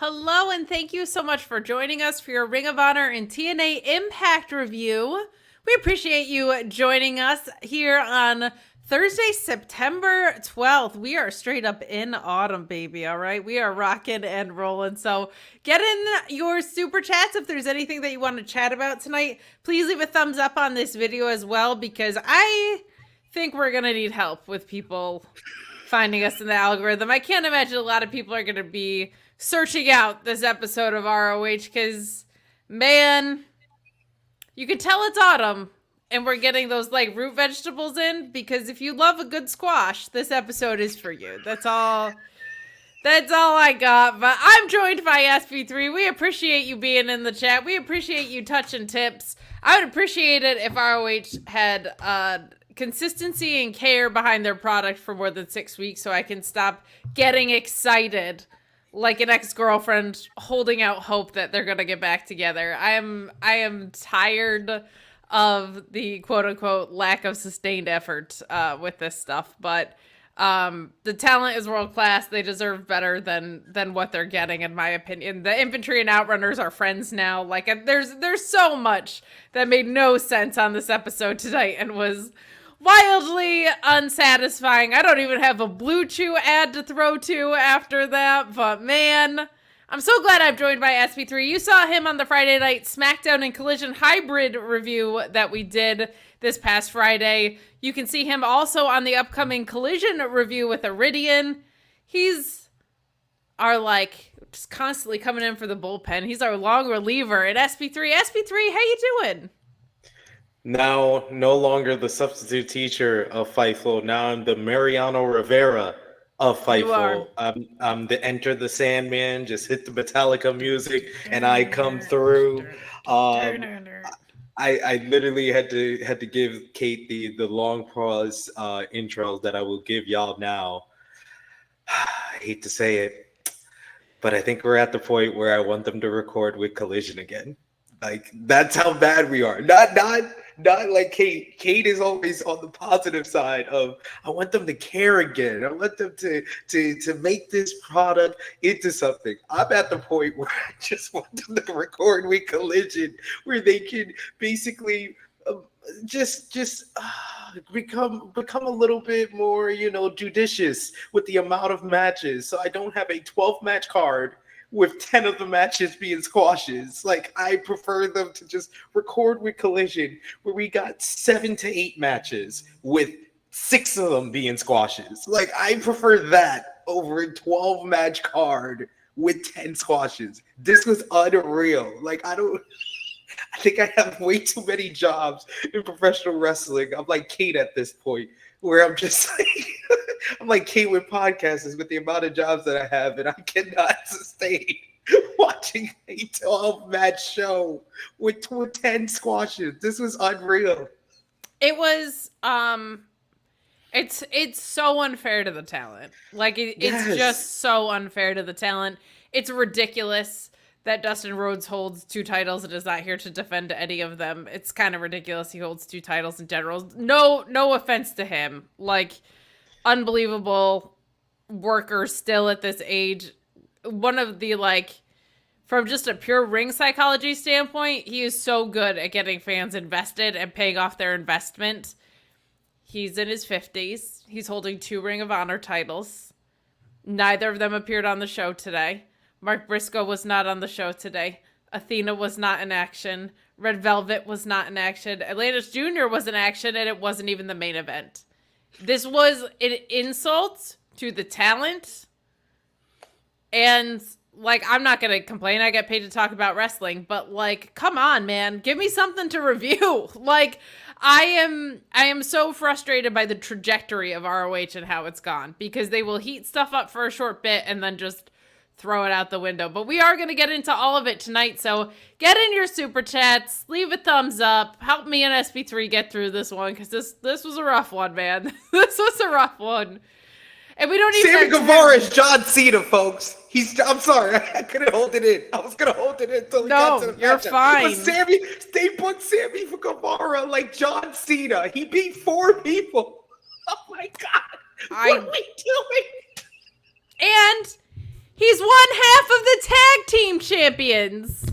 Hello, and thank you so much for joining us for your Ring of Honor and TNA Impact review. We appreciate you joining us here on Thursday, September 12th. We are straight up in autumn, baby, all right? We are rocking and rolling. So get in your super chats if there's anything that you want to chat about tonight. Please leave a thumbs up on this video as well, because I think we're going to need help with people finding us in the algorithm. I can't imagine a lot of people are going to be searching out this episode of ROH because, man, you can tell it's autumn and we're getting those like root vegetables in, because if you love a good squash, this episode is for you. That's all I got. But I'm joined by SP3. We appreciate you being in the chat. We appreciate you touching tips. I would appreciate it if ROH had consistency and care behind their product for more than 6 weeks so I can stop getting excited like an ex-girlfriend holding out hope that they're gonna get back together. I am tired of the quote-unquote lack of sustained effort with this stuff, but the talent is world-class. They deserve better than what they're getting, in my opinion. The Infantry and Outrunners are friends now. Like, there's so much that made no sense on this episode tonight and was wildly unsatisfying. I don't even have a Blue Chew ad to throw to after that, but man, I'm so glad I'm joined by SP3. You saw him on the Friday Night SmackDown and Collision hybrid review that we did this past Friday. You can see him also on the upcoming Collision review with Iridian. He's our, like, just constantly coming in for the bullpen. He's our long reliever at SP3. SP3, how you doing? Now, no longer the substitute teacher of Fightful. Now I'm the Mariano Rivera of Fightful. I'm the Enter the Sandman. Just hit the Metallica music, and I come through. I literally had to give Kate the long pause intro that I will give y'all now. I hate to say it, but I think we're at the point where I want them to record with Collision again. Like, that's how bad we are. Not like Kate. Kate is always on the positive side of, I want them to care again. I want them to make this product into something. I'm at the point where I just want them to record with Collision, where they can basically just become a little bit more, judicious with the amount of matches. So I don't have a 12-match card with 10 of the matches being squashes. Like, I prefer them to just record with Collision, where we got 7 to 8 matches with 6 of them being squashes. Like, I prefer that over a 12-match card with 10 squashes. This was unreal. Like, I think I have way too many jobs in professional wrestling. I'm like Kate at this point, where I'm just like, I'm like Kate with podcasts with the amount of jobs that I have, and I cannot sustain watching a 12-match show with 10 squashes. This was unreal. It was, it's so unfair to the talent. Like, it's just so unfair to the talent. It's ridiculous that Dustin Rhodes holds 2 titles and is not here to defend any of them. It's kind of ridiculous he holds 2 titles in general. No offense to him. Like, unbelievable worker still at this age. One of the, like, from just a pure ring psychology standpoint, he is so good at getting fans invested and paying off their investment. He's in his 50s. He's holding 2 Ring of Honor titles. Neither of them appeared on the show today. Mark Briscoe was not on the show today. Athena was not in action. Red Velvet was not in action. Atlantis Jr. was in action, and it wasn't even the main event. This was an insult to the talent. And, like, I'm not going to complain. I get paid to talk about wrestling. But, like, come on, man. Give me something to review. Like, I am so frustrated by the trajectory of ROH and how it's gone. Because they will heat stuff up for a short bit and then just throw it out the window. But we are going to get into all of it tonight. So get in your super chats, leave a thumbs up, help me and SP3 get through this one, because this was a rough one, man. This was a rough one. And we don't even Sammy Guevara is John Cena, folks. I'm sorry, I couldn't hold it in. I was gonna hold it in until we got to the matchup. You're fine. But they booked Sammy for Guevara like John Cena. He beat 4 people. Oh my God. What are we doing? And he's one half of the tag Team Champions.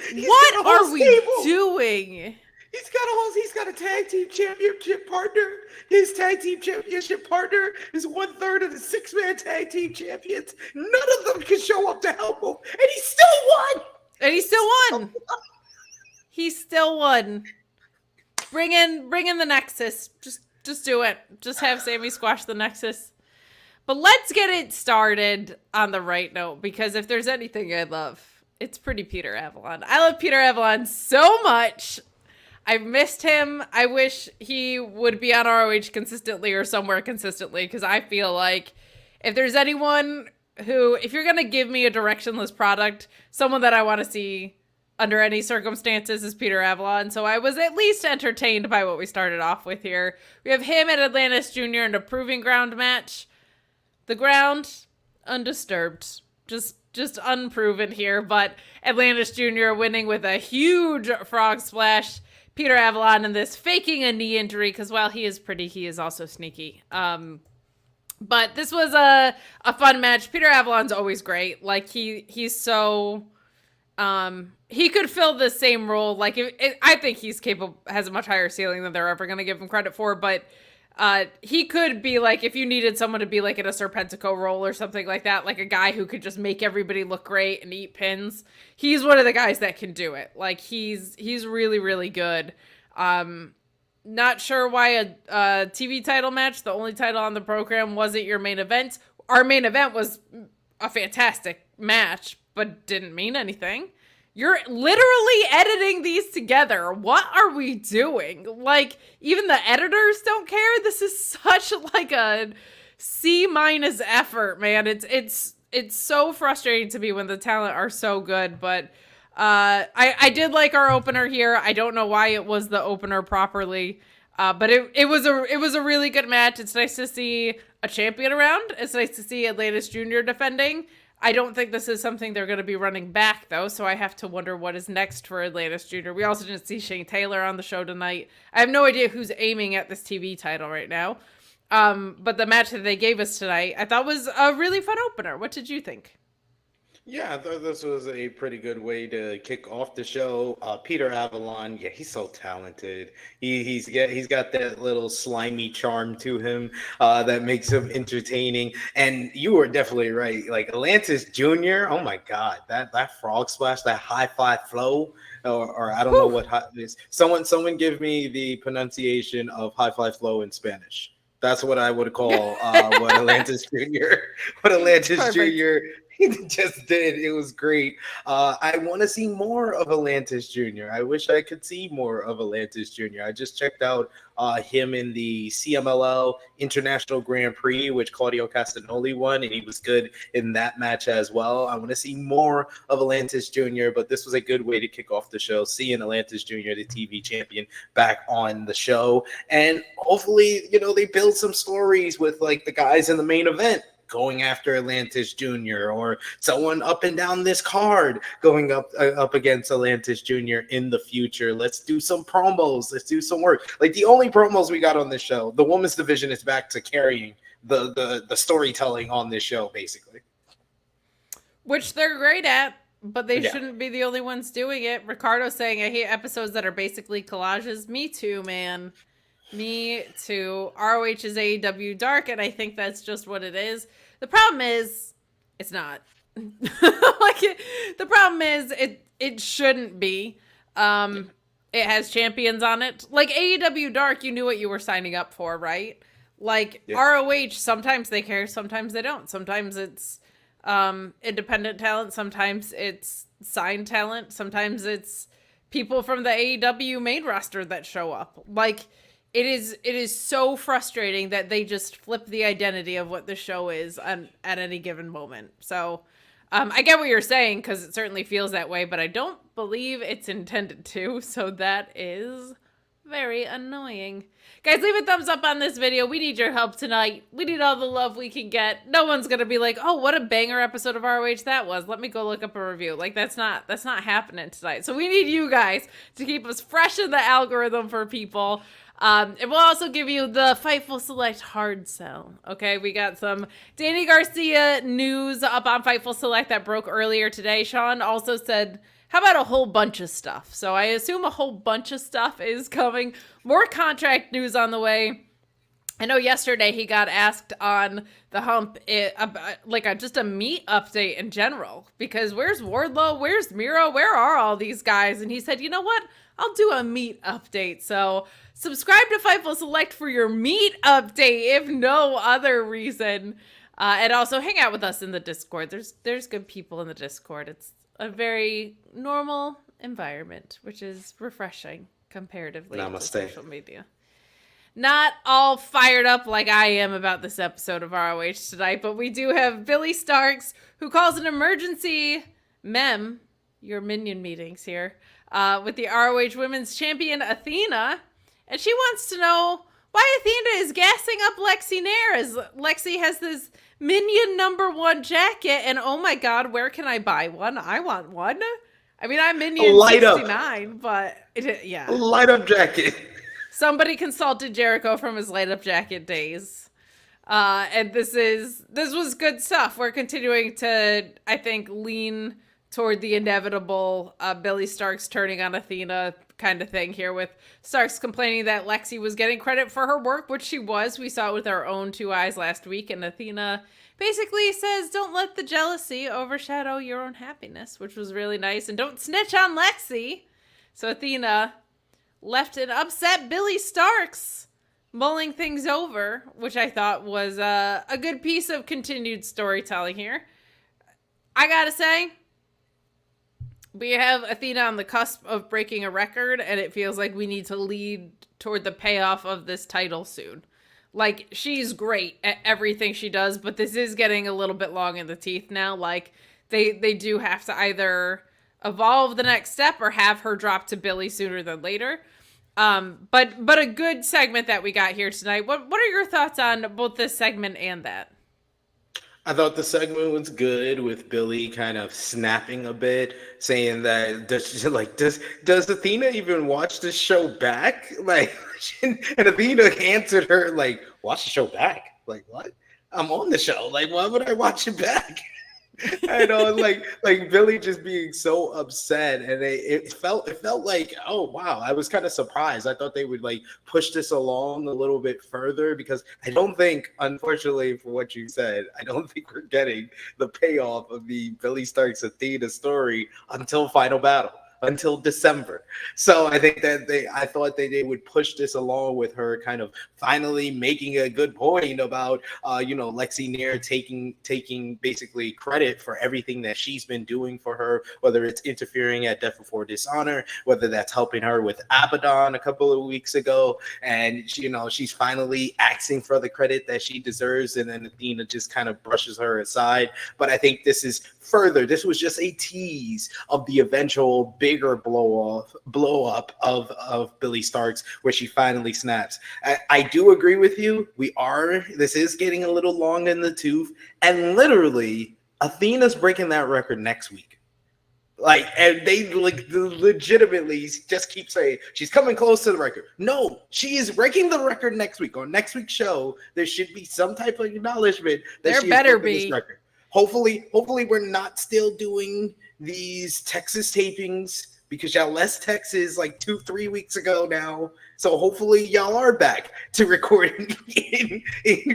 He's What got a whole are we stable. doing? He's got a tag team championship partner. His tag team championship partner is 1/3 of the 6-man tag team champions. None of them can show up to help him, and he still won. And he still won. He still won. Bring in the Nexus. Just do it. Just have Sammy squash the Nexus. But let's get it started on the right note, because if there's anything I love, it's pretty Peter Avalon. I love Peter Avalon so much. I've missed him. I wish he would be on ROH consistently or somewhere consistently, because I feel like if there's anyone who, if you're going to give me a directionless product, someone that I want to see under any circumstances is Peter Avalon. So I was at least entertained by what we started off with here. We have him at Atlantis Jr. in a proving ground match. The ground, undisturbed. Just unproven here, but Atlantis Jr. winning with a huge frog splash. Peter Avalon in this faking a knee injury, because while he is pretty, he is also sneaky. But this was a fun match. Peter Avalon's always great. Like, he's so... he could fill the same role. Like, I think he's capable, has a much higher ceiling than they're ever going to give him credit for, but he could be like, if you needed someone to be like in a Serpentico role or something like that, like a guy who could just make everybody look great and eat pins. He's one of the guys that can do it. Like, he's really, really good. Not sure why a TV title match, the only title on the program, wasn't your main event. Our main event was a fantastic match, but didn't mean anything. You're literally editing these together. What are we doing? Like, even the editors don't care. This is such like a C- effort, man. It's so frustrating to me when the talent are so good. But I did like our opener here. I don't know why it was the opener properly, but it was a really good match. It's nice to see a champion around. It's nice to see Atlantis Jr. defending. I don't think this is something they're going to be running back, though, so I have to wonder what is next for Atlantis Jr. We also didn't see Shane Taylor on the show tonight. I have no idea who's aiming at this TV title right now. But the match that they gave us tonight, I thought was a really fun opener. What did you think? Yeah, I thought this was a pretty good way to kick off the show. Peter Avalon, yeah, he's so talented. He's got that little slimy charm to him that makes him entertaining. And you were definitely right. Like Atlantis Jr., oh my God, that frog splash, that high fly flow, or I don't know what it is. Someone give me the pronunciation of high fly flow in Spanish. That's what I would call what Atlantis Jr. He just did. It was great. I want to see more of Atlantis Jr. I wish I could see more of Atlantis Jr. I just checked out him in the CMLL International Grand Prix, which Claudio Castagnoli won, and he was good in that match as well. I want to see more of Atlantis Jr., but this was a good way to kick off the show, seeing Atlantis Jr., the TV champion, back on the show. And hopefully, they build some stories with like the guys in the main event going after Atlantis Jr. or someone up and down this card going up against Atlantis Jr. in the future. Let's do some promos. Let's do some work. Like the only promos we got on this show, the women's division is back to carrying the storytelling on this show, basically. Which they're great at, but they shouldn't be the only ones doing it. Ricardo saying, I hate episodes that are basically collages. Me too, man. Me too. ROH is AEW Dark, and I think that's just what it is. The problem is, it's not. The problem is, it shouldn't be. It has champions on it. Like AEW Dark, you knew what you were signing up for, right? Like ROH, sometimes they care, sometimes they don't. Sometimes it's independent talent, sometimes it's signed talent, sometimes it's people from the AEW main roster that show up. Like, it is so frustrating that they just flip the identity of what the show is at any given moment. So I get what you're saying, because it certainly feels that way, but I don't believe it's intended to. So that is very annoying. Guys, leave a thumbs up on this video. We need your help tonight. We need all the love we can get. No one's going to be like, oh, what a banger episode of ROH that was. Let me go look up a review. Like, that's not happening tonight. So we need you guys to keep us fresh in the algorithm for people. And we'll also give you the Fightful Select hard sell. Okay, we got some Danny Garcia news up on Fightful Select that broke earlier today. Sean also said, how about a whole bunch of stuff? So I assume a whole bunch of stuff is coming. More contract news on the way. I know yesterday he got asked on the hump about just a meet update in general, because where's Wardlow? Where's Miro? Where are all these guys? And he said, you know what? I'll do a meet update. So subscribe to Fightful Select for your meet update, if no other reason. And also hang out with us in the Discord. There's good people in the Discord. It's a very normal environment, which is refreshing comparatively to social media. Not all fired up like I am about this episode of ROH tonight, but we do have Billie Starkz, who calls an emergency your minion meetings here, with the ROH Women's Champion Athena, and she wants to know why Athena is gassing up Lexi Nair, as Lexi has this minion #1 jacket, and oh my god, where can I buy one? I want one. I mean, I'm minion 69, but yeah. Light up jacket. Somebody consulted Jericho from his light up jacket days. And this was good stuff. We're continuing to, I think, lean toward the inevitable Billie Starkz turning on Athena kind of thing here, with Starkz complaining that Lexi was getting credit for her work, which she was. We saw it with our own two eyes last week, and Athena basically says, don't let the jealousy overshadow your own happiness, which was really nice, and don't snitch on Lexi. So Athena left an upset Billie Starkz mulling things over, which I thought was a good piece of continued storytelling here. I gotta say, we have Athena on the cusp of breaking a record, and it feels like we need to lead toward the payoff of this title soon. Like, she's great at everything she does, but this is getting a little bit long in the teeth now. Like, they do have to either evolve the next step or have her drop to Billie sooner than later. But a good segment that we got here tonight. What are your thoughts on both this segment and that? I thought the segment was good, with Billie kind of snapping a bit, saying that does Athena even watch this show back? Like, and Athena answered her like, watch the show back? Like, what? I'm on the show. Like, why would I watch it back? I know, like Billie just being so upset, and it felt like, oh wow, I was kind of surprised. I thought they would like push this along a little bit further, because I don't think, unfortunately for what you said, I don't think we're getting the payoff of the Billie Starkz Athena story until Final Battle, until December. So I think that I thought they would push this along with her kind of finally making a good point about Lexi Nair taking basically credit for everything that she's been doing for her, whether it's interfering at Death Before Dishonor, whether that's helping her with Abaddon a couple of weeks ago, and she's finally asking for the credit that she deserves, and then Athena just kind of brushes her aside. But I think this is further. This was just a tease of the eventual bigger blow up of Billie Starkz, where she finally snaps. I do agree with you. This is getting a little long in the tooth, and literally Athena's breaking that record next week. Like, and they legitimately just keep saying she's coming close to the record. No, she is breaking the record next week. On next week's show, there should be some type of acknowledgement that she better be. This record. Hopefully we're not still doing these Texas tapings, because y'all left Texas like 2-3 weeks ago now. So hopefully y'all are back to recording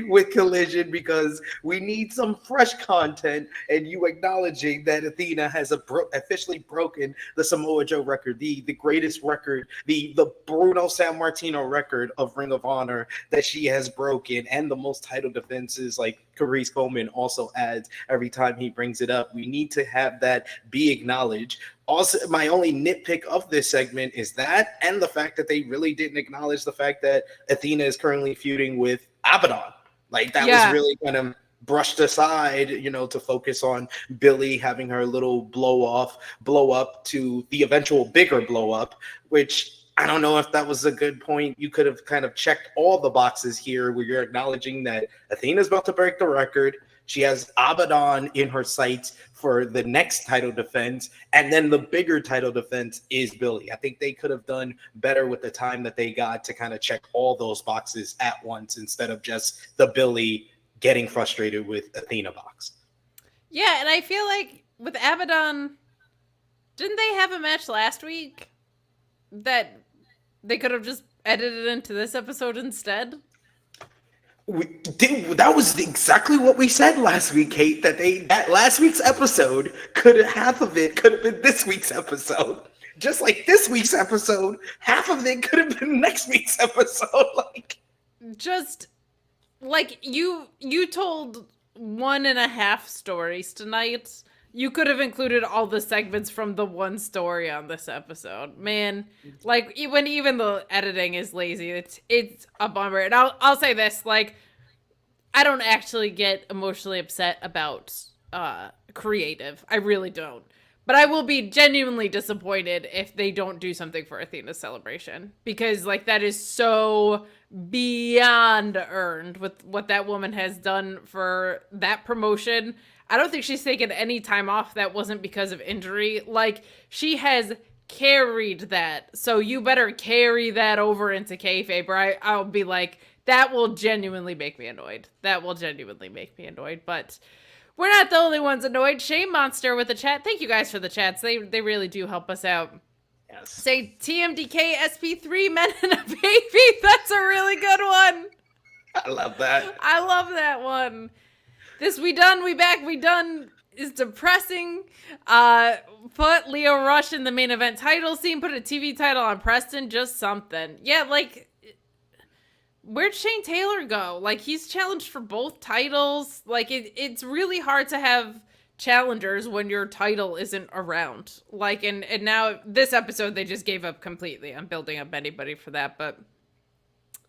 with Collision, because we need some fresh content, and you acknowledging that Athena has officially broken the Samoa Joe record, the greatest record, the Bruno Sammartino record of Ring of Honor that she has broken, and the most title defenses, like Carice Coleman also adds every time he brings it up. We need to have that be acknowledged. Also, my only nitpick of this segment is that, and the fact that they really didn't acknowledge the fact that Athena is currently feuding with Abaddon. Like, that was really kind of brushed aside, to focus on Billie having her little blow up to the eventual bigger blow up, which I don't know if that was a good point. You could have kind of checked all the boxes here, where you're acknowledging that Athena's about to break the record. She has Abaddon in her sights for the next title defense, and then the bigger title defense is Billie. I think they could have done better with the time that they got to kind of check all those boxes at once instead of just the Billie getting frustrated with Athena box. Yeah, and I feel like with Abaddon, didn't they have a match last week that they could have just edited into this episode instead? That was exactly what we said last week, Kate. That last week's episode half of it could have been this week's episode. Just like this week's episode, half of it could have been next week's episode. You told 1.5 stories tonight. You could have included all the segments from the one story on this episode. Man, like, even the editing is lazy, it's a bummer. And I'll say this, like, I don't actually get emotionally upset about creative. I really don't. But I will be genuinely disappointed if they don't do something for Athena's celebration. Because, like, that is so beyond earned with what that woman has done for that promotion. I don't think she's taken any time off that wasn't because of injury. Like, she has carried that. So you better carry that over into kayfabe, or I'll be like, that will genuinely make me annoyed. But we're not the only ones annoyed. Shame Monster with the chat. Thank you guys for the chats. They really do help us out. Yes. Say TMDK SP3 Men and a Baby. That's a really good one. I love that. I love that one. This we done, we back, we done is depressing. Put Leo Rush in the main event title scene, put a TV title on Preston, just something. Yeah, like, where'd Shane Taylor go? Like, he's challenged for both titles. Like, it's really hard to have challengers when your title isn't around. Like, and now this episode, they just gave up completely on building up anybody for that. But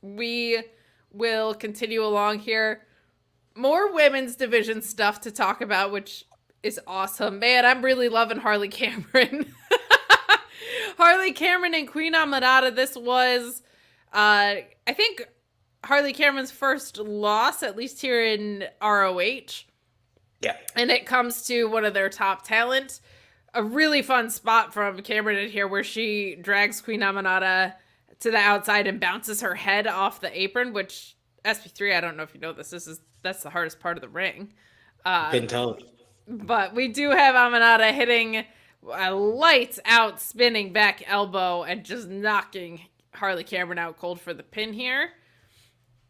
we will continue along here. More women's division stuff to talk about, which is awesome. Man, I'm really loving Harley Cameron. Harley Cameron and Queen Aminata. This was, I think, Harley Cameron's first loss, at least here in ROH. Yeah. And it comes to one of their top talent. A really fun spot from Cameron in here where she drags Queen Aminata to the outside and bounces her head off the apron, which SP3, I don't know if you know this, that's the hardest part of the ring. Been told. But we do have Aminata hitting a lights out spinning back elbow and just knocking Harley Cameron out cold for the pin here.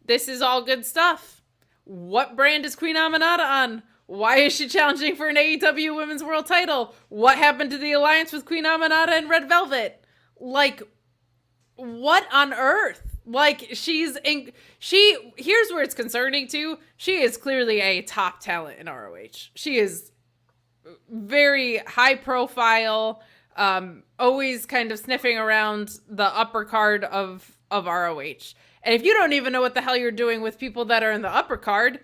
This is all good stuff. What brand is Queen Aminata on? Why is she challenging for an AEW Women's World title? What happened to the alliance with Queen Aminata and Red Velvet? Like, what on earth? Like, here's where it's concerning too. She is clearly a top talent in ROH. She is very high profile, always kind of sniffing around the upper card of ROH. And if you don't even know what the hell you're doing with people that are in the upper card,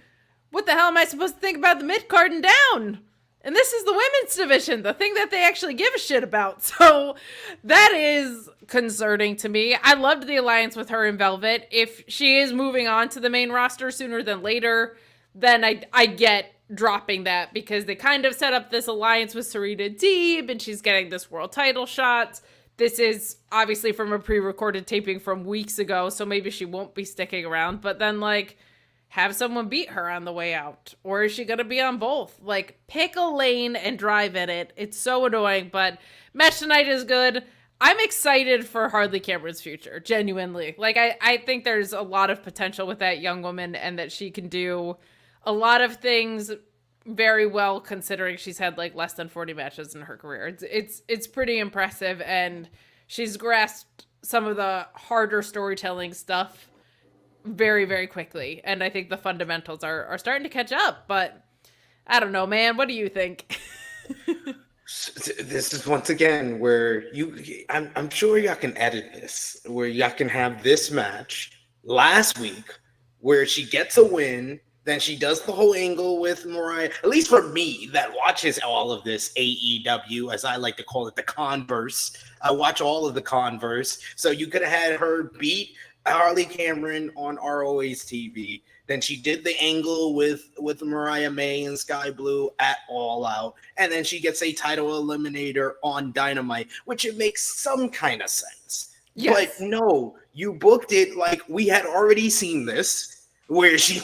what the hell am I supposed to think about the mid card and down? And this is the women's division, the thing that they actually give a shit about. So that is concerning to me. I loved the alliance with her and Velvet. If she is moving on to the main roster sooner than later, then I get dropping that, because they kind of set up this alliance with Serena Deeb and she's getting this world title shot. This is obviously from a pre-recorded taping from weeks ago, so maybe she won't be sticking around. But then, like, have someone beat her on the way out. Or is she going to be on both? Like, pick a lane and drive in it. It's so annoying, but match tonight is good. I'm excited for Harley Cameron's future, genuinely. Like, I think there's a lot of potential with that young woman and that she can do a lot of things very well, considering she's had, like, less than 40 matches in her career. It's pretty impressive, and she's grasped some of the harder storytelling stuff very, very quickly. And I think the fundamentals are starting to catch up, but I don't know, man. What do you think? This is once again where I'm sure y'all can edit this, where y'all can have this match last week where she gets a win, then she does the whole angle with Mariah. At least for me, that watches all of this AEW, as I like to call it, the Converse. I watch all of the Converse. So you could have had her beat Harley Cameron on ROH TV. Then she did the angle with Mariah May and Sky Blue at All Out. And then she gets a title eliminator on Dynamite, which it makes some kind of sense. Yes. But no, you booked it like we had already seen this, where she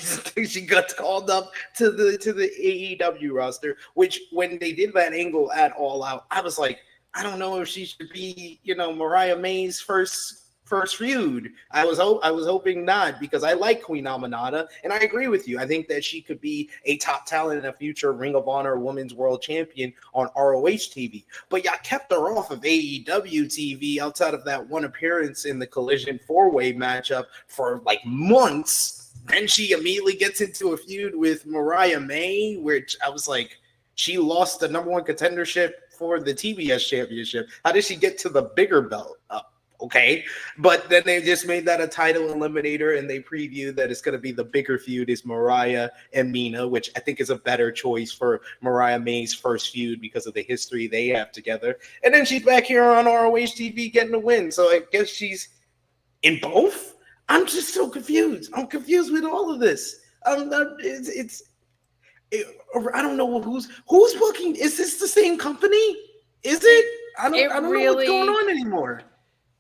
got called up to the AEW roster, which when they did that angle at All Out, I was like, I don't know if she should be, Mariah May's first feud. I was hoping not, because I like Queen Aminata, and I agree with you. I think that she could be a top talent and a future Ring of Honor Women's World Champion on ROH TV. But y'all kept her off of AEW TV outside of that one appearance in the Collision 4-way matchup for like months. Then she immediately gets into a feud with Mariah May, which I was like, she lost the number one contendership for the TBS championship. How did she get to the bigger belt? Okay, but then they just made that a title eliminator, and they previewed that it's going to be the bigger feud is Mariah and Mina, which I think is a better choice for Mariah May's first feud because of the history they have together. And then she's back here on ROH TV getting the win, so I guess she's in both. I'm just so confused. I'm confused with all of this. I don't know who's booking. Is this the same company? Is it? I don't know what's going on anymore.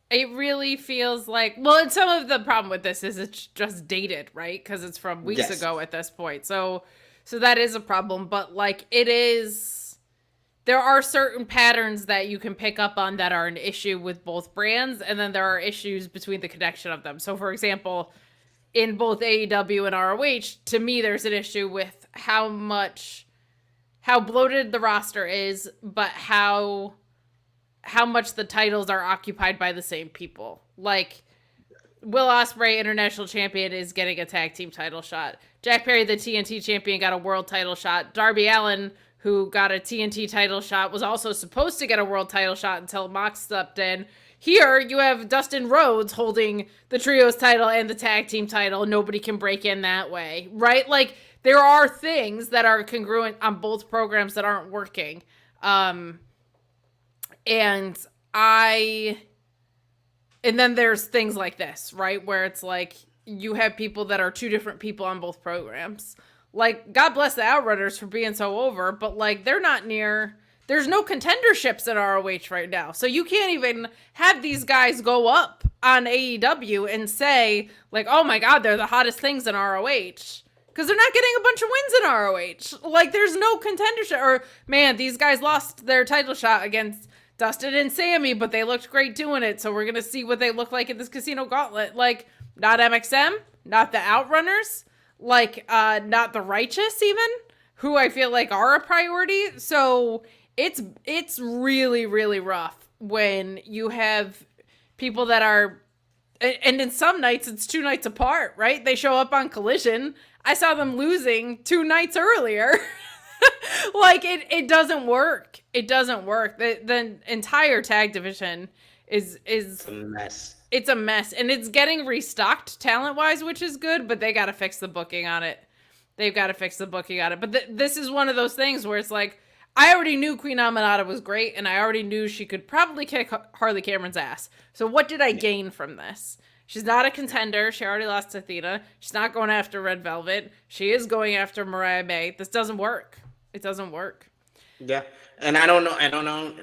It really feels like, well, and some of the problem with this is it's just dated, right? Because it's from weeks ago at this point. So that is a problem. But like there are certain patterns that you can pick up on that are an issue with both brands. And then there are issues between the connection of them. So for example, in both AEW and ROH, to me, there's an issue with how bloated the roster is, but how much the titles are occupied by the same people. Like, Will Ospreay, international champion, is getting a tag team title shot. Jack Perry, the TNT champion, got a world title shot. Darby Allin, who got a TNT title shot, was also supposed to get a world title shot until Mox stepped in. Here, you have Dustin Rhodes holding the trios title and the tag team title. Nobody can break in that way, right? Like, there are things that are congruent on both programs that aren't working. And then there's things like this, right? Where it's like, you have people that are two different people on both programs. Like, God bless the Outrunners for being so over, but like, there's no contenderships in ROH right now. So you can't even have these guys go up on AEW and say like, oh my God, they're the hottest things in ROH. Because they're not getting a bunch of wins in ROH. Like, there's no contendership. Or, man, these guys lost their title shot against Dustin and Sammy, but they looked great doing it, so we're going to see what they look like in this Casino Gauntlet. Like, not MXM, not the Outrunners, like, not the Righteous even, who I feel like are a priority. So it's really, really rough when you have people that are, and in some nights, it's 2 nights apart, right? They show up on Collision. I saw them losing 2 nights earlier. Like, it doesn't work. It doesn't work. The entire tag division is a mess. It's a mess, and it's getting restocked talent-wise, which is good, but they got to fix the booking on it. They've got to fix the booking on it. But this is one of those things where it's like, I already knew Queen Aminata was great, and I already knew she could probably kick Harley Cameron's ass. So what did I gain from this? She's not a contender. She already lost to Athena. She's not going after Red Velvet. She is going after Mariah May. This doesn't work. It doesn't work. Yeah, and I don't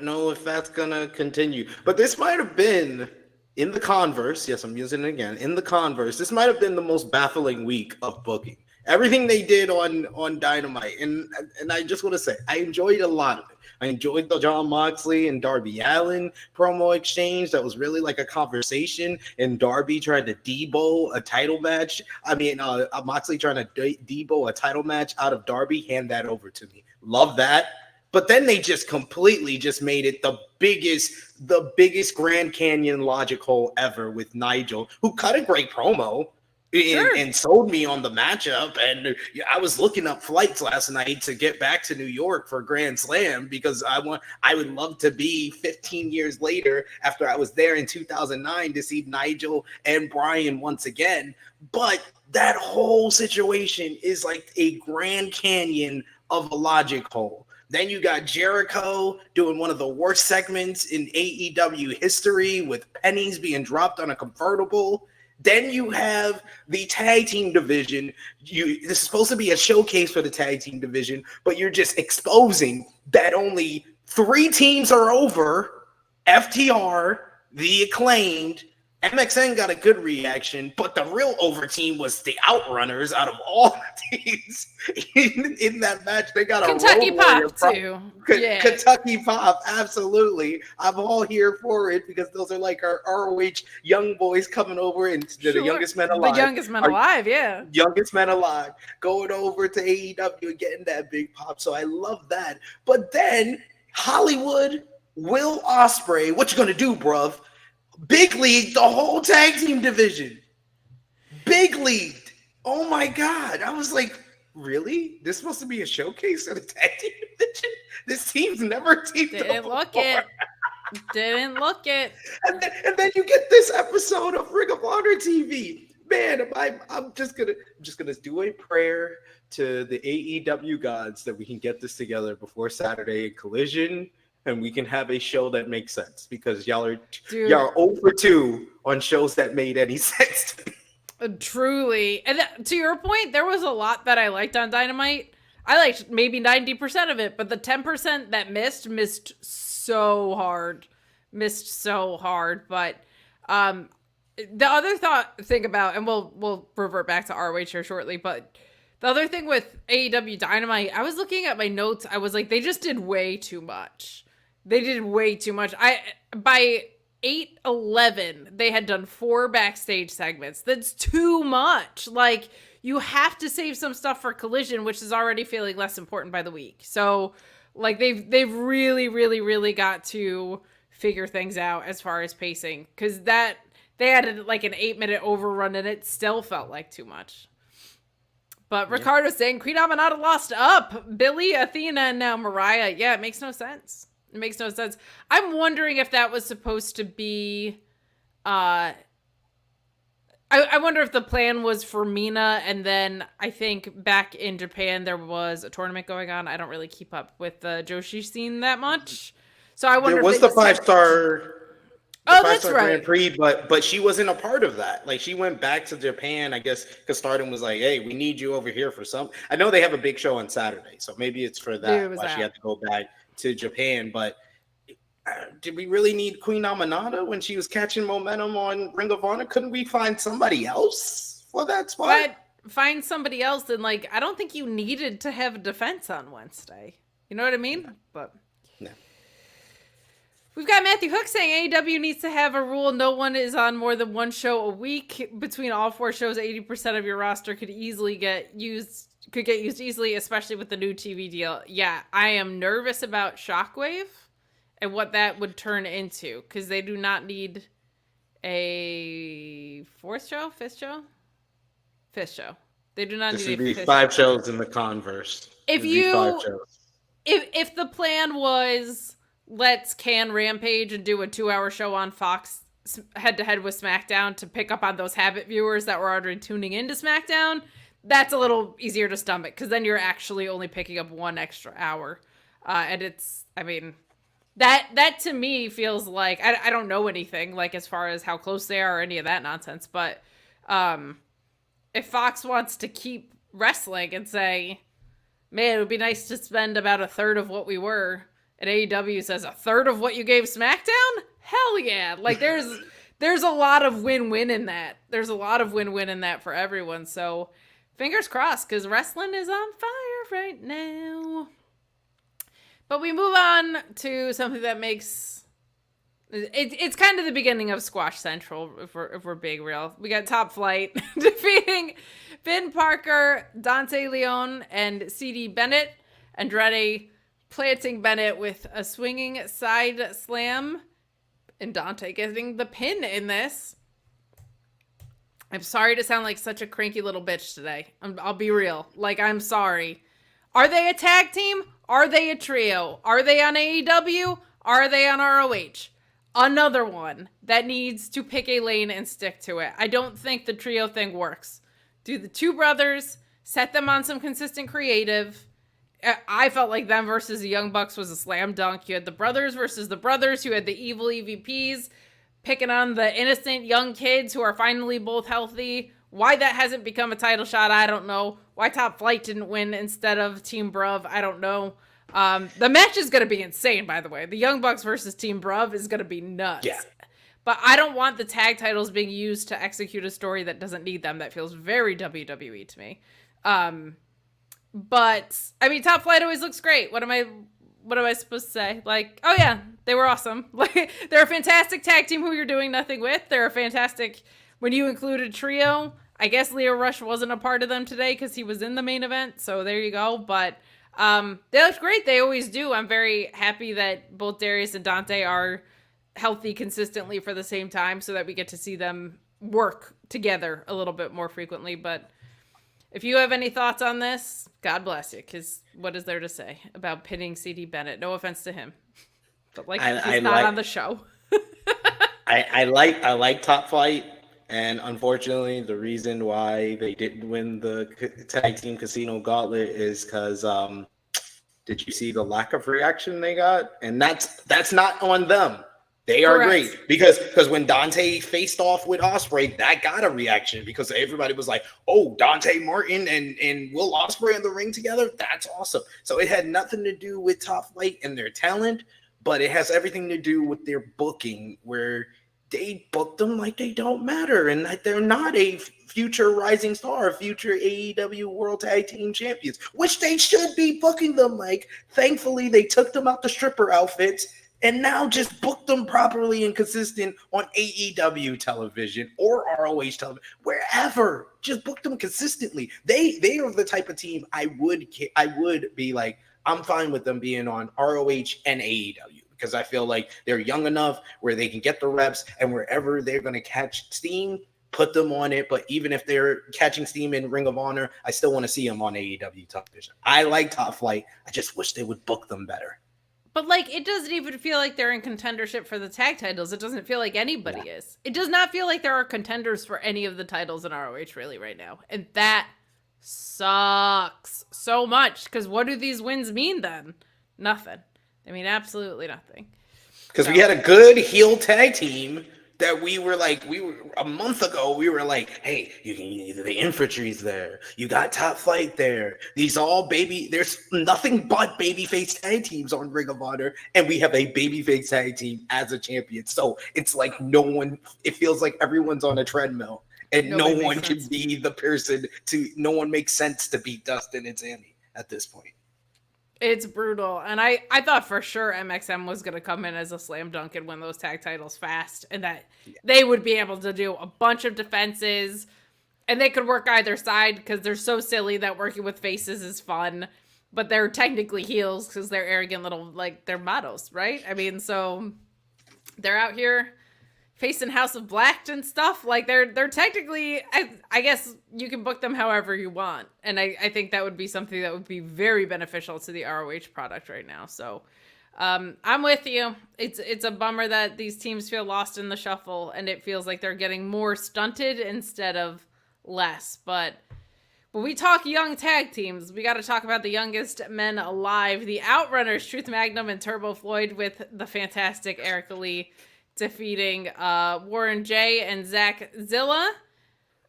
know if that's gonna continue. But this might have been, in the converse. Yes, I'm using it again. In the converse, this might have been the most baffling week of booking. Everything they did on Dynamite, and I just want to say, I enjoyed a lot of it. I enjoyed the Jon Moxley and Darby Allin promo exchange. That was really like a conversation, and Darby trying to debo a title match. I mean, Moxley trying to debo a title match out of Darby. Hand that over to me. Love that. But then they just completely just made it the biggest Grand Canyon logic hole ever with Nigel, who cut a great promo. And sold me on the matchup, and I was looking up flights last night to get back to New York for Grand Slam because I would love to be 15 years later after I was there in 2009 to see Nigel and Bryan once again. But that whole situation is like a Grand Canyon of a logic hole. Then you got Jericho doing one of the worst segments in AEW history with pennies being dropped on a convertible. Then you have the tag team division. This is supposed to be a showcase for the tag team division, but you're just exposing that only 3 teams are over. FTR, the Acclaimed, MXN got a good reaction, but the real over team was the Outrunners out of all the teams in that match. They got Kentucky a Road Pop too. Yeah. Kentucky Pop, absolutely. I'm all here for it because those are like our ROH young boys coming over, and they're the youngest men alive. The youngest men alive, yeah. Youngest men alive going over to AEW and getting that big pop. So I love that. But then Hollywood, Will Ospreay, what you gonna do, bruv? Big league, the whole tag team division. Big league. Oh my God. I was like, really? This supposed to be a showcase of the tag team division? This team's never teamed up Didn't look before. it. Didn't look it. And then you get this episode of Ring of Honor TV. Man, I'm just gonna do a prayer to the AEW gods that we can get this together before Saturday in Collision, and we can have a show that makes sense, because y'all are 0 for 2 on shows that made any sense to me. Truly. And to your point, there was a lot that I liked on Dynamite. I liked maybe 90% of it, but the 10% that missed so hard. But the other thing about, and we'll revert back to ROH here shortly, but the other thing with AEW Dynamite, I was looking at my notes. I was like, they just did way too much. By 8/11, they had done 4 backstage segments. That's too much. Like, you have to save some stuff for Collision, which is already feeling less important by the week. So, like, they've really, really, really got to figure things out as far as pacing, because they added like an 8-minute overrun and it still felt like too much. But Ricardo's saying Queen Aminata lost up. Billie, Athena, and now Mariah. Yeah, it makes no sense. I'm wondering if that was supposed to be... I wonder if the plan was for Mina, and then I think back in Japan there was a tournament going on. I don't really keep up with the Joshi scene that much. So I wonder there was the 5-star... that's right. Grand Prix, but she wasn't a part of that. Like, she went back to Japan, I guess, because Stardom was like, "Hey, we need you over here for some." I know they have a big show on Saturday, so maybe it's for that. Why she had to go back to Japan. But did we really need Queen Aminata when she was catching momentum on Ring of Honor? Couldn't we find somebody else for that spot? But find somebody else, and like, I don't think you needed to have a defense on Wednesday. You know what I mean? But. No. We've got Matthew Hook saying AEW needs to have a rule no one is on more than one show a week. Between all 4 shows, 80% of your roster could get used easily, especially with the new TV deal. Yeah, I am nervous about Shockwave and what that would turn into, because they do not need a 5th show. They do not this need would be 5 shows in the Converse. If the plan was, let's can Rampage and do a 2-hour show on Fox head-to-head with SmackDown to pick up on those habit viewers that were already tuning into SmackDown, that's a little easier to stomach, because then you're actually only picking up 1 extra hour. And it's, I mean, that to me feels like, I don't know anything, like, as far as how close they are or any of that nonsense, but if Fox wants to keep wrestling and say, man, it would be nice to spend about 1/3 of what we were, and AEW says 1/3 of what you gave SmackDown? Hell yeah. Like, there's a lot of win-win in that. There's a lot of win-win in that for everyone. So fingers crossed, because wrestling is on fire right now. But we move on to something that makes... It's kind of the beginning of Squash Central, if we're being real. We got Top Flight defeating Finn Parker, Dante Leon, and CD Bennett. Andrade planting Bennett with a swinging side slam, and Dante getting the pin in this. I'm sorry to sound like such a cranky little bitch today. I'll be real. Like, I'm sorry. Are they a tag team? Are they a trio? Are they on AEW? Are they on ROH? Another one that needs to pick a lane and stick to it. I don't think the trio thing works. Do the 2 brothers, set them on some consistent creative. I felt like them versus the Young Bucks was a slam dunk. You had the brothers versus the brothers, who had the evil EVPs. picking on the innocent young kids who are finally both healthy. Why that hasn't become a title shot, I don't know. Why Top Flight didn't win instead of Team Bruv, I don't know. The match is going to be insane, by the way. The Young Bucks versus Team Bruv is going to be nuts. Yeah. But I don't want the tag titles being used to execute a story that doesn't need them. That feels very WWE to me. But I mean, Top Flight always looks great. What am I supposed to say? Like, oh yeah, they were awesome. Like, they're a fantastic tag team who you're doing nothing with. They're a fantastic, when you included trio, I guess Leo Rush wasn't a part of them today because he was in the main event. So there you go. But they look great. They always do. I'm very happy that both Darius and Dante are healthy consistently for the same time so that we get to see them work together a little bit more frequently. But if you have any thoughts on this, God bless you, because what is there to say about pitting CD Bennett? No offense to him, but like he's not on the show. I like Top Flight, and unfortunately, the reason why they didn't win the tag team Casino Gauntlet is because did you see the lack of reaction they got? And that's not on them. They are Correct. great because when Dante faced off with Ospreay, that got a reaction because everybody was like, "Oh, Dante Martin and Will Ospreay in the ring together? That's awesome!" So it had nothing to do with Top Flight and their talent, but it has everything to do with their booking, where they booked them like they don't matter and that they're not a future rising star, future AEW World Tag Team Champions, which they should be booking them like. Thankfully, they took them out the stripper outfits. And now just book them properly and consistent on AEW television or ROH television, wherever. Just book them consistently. They are the type of team I would be like, I'm fine with them being on ROH and AEW because I feel like they're young enough where they can get the reps, and wherever they're going to catch steam, put them on it. But even if they're catching steam in Ring of Honor, I still want to see them on AEW television. I like Top Flight. I just wish they would book them better. But, like, it doesn't even feel like they're in contendership for the tag titles. It doesn't feel like anybody is. It does not feel like there are contenders for any of the titles in ROH really right now. And that sucks so much. Because what do these wins mean then? Nothing. I mean, absolutely nothing. Because we had a good heel tag team that we were a month ago, we were like, hey, the infantry's there. You got Top Flight there. These all there's nothing but babyface tag teams on Ring of Honor, and we have a babyface tag team as a champion. So it's like it feels like everyone's on a treadmill, and no one can be the person no one makes sense to beat Dustin and Sammy at this point. It's brutal. And I thought for sure MXM was going to come in as a slam dunk and win those tag titles fast. And that they would be able to do a bunch of defenses. And they could work either side because they're so silly that working with faces is fun. But they're technically heels because they're arrogant little, like, they're models, right? I mean, so they're out here facing House of Black and stuff. Like, they're technically, I guess you can book them however you want. And I think that would be something that would be very beneficial to the ROH product right now. So I'm with you. It's a bummer that these teams feel lost in the shuffle, and it feels like they're getting more stunted instead of less. But when we talk young tag teams, we got to talk about the youngest men alive, the Outrunners, Truth Magnum and Turbo Floyd, with the fantastic Erica Lee defeating Warren J and Zach Zilla.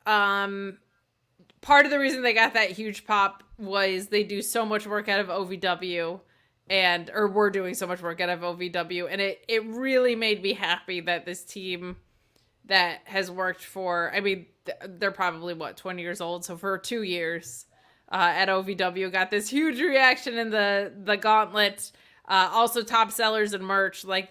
Part of the reason they got that huge pop was they do so much work out of OVW, or were doing so much work out of OVW, and it really made me happy that this team that has worked for, I mean, they're probably 20 years old, so for 2 years at OVW got this huge reaction in the gauntlet. Also top sellers and merch. Like,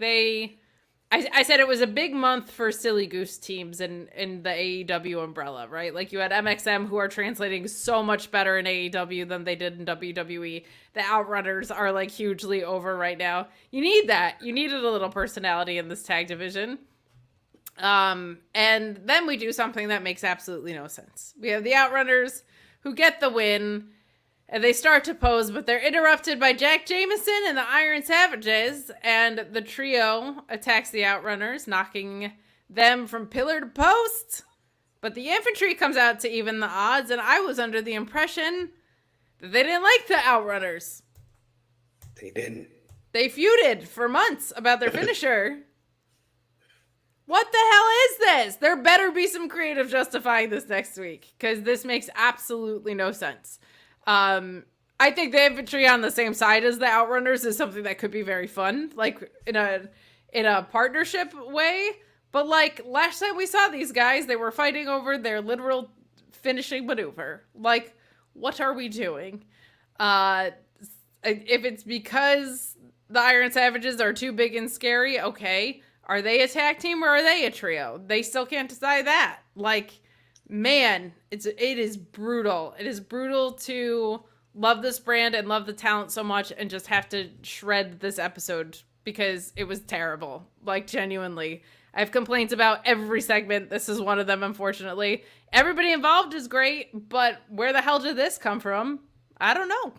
I said it was a big month for silly goose teams in the AEW umbrella, right? Like, you had MXM, who are translating so much better in AEW than they did in WWE. The Outrunners are, like, hugely over right now. You need that. You needed a little personality in this tag division. And then we do something that makes absolutely no sense. We have the Outrunners who get the win, and they start to pose, but they're interrupted by Jack Jameson and the Iron Savages, and the trio attacks the Outrunners, knocking them from pillar to post. But the infantry comes out to even the odds, and I was under the impression that they didn't like the Outrunners. They didn't. They feuded for months about their finisher. What the hell is this? There better be some creative justifying this next week, because this makes absolutely no sense. I think the infantry on the same side as the Outrunners is something that could be very fun, like in a partnership way. But like last time we saw these guys, they were fighting over their literal finishing maneuver. Like, what are we doing? If it's because the Iron Savages are too big and scary, okay. Are they a tag team or are they a trio? They still can't decide that. Like, man, it is brutal. It is brutal to love this brand and love the talent so much and just have to shred this episode because it was terrible. Like, genuinely. I have complaints about every segment. This is one of them, unfortunately. Everybody involved is great, but where the hell did this come from? I don't know.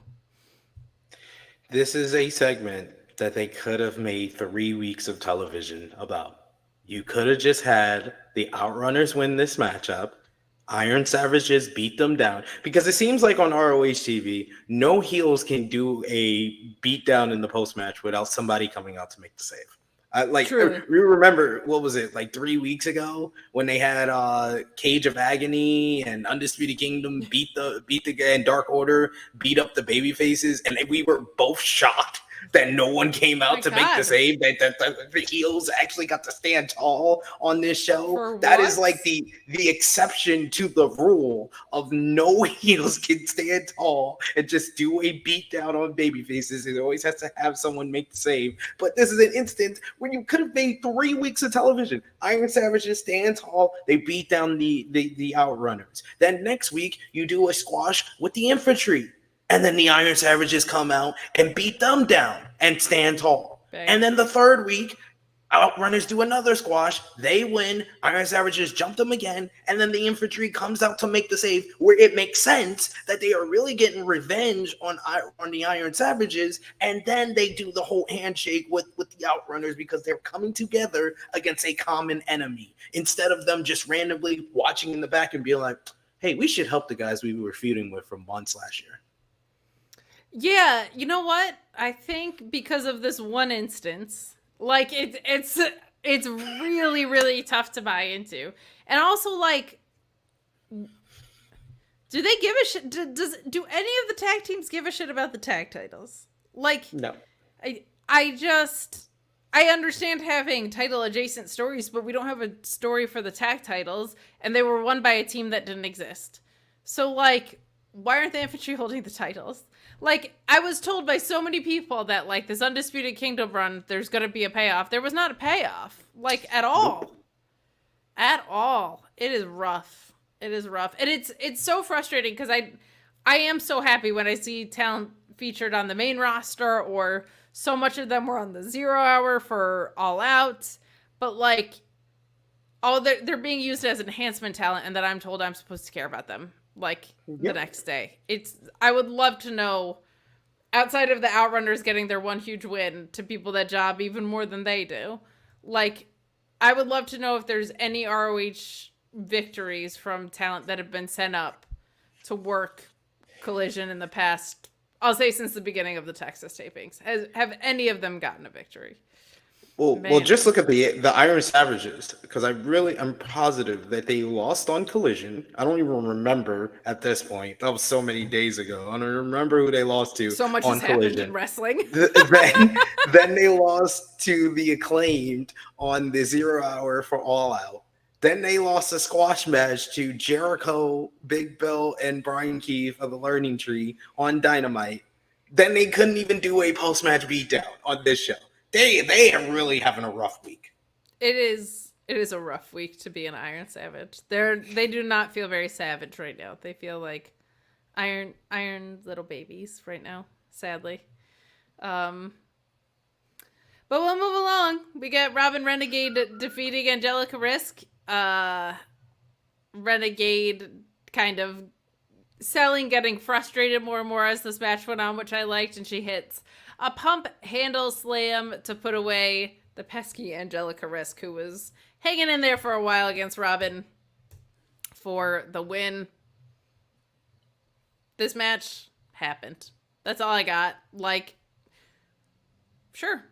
This is a segment that they could have made 3 weeks of television about. You could have just had the Outrunners win this matchup. Iron Savages beat them down. Because it seems like on ROH TV, no heels can do a beatdown in the post-match without somebody coming out to make the save. We remember, what was it, like 3 weeks ago when they had Cage of Agony and Undisputed Kingdom beat the and Dark Order beat up the baby faces, and we were both shocked that no one came out to make the save, that the heels actually got to stand tall on this show. That is like the exception to the rule of no heels can stand tall and just do a beat down on baby faces. It always has to have someone make the save. But this is an instance where you could have made 3 weeks of television. Iron Savages stand tall, they beat down the Outrunners. Then next week you do a squash with the infantry. And then the Iron Savages come out and beat them down and stand tall. Bang. And then the third week, Outrunners do another squash. They win. Iron Savages jump them again. And then the infantry comes out to make the save, where it makes sense that they are really getting revenge on the Iron Savages. And then they do the whole handshake with the Outrunners because they're coming together against a common enemy. Instead of them just randomly watching in the back and being like, hey, we should help the guys we were feuding with for months last year. Yeah, you know what? I think because of this one instance, like it's really, really tough to buy into. And also, like, do they give a shit? Do any of the tag teams give a shit about the tag titles? Like, no. I understand having title adjacent stories, but we don't have a story for the tag titles, and they were won by a team that didn't exist. So, like, why aren't the infantry holding the titles? Like, I was told by so many people that, like, this Undisputed Kingdom run, there's going to be a payoff. There was not a payoff. Like, at all. Nope. At all. It is rough. It is rough. And it's so frustrating because I am so happy when I see talent featured on the main roster, or so much of them were on the 0 hour for All Out. But, like, they're being used as enhancement talent, and that I'm told I'm supposed to care about them. Like, the next day. I would love to know, outside of the Outrunners getting their one huge win to people that job even more than they do, like, I would love to know if there's any ROH victories from talent that have been sent up to work Collision in the past, I'll say since the beginning of the Texas tapings. Have any of them gotten a victory? Well, just look at the Iron Savages, because I'm positive that they lost on Collision. I don't even remember at this point. That was so many days ago. I don't remember who they lost to. So much on has Collision. happened in wrestling. then they lost to the Acclaimed on the 0 hour for All Out. Then they lost a squash match to Jericho, Big Bill, and Brian Keith of the Learning Tree on Dynamite. Then they couldn't even do a post-match beatdown on this show. They are really having a rough week. It is a rough week to be an Iron Savage. They do not feel very savage right now. They feel like iron little babies right now, sadly. But we'll move along. We got Robyn Renegade defeating Angelica Risk. Renegade kind of getting frustrated more and more as this match went on, which I liked, and she hits a pump handle slam to put away the pesky Angelica Risk, who was hanging in there for a while against Robyn for the win. This match happened. That's all I got. Like, sure.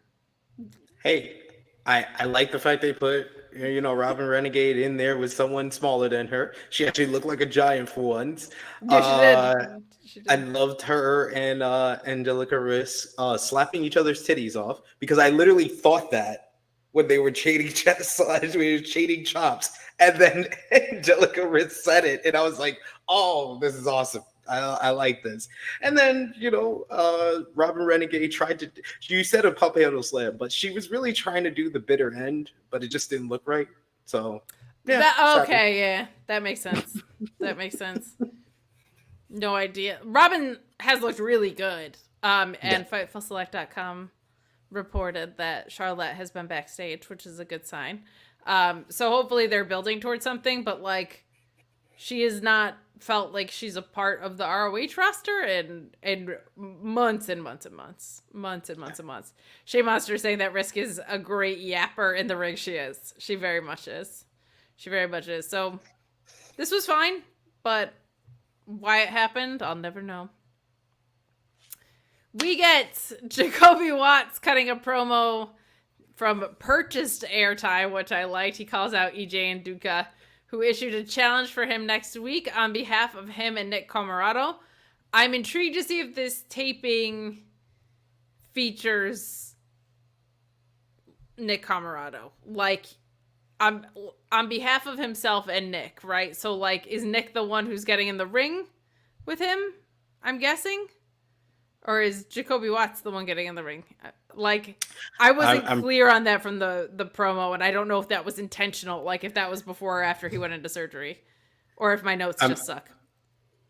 Hey, I like the fact they put You know, Robyn Renegade in there with someone smaller than her. She actually looked like a giant for once. Yeah, she did. I loved her and Angelica slapping each other's titties off, because I literally thought that when they were trading trading chops, and then Angelica said it, and I was like, "Oh, this is awesome! I like this." And then, you know, Robyn Renegade tried to. You said a pump handle slam, but she was really trying to do the bitter end, but it just didn't look right. So yeah. Yeah, that makes sense. That makes sense. No idea. Robyn has looked really good. And FightfulSelect.com reported that Charlotte has been backstage, which is a good sign. So hopefully they're building towards something, but like, she has not felt like she's a part of the ROH roster in months and months and months. Months and months and months. Shea Monster saying that Risk is a great yapper in the ring. She is. She very much is. She very much is. So this was fine, but why it happened, I'll never know. We get Jacoby Watts cutting a promo from purchased airtime, which I liked. He calls out EJ and Duca, who issued a challenge for him next week on behalf of him and Nick Comoroto. I'm intrigued to see if this taping features Nick Comoroto. Like, on behalf of himself and Nick, right? So, like, is Nick the one who's getting in the ring with him, I'm guessing? Or is Jacoby Watts the one getting in the ring? Like, I wasn't clear on that from the promo, and I don't know if that was intentional, like if that was before or after he went into surgery, or if my notes just suck.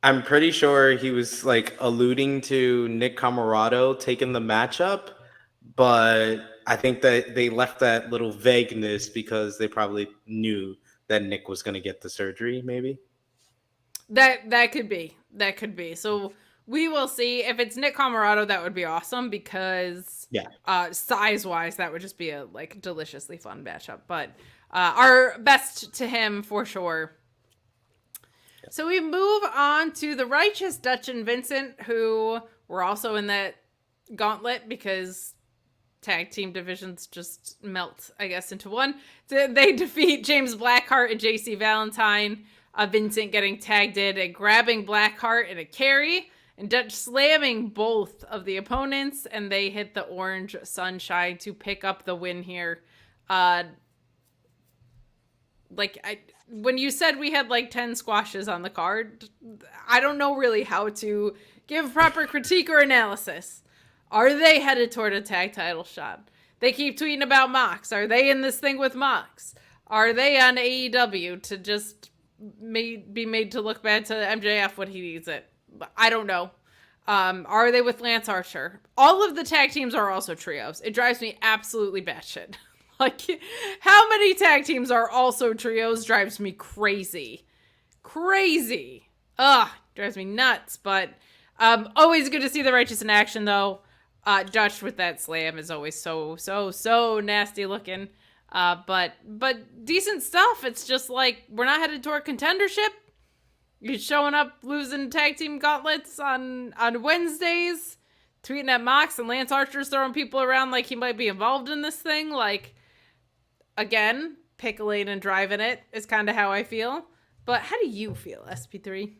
I'm pretty sure he was like alluding to Nick Comoroto taking the matchup, but I think that they left that little vagueness because they probably knew that Nick was going to get the surgery, maybe. That could be. That could be. So we will see. If it's Nick Comoroto, that would be awesome because size-wise, that would just be a like deliciously fun matchup. But our best to him for sure. Yep. So we move on to the Righteous Dutch and Vincent, who were also in that gauntlet because tag team divisions just melt, I guess, into one. They defeat James Blackheart and JC Valentine. Vincent getting tagged in and grabbing Blackheart in a carry. And Dutch slamming both of the opponents, and they hit the orange sunshine to pick up the win here. When you said we had like 10 squashes on the card, I don't know really how to give proper critique or analysis. Are they headed toward a tag title shot? They keep tweeting about Mox. Are they in this thing with Mox? Are they on AEW to just be made to look bad to MJF when he needs it? I don't know. Are they with Lance Archer? All of the tag teams are also trios. It drives me absolutely batshit. Like, how many tag teams are also trios drives me crazy. Crazy. Drives me nuts. But always good to see the Righteous in action, though. Dutch with that slam is always so nasty looking. But decent stuff. It's just like, we're not headed toward contendership. You're showing up losing tag team gauntlets on Wednesdays, tweeting at Mox, and Lance Archer's throwing people around like he might be involved in this thing. Like, again, pickling and driving it is kind of how I feel. But how do you feel, SP3?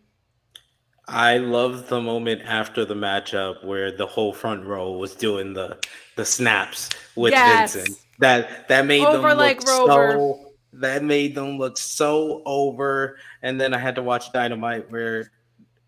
I loved the moment after the matchup where the whole front row was doing the snaps with Vincent. That made over them like look Rover. That made them look so over. And then I had to watch Dynamite where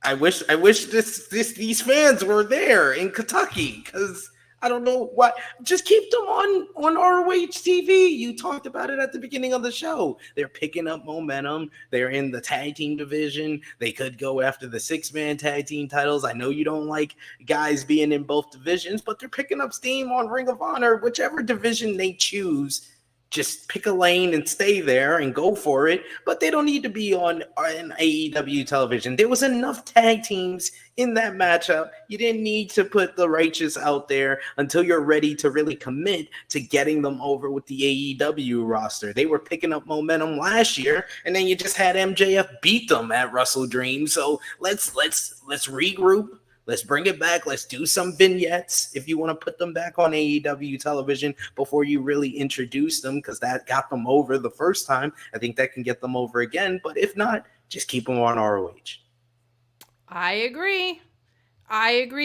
I wish these fans were there in Kentucky, because I don't know what. Just keep them on ROH TV. You talked about it at the beginning of the show. They're picking up momentum. They're in the tag team division. They could go after the 6-man tag team titles. I know you don't like guys being in both divisions, but they're picking up steam on Ring of Honor. Whichever division they choose, just pick a lane and stay there and go for it. But they don't need to be on AEW television. There was enough tag teams in that matchup. You didn't need to put the Righteous out there until you're ready to really commit to getting them over with the AEW roster. They were picking up momentum last year, and then you just had MJF beat them at Wrestle Dream. So let's regroup. Let's bring it back. Let's do some vignettes if you want to put them back on AEW television before you really introduce them, because that got them over the first time. I think that can get them over again. But if not, just keep them on ROH. I agree.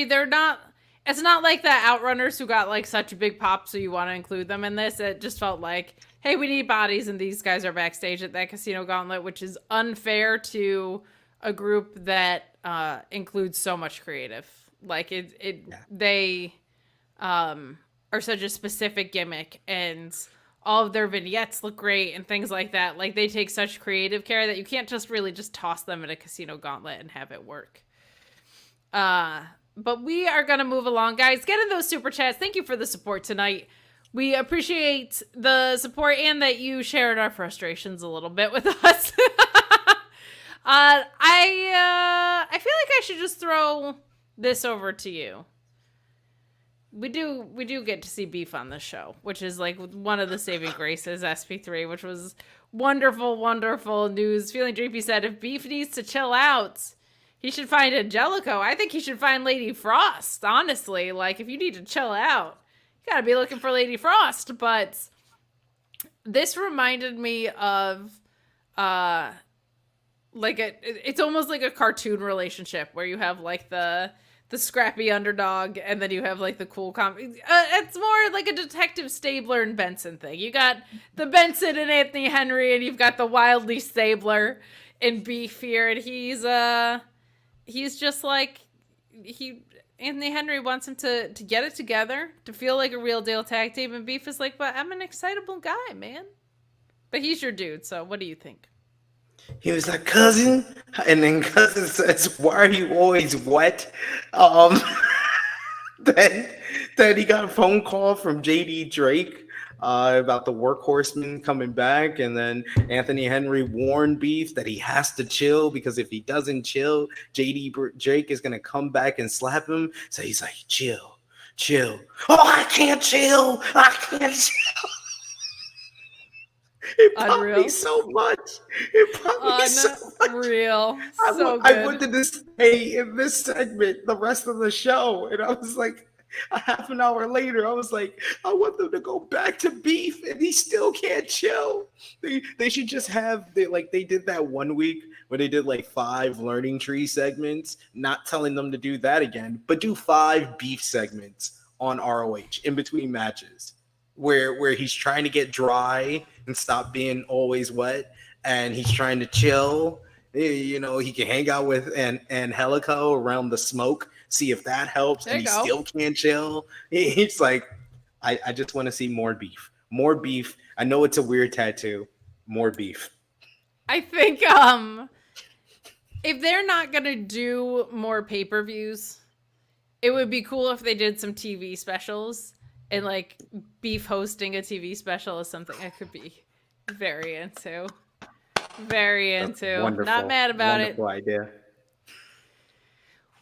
They're not. It's not like the Outrunners who got like such a big pop, so you want to include them in this. It just felt like, hey, we need bodies, and these guys are backstage at that Casino Gauntlet, which is unfair to a group that includes so much creative. Like they are such a specific gimmick, and all of their vignettes look great and things like that. Like they take such creative care that you can't just really just toss them in a Casino Gauntlet and have it work. But we are going to move along, guys. Get in those super chats. Thank you for the support tonight. We appreciate the support and that you shared our frustrations a little bit with us. I feel like I should just throw this over to you. We do get to see Beef on the show, which is like one of the saving graces, SP3, which was wonderful, wonderful news. Feeling Dreepy said, if Beef needs to chill out, he should find Angelica. I think he should find Lady Frost, honestly. Like, if you need to chill out, you gotta be looking for Lady Frost. But this reminded me of, it's almost like a cartoon relationship where you have, like, the scrappy underdog, and then you have, like, the cool it's more like a Detective Stabler and Benson thing. You got the Benson and Anthony Henry, and you've got the wildly Stabler and Beef here, and he's just like, Anthony Henry wants him to get it together, to feel like a real deal tag team, and Beef is like, but I'm an excitable guy, man. But he's your dude, so what do you think? He was like, cousin, and then cousin says, why are you always wet? Then he got a phone call from JD Drake about the workhorsemen coming back, and then Anthony Henry warned Beef that he has to chill, because if he doesn't chill, JD Drake is going to come back and slap him. So he's like, chill. Oh, I can't chill. It brought me so much. Unreal. I wanted to stay in this segment the rest of the show, and I was like, a half an hour later, I was like, I want them to go back to Beef, and he still can't chill. They should just have, they did that 1 week where they did like 5 learning tree segments, not telling them to do that again, but do 5 Beef segments on ROH in between matches, where he's trying to get dry and stop being always wet, and he's trying to chill. You know, he can hang out with Angelica around the smoke, see if that helps, and he still can't chill. He's like, I just want to see more Beef. More Beef. I know it's a weird tattoo. More Beef. I think if they're not going to do more pay-per-views, it would be cool if they did some TV specials. And, like, Beef hosting a TV special is something I could be very into. Very into. Wonderful. Not mad about Wonderful idea.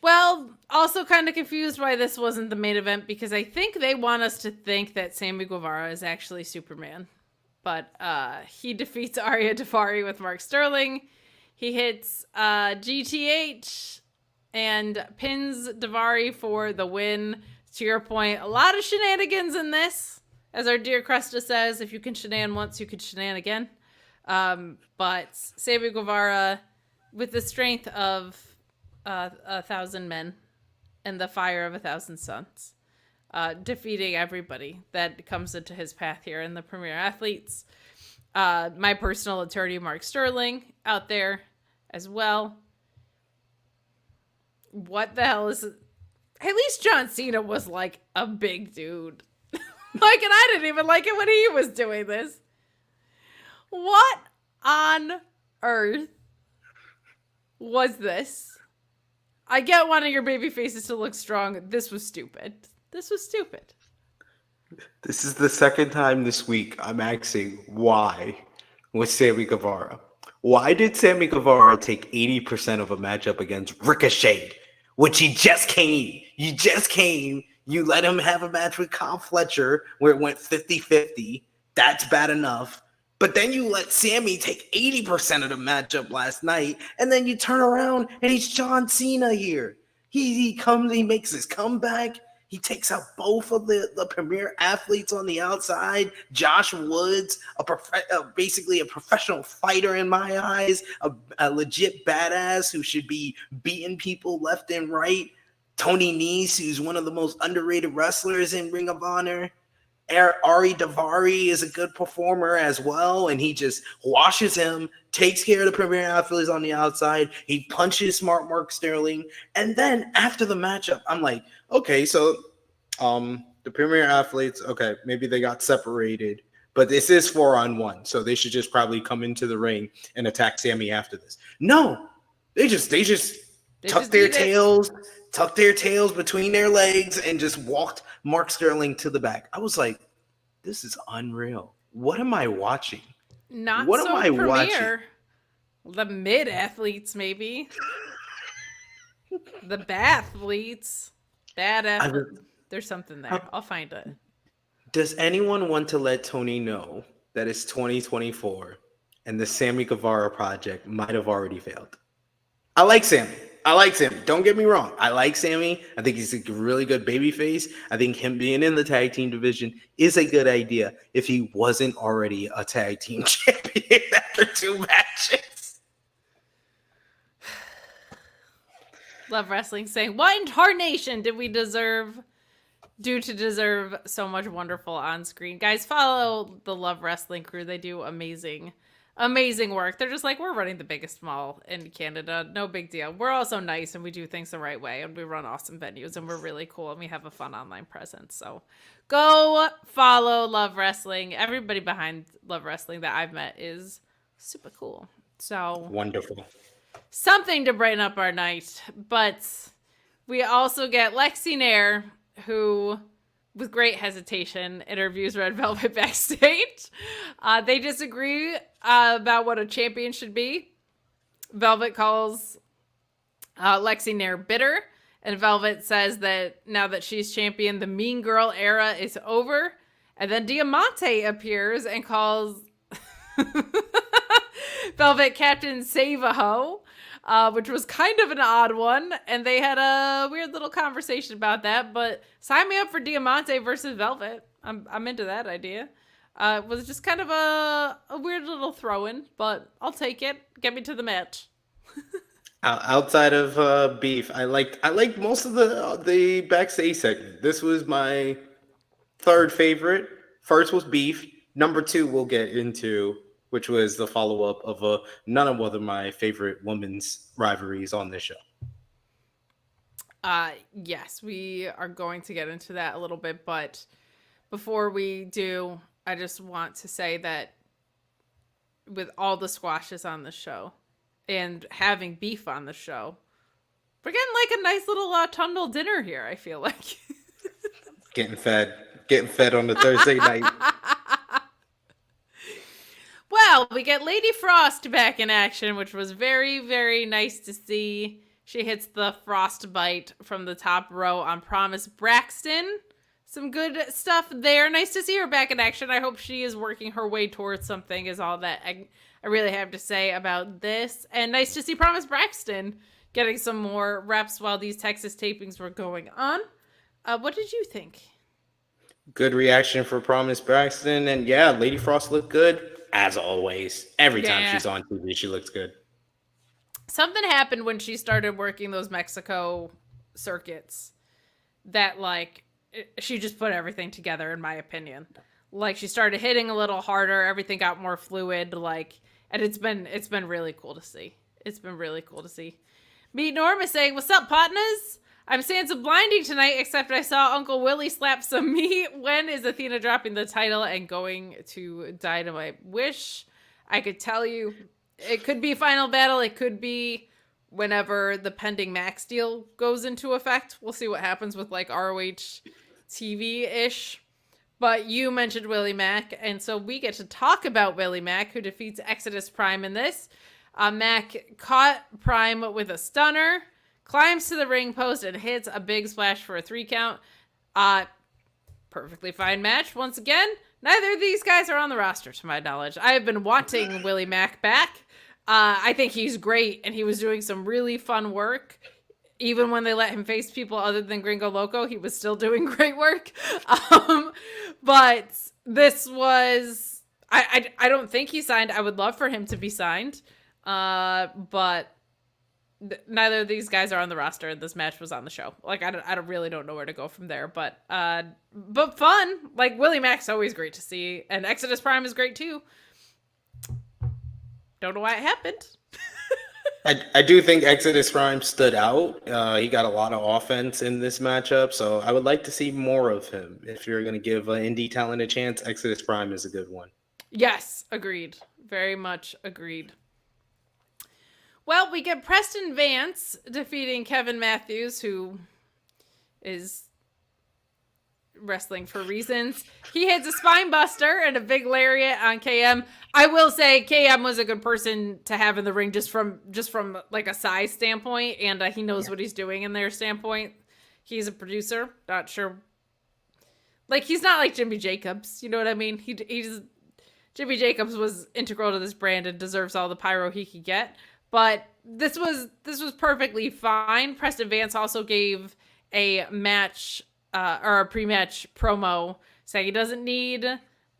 Well, also kind of confused why this wasn't the main event, because I think they want us to think that Sammy Guevara is actually Superman. But he defeats Ariya Daivari with Mark Sterling. He hits GTH and pins Daivari for the win. To your point, a lot of shenanigans in this. As our dear Cresta says, if you can shenan once, you can shenan again. But Sammy Guevara, with the strength of 1,000 men and the fire of 1,000 suns, defeating everybody that comes into his path here in the Premier Athletes. My personal attorney, Mark Sterling, out there as well. What the hell is it? At least John Cena was like a big dude. And I didn't even like it when he was doing this. What on earth was this? I get wanting your baby faces to look strong. This was stupid. This is the second time this week I'm asking why with Sammy Guevara. Why did Sammy Guevara take 80% of a matchup against Ricochet, which he just came? You let him have a match with Kyle Fletcher where it went 50-50. That's bad enough. But then you let Sammy take 80% of the matchup last night, and then you turn around and he's John Cena here. He comes, he makes his comeback. He takes out both of the premier athletes on the outside. Josh Woods, basically a professional fighter in my eyes, a legit badass who should be beating people left and right. Tony Nese, who's one of the most underrated wrestlers in Ring of Honor. Ari Daivari is a good performer as well, and he just washes him, takes care of the premier athletes on the outside. He punches Smart Mark Sterling, and then after the matchup, I'm like, okay, so the premier athletes, okay, maybe they got separated, but this is 4-on-1, so they should just probably come into the ring and attack Sammy after this. No, they just tucked their tails between their legs and just walked Mark Sterling to the back. I was like, this is unreal. What am I watching? What am I watching? The mid athletes, maybe. The bathletes. Bad athletes. There's something there. I'll find it. Does anyone want to let Tony know that it's 2024 and the Sammy Guevara project might have already failed? I like Sammy. Don't get me wrong. I like Sammy. I think he's a really good babyface. I think him being in the tag team division is a good idea if he wasn't already a tag team champion after 2 matches. Love Wrestling saying, what incarnation did we deserve so much wonderful on screen? Guys, follow the Love Wrestling crew. They do amazing work. They're just like, we're running the biggest mall in Canada. No big deal. We're also nice and we do things the right way and we run awesome venues and we're really cool and we have a fun online presence. So go follow Love Wrestling. Everybody behind Love Wrestling that I've met is super cool. So wonderful. Something to brighten up our night. But we also get Lexi Nair, who with great hesitation interviews Red Velvet backstage. They disagree about what a champion should be. Velvet calls Lexi Nair bitter, and Velvet says that now that she's champion, the mean girl era is over. And then Diamante appears and calls Velvet Captain Save-A-Ho, which was kind of an odd one. And they had a weird little conversation about that. But sign me up for Diamante versus Velvet. I'm into that idea. It was just kind of a weird little throw-in, but I'll take it. Get me to the match. Outside of beef, I liked most of the backstage segment. This was my third favorite. First was beef. Number 2 we'll get into, which was the follow-up of none of one of my favorite women's rivalries on this show. Yes, we are going to get into that a little bit, but before we do, I just want to say that with all the squashes on the show and having beef on the show, we're getting like a nice little Tundle dinner here, I feel like. Getting fed on the Thursday night. Well, we get Lady Frost back in action, which was very, very nice to see. She hits the frostbite from the top row on Promise Braxton. Some good stuff there. Nice to see her back in action. I hope she is working her way towards something is all that I really have to say about this. And nice to see Promise Braxton getting some more reps while these Texas tapings were going on. What did you think? Good reaction for Promise Braxton. And yeah, Lady Frost looked good, as always. Every time she's on TV, she looks good. Something happened when she started working those Mexico circuits that, like, she just put everything together, in my opinion. Like, she started hitting a little harder. Everything got more fluid, like, and it's been really cool to see. It's been really cool to see. Meet Norm is saying, "What's up, partners? I'm seeing some blinding tonight, except I saw Uncle Willie slap some meat. When is Athena dropping the title and going to Dynamite? Wish I could tell you. It could be Final Battle. It could be whenever the pending Max deal goes into effect. We'll see what happens with, like, ROH TV-ish. But you mentioned Willie Mack, and so we get to talk about Willie Mack, who defeats Exodus Prime in this. Mack caught Prime with a stunner, climbs to the ring post, and hits a big splash for a 3 count. Perfectly fine match. Once again, neither of these guys are on the roster, to my knowledge. I have been wanting Willie Mack back. I think he's great, and he was doing some really fun work. even when they let him face people other than Gringo Loco, he was still doing great work. But this was, I don't think he signed. I would love for him to be signed. But neither of these guys are on the roster, and this match was on the show. Like, I really don't know where to go from there. But fun. Like, Willie Mack's always great to see, and Exodus Prime is great too. Don't know why it happened. I do think Exodus Prime stood out. He got a lot of offense in this matchup, so I would like to see more of him. If you're going to give an indie talent a chance, Exodus Prime is a good one. Yes, agreed. Very much agreed. Well, we get Preston Vance defeating Kevin Matthews, who is wrestling for reasons. He hits a spine buster and a big lariat on KM. I will say KM was a good person to have in the ring just from like a size standpoint, and he knows what he's doing in their standpoint. He's a producer, not sure. Like, he's not like Jimmy Jacobs, you know what I mean? He's Jimmy Jacobs was integral to this brand and deserves all the pyro he could get. But this was perfectly fine. Preston Vance also gave a match or a pre-match promo saying he doesn't need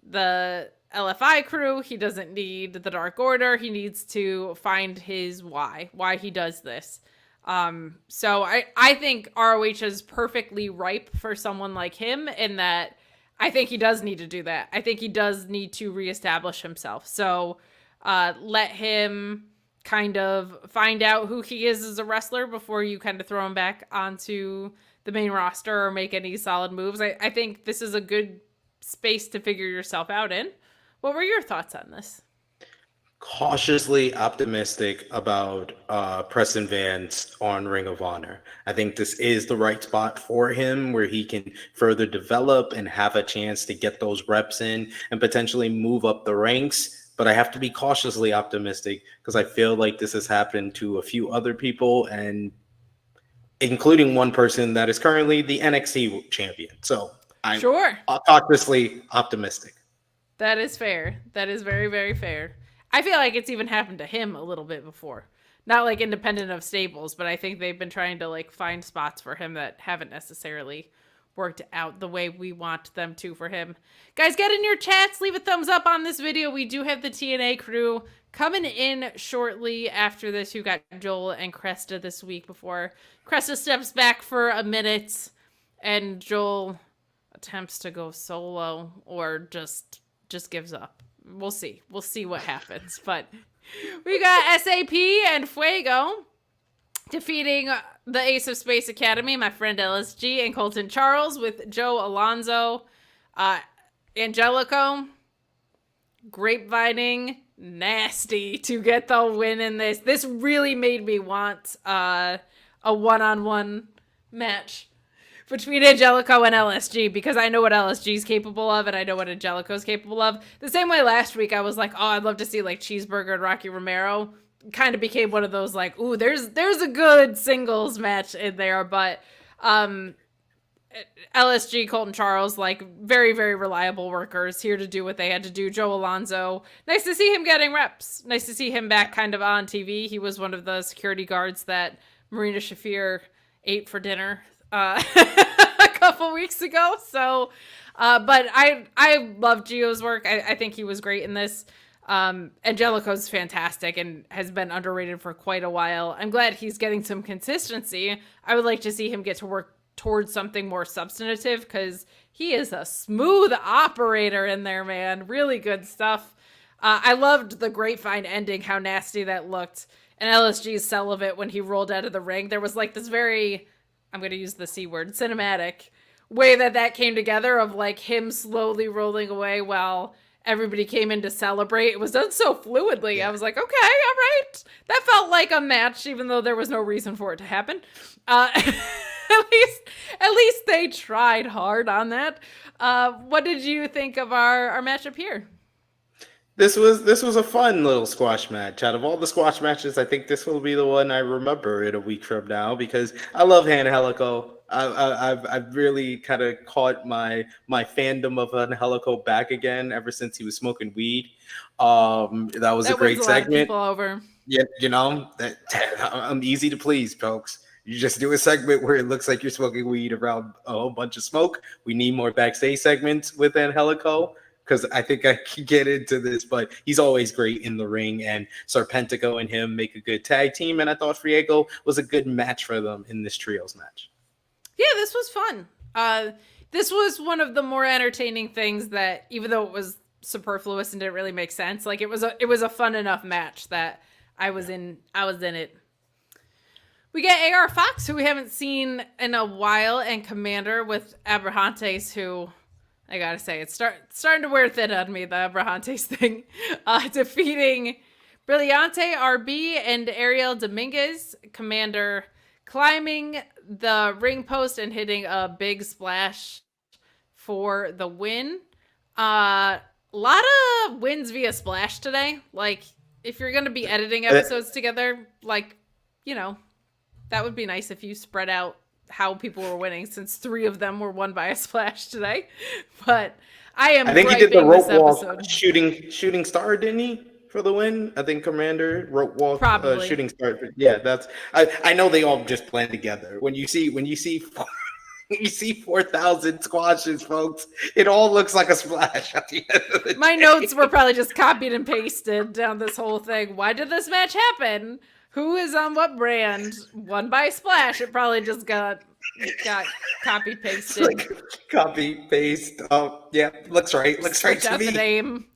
the LFI crew. He doesn't need the Dark Order. He needs to find his why he does this. So I think ROH is perfectly ripe for someone like him, in that I think he does need to do that. I think he does need to reestablish himself. So let him kind of find out who he is as a wrestler before you kind of throw him back onto the main roster or make any solid moves. I think this is a good space to figure yourself out in. What were your thoughts on this? Cautiously optimistic about Preston Vance on Ring of Honor. I think this is the right spot for him, where he can further develop and have a chance to get those reps in and potentially move up the ranks. But I have to be cautiously optimistic, because I feel like this has happened to a few other people, and including one person that is currently the NXT champion. So I'm cautiously optimistic. That is fair. That is very, very fair. I feel like it's even happened to him a little bit before. Not like independent of stables, but I think they've been trying to like find spots for him that haven't necessarily worked out the way we want them to for him. Guys, get in your chats, leave a thumbs up on this video. We do have the TNA crew coming in shortly after this. You got Joel and Cresta this week before Cresta steps back for a minute and Joel attempts to go solo or just gives up. We'll see what happens. But we got SAP and Fuego defeating the Ace of Space Academy, my friend LSG, and Colton Charles with Joe Alonzo. Angelica, grapevining, nasty to get the win in this. This really made me want a one-on-one match between Angelica and LSG, because I know what LSG is capable of and I know what Angelica is capable of. The same way last week I was like, oh, I'd love to see like Cheeseburger and Rocky Romero. Kind of became one of those like, ooh, there's a good singles match in there. But LSG, Colton Charles, like very, very reliable workers here to do what they had to do. Joe Alonzo, nice to see him getting reps. Nice to see him back kind of on TV. He was one of the security guards that Marina Shafir ate for dinner a couple weeks ago. So, but I love Gio's work. I think he was great in this. Angelico's fantastic and has been underrated for quite a while. I'm glad he's getting some consistency. I would like to see him get to work towards something more substantive, because he is a smooth operator in there, man. Really good stuff. I loved the grapevine ending, how nasty that looked. And LSG's sell of it when he rolled out of the ring. There was like this very, I'm going to use the C word, cinematic way that came together of like him slowly rolling away while everybody came in to celebrate. It was done so fluidly. Yeah. I was like, okay, all right. That felt like a match, even though there was no reason for it to happen. At least they tried hard on that. What did you think of our matchup here? This was a fun little squash match. Out of all the squash matches, I think this will be the one I remember in a week from now, because I love Angelico. I've really kind of caught my fandom of Angelico back again ever since he was smoking weed. That was a great segment. Over. Yeah, you know, I'm easy to please, folks. You just do a segment where it looks like you're smoking weed around a whole bunch of smoke. We need more backstage segments with Angelico, because I think I can get into this, but he's always great in the ring, and Serpentico and him make a good tag team, and I thought Friego was a good match for them in this trios match. Yeah, this was fun. This was one of the more entertaining things that, even though it was superfluous and didn't really make sense, like it was a fun enough match that I was in it. We get AR Fox, who we haven't seen in a while, and Komander with Abrahantes, who I gotta say, it's starting to wear thin on me, the Abrahantes thing. Defeating Brilliante, RB, and Ariel Dominguez. Komander climbing the ring post and hitting a big splash for the win. A lot of wins via splash today. Like, if you're going to be editing episodes together, like, you know, that would be nice if you spread out how people were winning, since 3 of them were won by a splash today. But I think he did the rope walk shooting star, didn't he, for the win? I think Komander rope walk probably shooting star. Yeah, that's I know they all just blend together. When you see 4,000 squashes, folks, it all looks like a splash at the end of the My day. notes were probably just copied and pasted down this whole thing. Why did this match happen? Who is on what brand? Won by splash. It probably just got copy pasted. Like, copy paste. Oh yeah, looks right. Looks right to me. The name.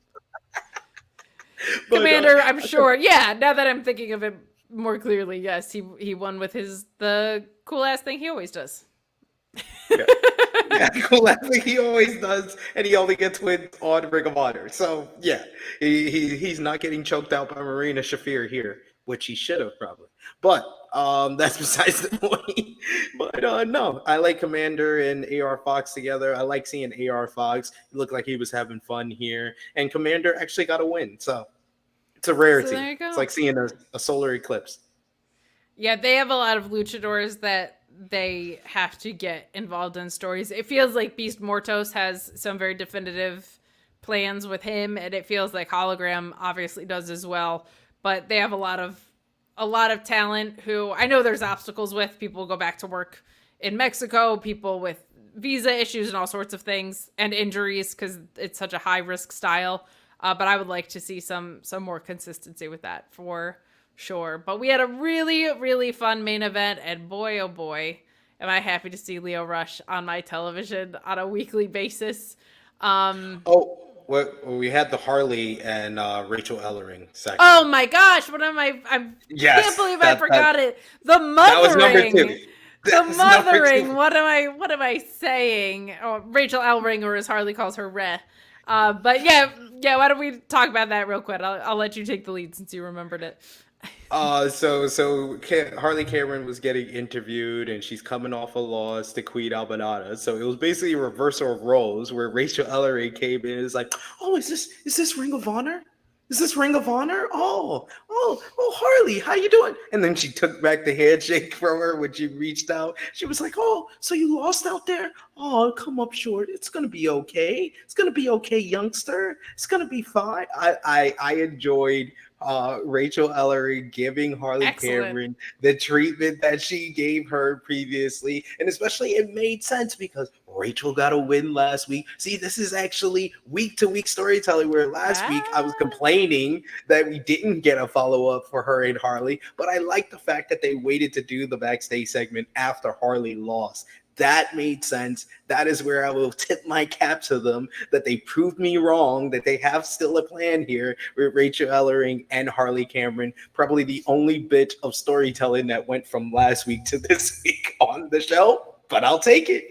Komander, I'm sure. Yeah, now that I'm thinking of it more clearly, yes, he won with the cool ass thing he always does. Yeah, cool ass thing he always does, and he only gets wins on Ring of Honor. So yeah, he's not getting choked out by Marina Shafir here, which he should have probably. But that's besides the point. But no, I like Komander and AR Fox together. I like seeing AR Fox. It looked like he was having fun here, and Komander actually got a win. So it's a rarity. So there you go. It's like seeing a solar eclipse. Yeah, they have a lot of luchadors that they have to get involved in stories. It feels like Beast Mortos has some very definitive plans with him, and it feels like Hologram obviously does as well. But they have a lot of talent who I know there's obstacles with. People go back to work in Mexico, people with visa issues and all sorts of things, and injuries because it's such a high risk style. But I would like to see some more consistency with that for sure. But we had a really, really fun main event, and boy, oh boy, am I happy to see Lio Rush on my television on a weekly basis. We had the Harley and Rachel Ellering section. Oh my gosh, what am I can't believe I forgot it. The mothering. That was number 2. The mothering. What am I saying? Oh, Rachel Ellering, or as Harley calls her, Reh. But yeah, why don't we talk about that real quick? I'll let you take the lead since you remembered it. So Harley Cameron was getting interviewed, and she's coming off a loss to Queen Aminata. So it was basically a reversal of roles, where Rachel Ellering came in and is like, "Oh, is this Ring of Honor? Is this Ring of Honor? Oh, Harley, how you doing?" And then she took back the handshake from her when she reached out. She was like, "Oh, so you lost out there? Oh, come up short. It's gonna be okay. It's gonna be okay, youngster. It's gonna be fine." I enjoyed Rachel Ellering giving Harley Cameron the treatment that she gave her previously, and especially it made sense because Rachel got a win last week. See, this is actually week-to-week storytelling, where last week I was complaining that we didn't get a follow-up for her and Harley, but I like the fact that they waited to do the backstage segment after Harley lost. That made sense. That is where I will tip my cap to them, that they proved me wrong, that they have still a plan here with Rachel Ellering and Harley Cameron. Probably the only bit of storytelling that went from last week to this week on the show, but I'll take it.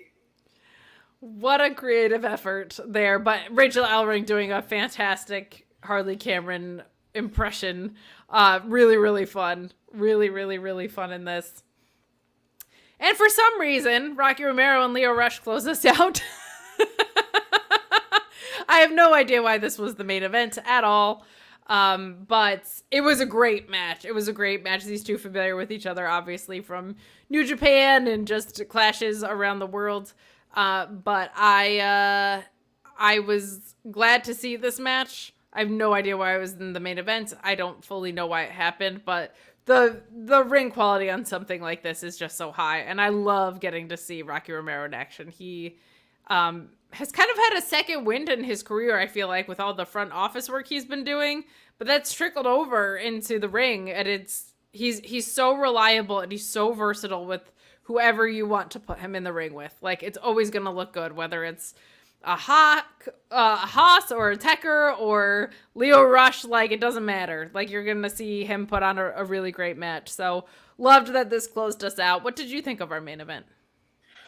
What a creative effort there. But Rachel Ellering doing a fantastic Harley Cameron impression. Really, really fun. Really, really, really fun in this. And for some reason, Rocky Romero and Lio Rush close us out. I have no idea why this was the main event at all. But it was a great match. It was a great match. These two familiar with each other, obviously, from New Japan and just clashes around the world. But I was glad to see this match. I have no idea why I was in the main event. I don't fully know why it happened, but the ring quality on something like this is just so high, and I love getting to see Rocky Romero in action. He has kind of had a second wind in his career, I feel like, with all the front office work he's been doing, but that's trickled over into the ring, and he's so reliable and he's so versatile with whoever you want to put him in the ring with. Like, it's always going to look good, whether it's a Haas or a Tekker or Lio Rush. Like, it doesn't matter. Like, you're going to see him put on a really great match. So, loved that this closed us out. What did you think of our main event?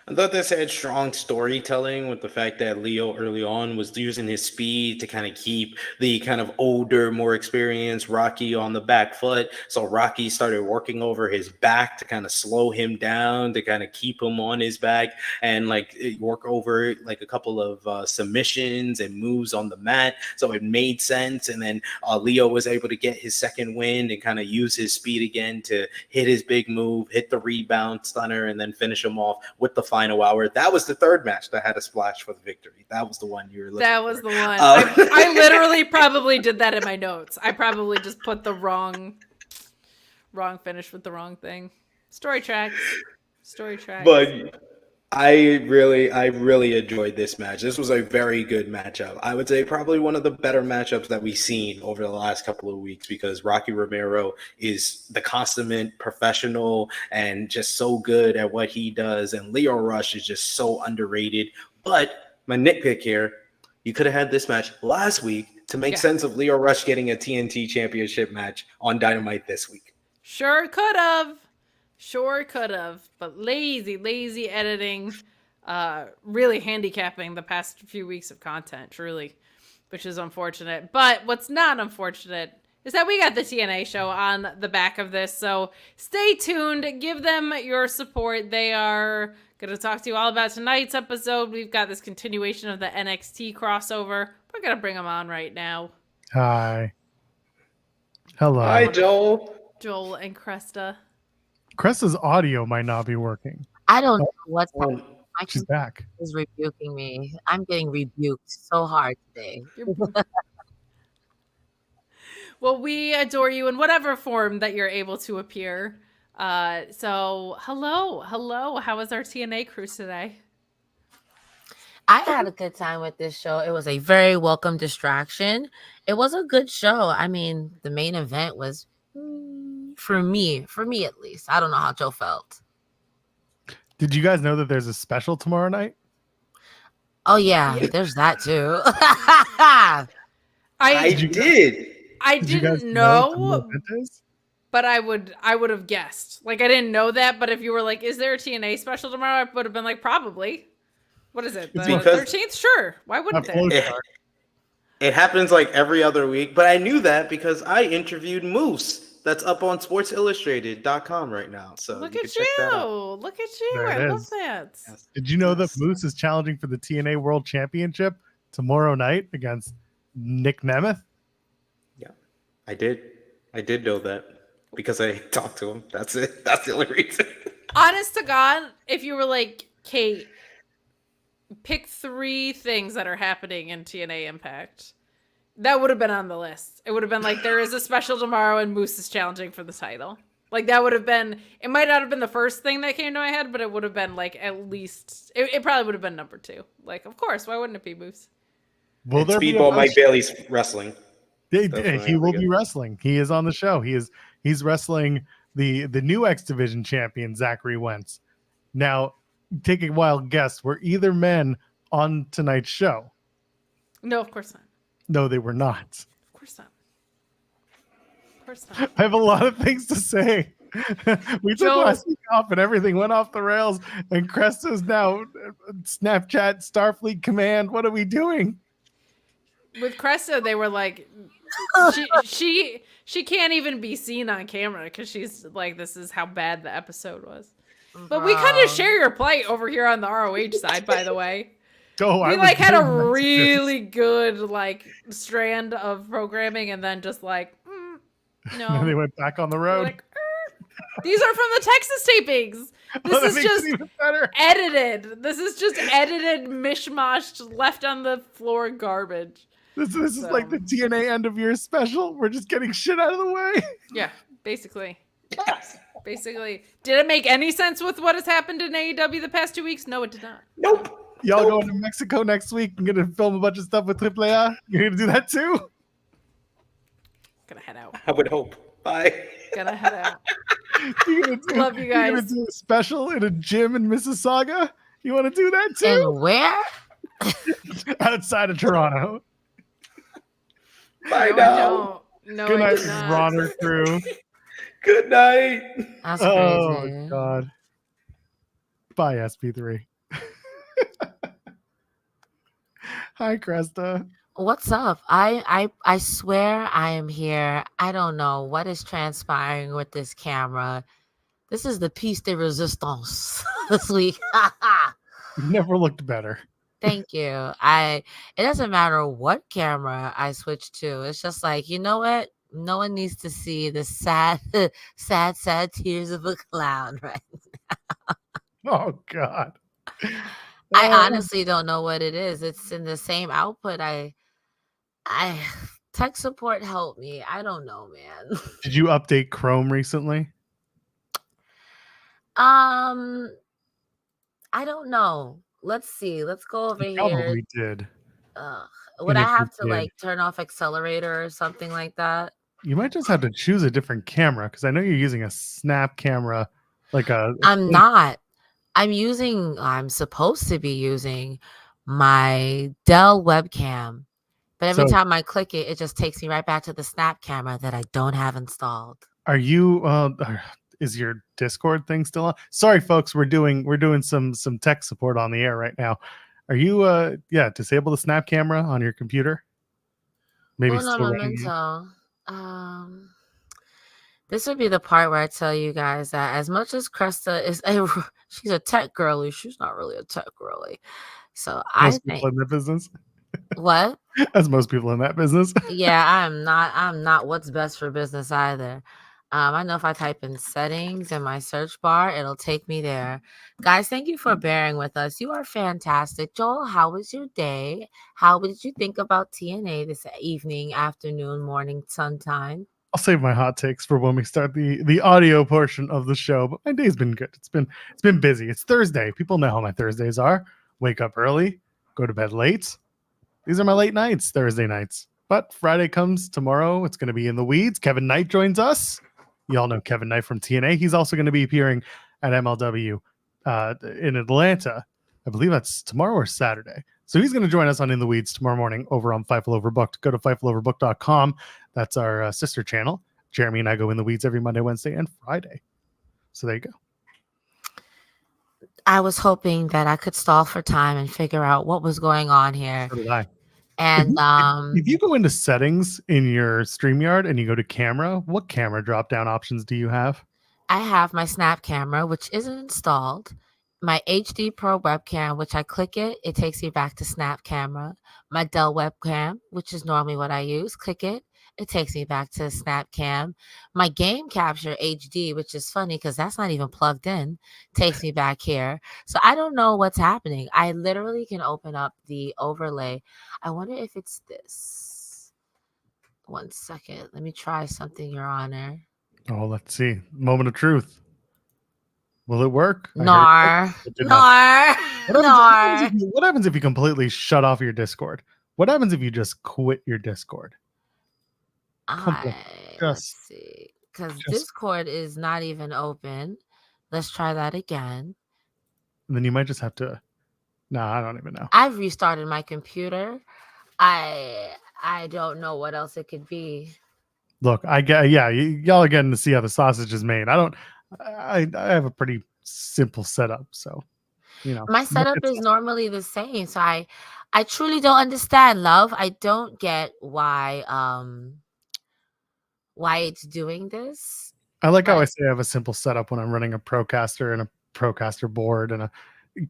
I thought this had strong storytelling with the fact that Leo early on was using his speed to kind of keep the kind of older, more experienced Rocky on the back foot. So Rocky started working over his back to kind of slow him down, to kind of keep him on his back and like work over like a couple of submissions and moves on the mat. So it made sense. And then Leo was able to get his second wind and kind of use his speed again to hit his big move, hit the rebound stunner, and then finish him off with the final hour. That was the third match that had a splash for the victory. That was the one you were looking That was for. the one. I literally probably did that in my notes. I probably just put the wrong finish with the wrong thing. Story tracks. But I really enjoyed this match. This was a very good matchup. I would say probably one of the better matchups that we've seen over the last couple of weeks, because Rocky Romero is the consummate professional and just so good at what he does. And Lio Rush is just so underrated. But my nitpick here, you could have had this match last week to make sense of Lio Rush getting a TNT championship match on Dynamite this week. Sure could have. But lazy editing, really handicapping the past few weeks of content, truly, which is unfortunate. But what's not unfortunate is that we got the TNA show on the back of this. So stay tuned. Give them your support. They are going to talk to you all about tonight's episode. We've got this continuation of the NXT crossover. We're going to bring them on right now. Hi. Hello. Hi, Joel. Joel and Cresta. Cresta's audio might not be working. I don't know what's happening. My She's computer back. is rebuking me. I'm getting rebuked so hard today. Well, we adore you in whatever form that you're able to appear. So hello. How was our TNA cruise today? I had a good time with this show. It was a very welcome distraction. It was a good show. I mean, the main event was for me at least. I don't know how Joe felt. Did you guys know that there's a special tomorrow night? Oh yeah, there's that too. I did. I Did you guys didn't know know, what it is? but I would have guessed. Like, I didn't know that, but if you were like, is there a TNA special tomorrow? I would have been like, probably. What is it? The Because- 13th? Sure. Why wouldn't Floyd there? card. It happens like every other week, but I knew that because I interviewed Moose. That's up on sportsillustrated.com right now. So Look you at can check that out. you. Look at you. There it I love is. that. Yes. Did you know that Moose is challenging for the TNA World Championship tomorrow night against Nick Nemeth? I did know that because I talked to him. That's it. That's the only reason. Honest to God, if you were like, Kate, pick 3 things that are happening in TNA Impact, that would have been on the list. It would have been like, there is a special tomorrow and Moose is challenging for the title. Like, that would have been, it might not have been the first thing that came to my head, but it would have been like, at least, it probably would have been number 2. Like, of course, why wouldn't it be Moose? Will And there be Speedball a- Mike Bailey's wrestling. He Definitely. will be wrestling. He is on the show. He's wrestling the new X Division champion, Zachary Wentz. Now, take a wild guess. Were either men on tonight's show? No, of course not. No, they were not. Of course not. Of course not. I have a lot of things to say. We took Joe- last week off and everything went off the rails, and Cresta's now Snapchat, Starfleet Command. What are we doing? With Cresta, they were like, she can't even be seen on camera because she's like, this is how bad the episode was. But we kind of share your plight over here on the ROH side, by the way. Oh, We I like was had a doing that. really good like strand of programming, and then just like, no. And then they went back on the We're road. like, these are from the Texas tapings. Oh, This that is makes just it even better. edited. This is just edited, mishmashed, left on the floor garbage. This is like the TNA end of year special. We're just getting shit out of the way. Yeah, basically. Yes. Basically, did it make any sense with what has happened in AEW the past 2 weeks? No, it did not. Nope. Y'all Nope. going to Mexico next week and gonna film a bunch of stuff with AAA? You're gonna do that too? Gonna head out. I would hope. Bye. Gonna head out. Love you You're gonna guys. do a special in a gym in Mississauga? You want to do that too? And where? Outside of Toronto. Bye No, I now. don't. No, Good I night, do not. Bronner crew. Good night. That's crazy. Oh God. Bye, SP3. Hi, Cresta. What's up? I swear I am here. I don't know what is transpiring with this camera. This is the piece de resistance this week. You never looked better. Thank you. It doesn't matter what camera I switch to. It's just like, you know what? No one needs to see the sad, sad tears of a clown, right? Oh God. I Oh, honestly don't know what it is. It's in the same output. I tech support help me. I don't know, man. Did you update Chrome recently? I don't know. Let's see. Let's go over You here. probably did. Would And I if you have to did- like turn off accelerator or something like that? You might just have to choose a different camera because I know you're using a snap camera, like a. I'm not. I'm supposed to be using my Dell webcam. But every So- time I click it, it just takes me right back to the snap camera that I don't have installed. Are you? Is your Discord thing still on? Sorry, folks. We're doing some tech support on the air right now. Are you? Disable the snap camera on your computer. Maybe Un still running. momento. This would be the part where I tell you guys that as much as Cresta is she's a tech girly, she's not really a tech girly. So I Most think people in that business, what? as most people in that business. Yeah, I'm not what's best for business either. I know if I type in settings in my search bar, it'll take me there. Guys, thank you for bearing with us. You are fantastic. Joel, how was your day? How did you think about TNA this evening, afternoon, morning, sometime? I'll save my hot takes for when we start the audio portion of the show. But my day's been good. It's been busy. It's Thursday. People know how my Thursdays are. Wake up early, go to bed late. These are my late nights, Thursday nights. But Friday comes tomorrow. It's going to be in the weeds. Kevin Knight joins us. You all know Kevin Knight from TNA. He's also going to be appearing at MLW in Atlanta. I believe that's tomorrow or Saturday. So he's going to join us on In the Weeds tomorrow morning over on Fightful Overbooked. Go to FightfulOverbooked.com. That's our sister channel. Jeremy and I go In the Weeds every Monday, Wednesday, and Friday. So there you go. I was hoping that I could stall for time and figure out what was going on here. So did I. And If you go into settings in your StreamYard and you go to camera, what camera drop-down options do you have? I have my Snap camera, which isn't installed. My HD Pro webcam, which I click it, it takes me back to Snap camera. My Dell webcam, which is normally what I use, click it, it takes me back to Snap cam. My Game Capture HD, which is funny because that's not even plugged in, takes me back here. So I don't know what's happening. I literally can open up the overlay. I wonder if it's this. 1 second. Let me try something, Your Honor. Oh, let's see. Moment of truth. Will it work? Nar. it did not. Nar. What happens if you completely shut off your Discord? What happens if you just quit your Discord? Let's Just- see. Because just- Discord is not even open. Let's try that again. And then you might just have to. No, I don't even know. I've restarted my computer. I don't know what else it could be. Look, I get. Yeah, y'all are getting to see how the sausage is made. I have a pretty simple setup, so My setup is normally the same, so I truly don't understand, love. I don't get why it's doing this. I like how I say I have a simple setup when I'm running a Procaster and a Procaster board and a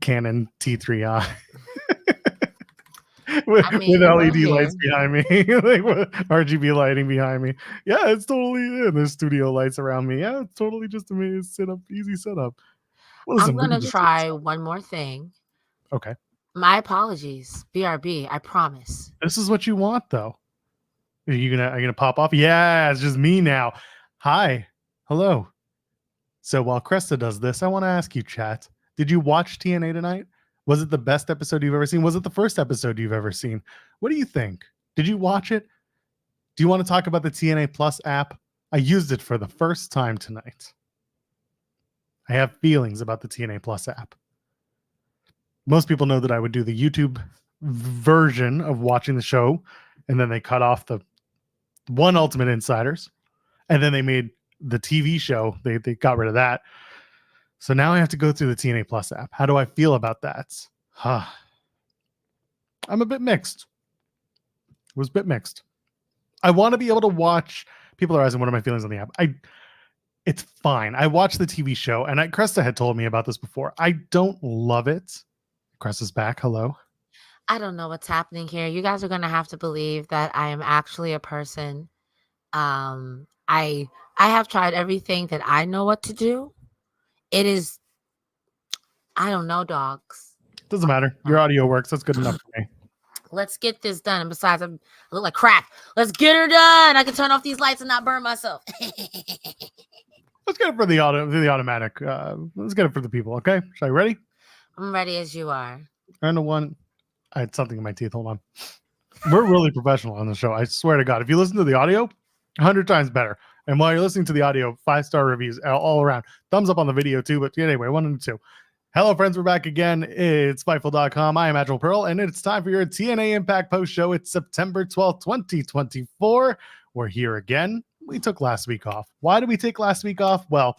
Canon T3i with LED lights behind me, like with RGB lighting behind me. Yeah, it's totally. And there's studio lights around me. Yeah, it's totally just a setup, easy setup. Well, I'm listen, we gonna can just- try one more thing. Okay, My apologies, BRB. I promise. this is what you want, though. Are you gonna pop off? Yeah, it's just me now. Hi, hello. So while Cresta does this, I want to ask you, chat, did you watch TNA tonight? Was it the best episode you've ever seen? Was it the first episode you've ever seen? What do you think? Did you watch it? Do you want to talk about the TNA Plus app? I used it for the first time tonight. I have feelings about the TNA Plus app. Most people know that I would do the YouTube version of watching the show, and then they cut off the one Ultimate Insiders, and then they made the TV show. They got rid of that. So now I have to go through the TNA Plus app. How do I feel about that? I'm a bit mixed. It was a bit mixed. I want to be able to watch. People are asking, what are my feelings on the app? It's fine. I watched the TV show, and Cresta had told me about this before. I don't love it. Cresta's back. Hello. I don't know what's happening here. You guys are going to have to believe that I am actually a person. I have tried everything that I know what to do. It is, I don't know, dogs. Doesn't matter. Your audio works. That's good enough for me. Let's get this done. And besides, I look like crap. Let's get her done. I can turn off these lights and not burn myself. Let's get it for the automatic. Let's get it for the people. Okay. Are you ready? I'm ready as you are. And the one. I had something in my teeth. Hold on. We're really professional on the show. I swear to God. If you listen to the audio, 100 times better. And while you're listening to the audio, 5-star reviews all around. Thumbs up on the video too. But anyway, 1 and 2. Hello, friends. We're back again. It's Fightful.com. I am Agile Pearl, and it's time for your TNA Impact post show. It's September 12th, 2024. We're here again. We took last week off. Why did we take last week off? Well,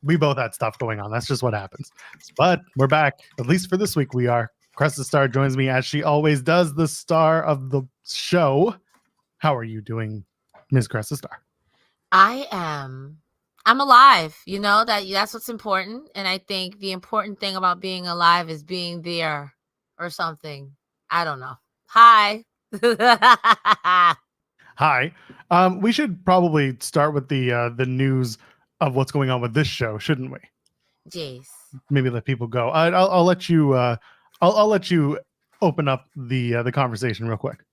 we both had stuff going on. That's just what happens. But we're back. At least for this week, we are. Cresta Star joins me as she always does, the star of the show. How are you doing, Ms. Cresta Star? I'm alive. You know, that's what's important. And I think the important thing about being alive is being there or something. I don't know. Hi. Hi. We should probably start with the news of what's going on with this show, shouldn't we? Jeez. Maybe let people go. I'll let you. I'll let you open up the conversation real quick.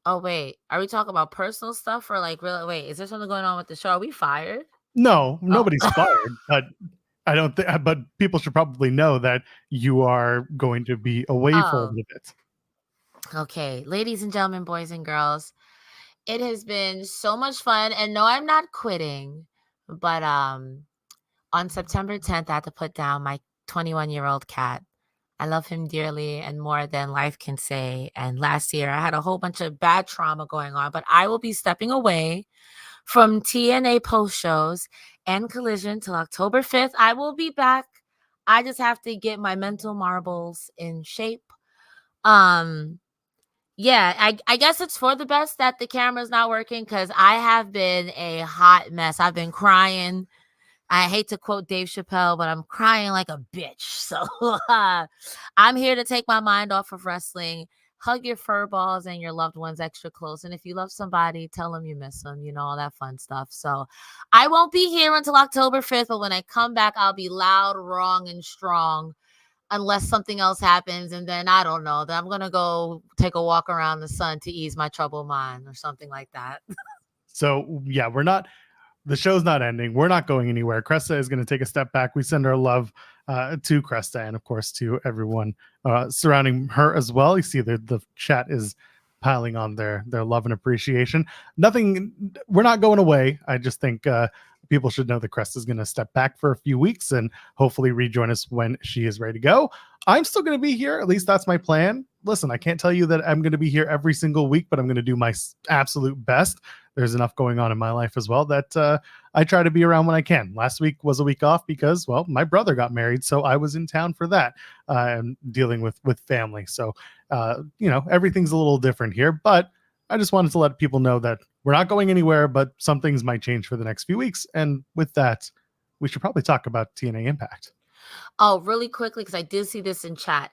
Oh wait, are we talking about personal stuff or like really? Wait, is there something going on with the show? Are we fired? No, nobody's fired, but I don't think. But people should probably know that you are going to be away for a little bit. Okay, ladies and gentlemen, boys and girls, it has been so much fun. And no, I'm not quitting. But on September 10th, I had to put down my 21-year-old cat. I love him dearly and more than life can say. And last year, I had a whole bunch of bad trauma going on. But I will be stepping away from TNA post shows and Collision till October 5th. I will be back. I just have to get my mental marbles in shape. Yeah, I guess it's for the best that the camera's not working because I have been a hot mess. I've been crying. I hate to quote Dave Chappelle, but I'm crying like a bitch. So I'm here to take my mind off of wrestling. Hug your fur balls and your loved ones extra close. And if you love somebody, tell them you miss them, you know, all that fun stuff. So I won't be here until October 5th, but when I come back, I'll be loud, wrong, and strong. Unless something else happens, and then I don't know. Then I'm gonna go take a walk around the sun to ease my troubled mind, or something like that. So yeah, we're not. The show's not ending. We're not going anywhere. Cresta is going to take a step back. We send our love to Cresta, and of course to everyone surrounding her as well. You see the chat is piling on their love and appreciation. Nothing. We're not going away. I just think people should know that Cresta is going to step back for a few weeks and hopefully rejoin us when she is ready to go. I'm still going to be here. At least that's my plan. Listen, I can't tell you that I'm going to be here every single week, but I'm going to do my absolute best. There's enough going on in my life as well that I try to be around when I can. Last week was a week off because, well, my brother got married, so I was in town for that and dealing with family. So, you know, everything's a little different here, but I just wanted to let people know that we're not going anywhere, but some things might change for the next few weeks. And with that, we should probably talk about TNA Impact. Oh, really quickly, because I did see this in chat.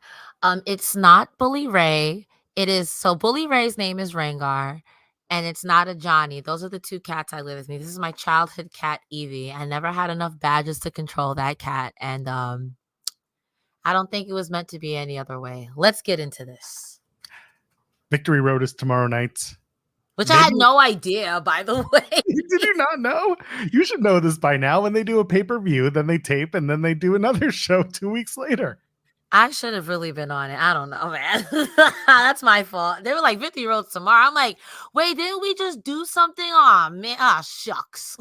It's not Bully Ray. It is, so Bully Ray's name is Rangar, and it's not a Johnny. Those are the two cats I live with me. This is my childhood cat, Evie. I never had enough badges to control that cat, and I don't think it was meant to be any other way. Let's get into this. Victory Road is tomorrow night. Which I had no idea, by the way. Did you not know? You should know this by now. When they do a pay-per-view, then they tape, and then they do another show 2 weeks later. I should have really been on it. I don't know, man. That's my fault. They were like 50 roads tomorrow. I'm like, wait, didn't we just do something? Oh, man. Ah, shucks.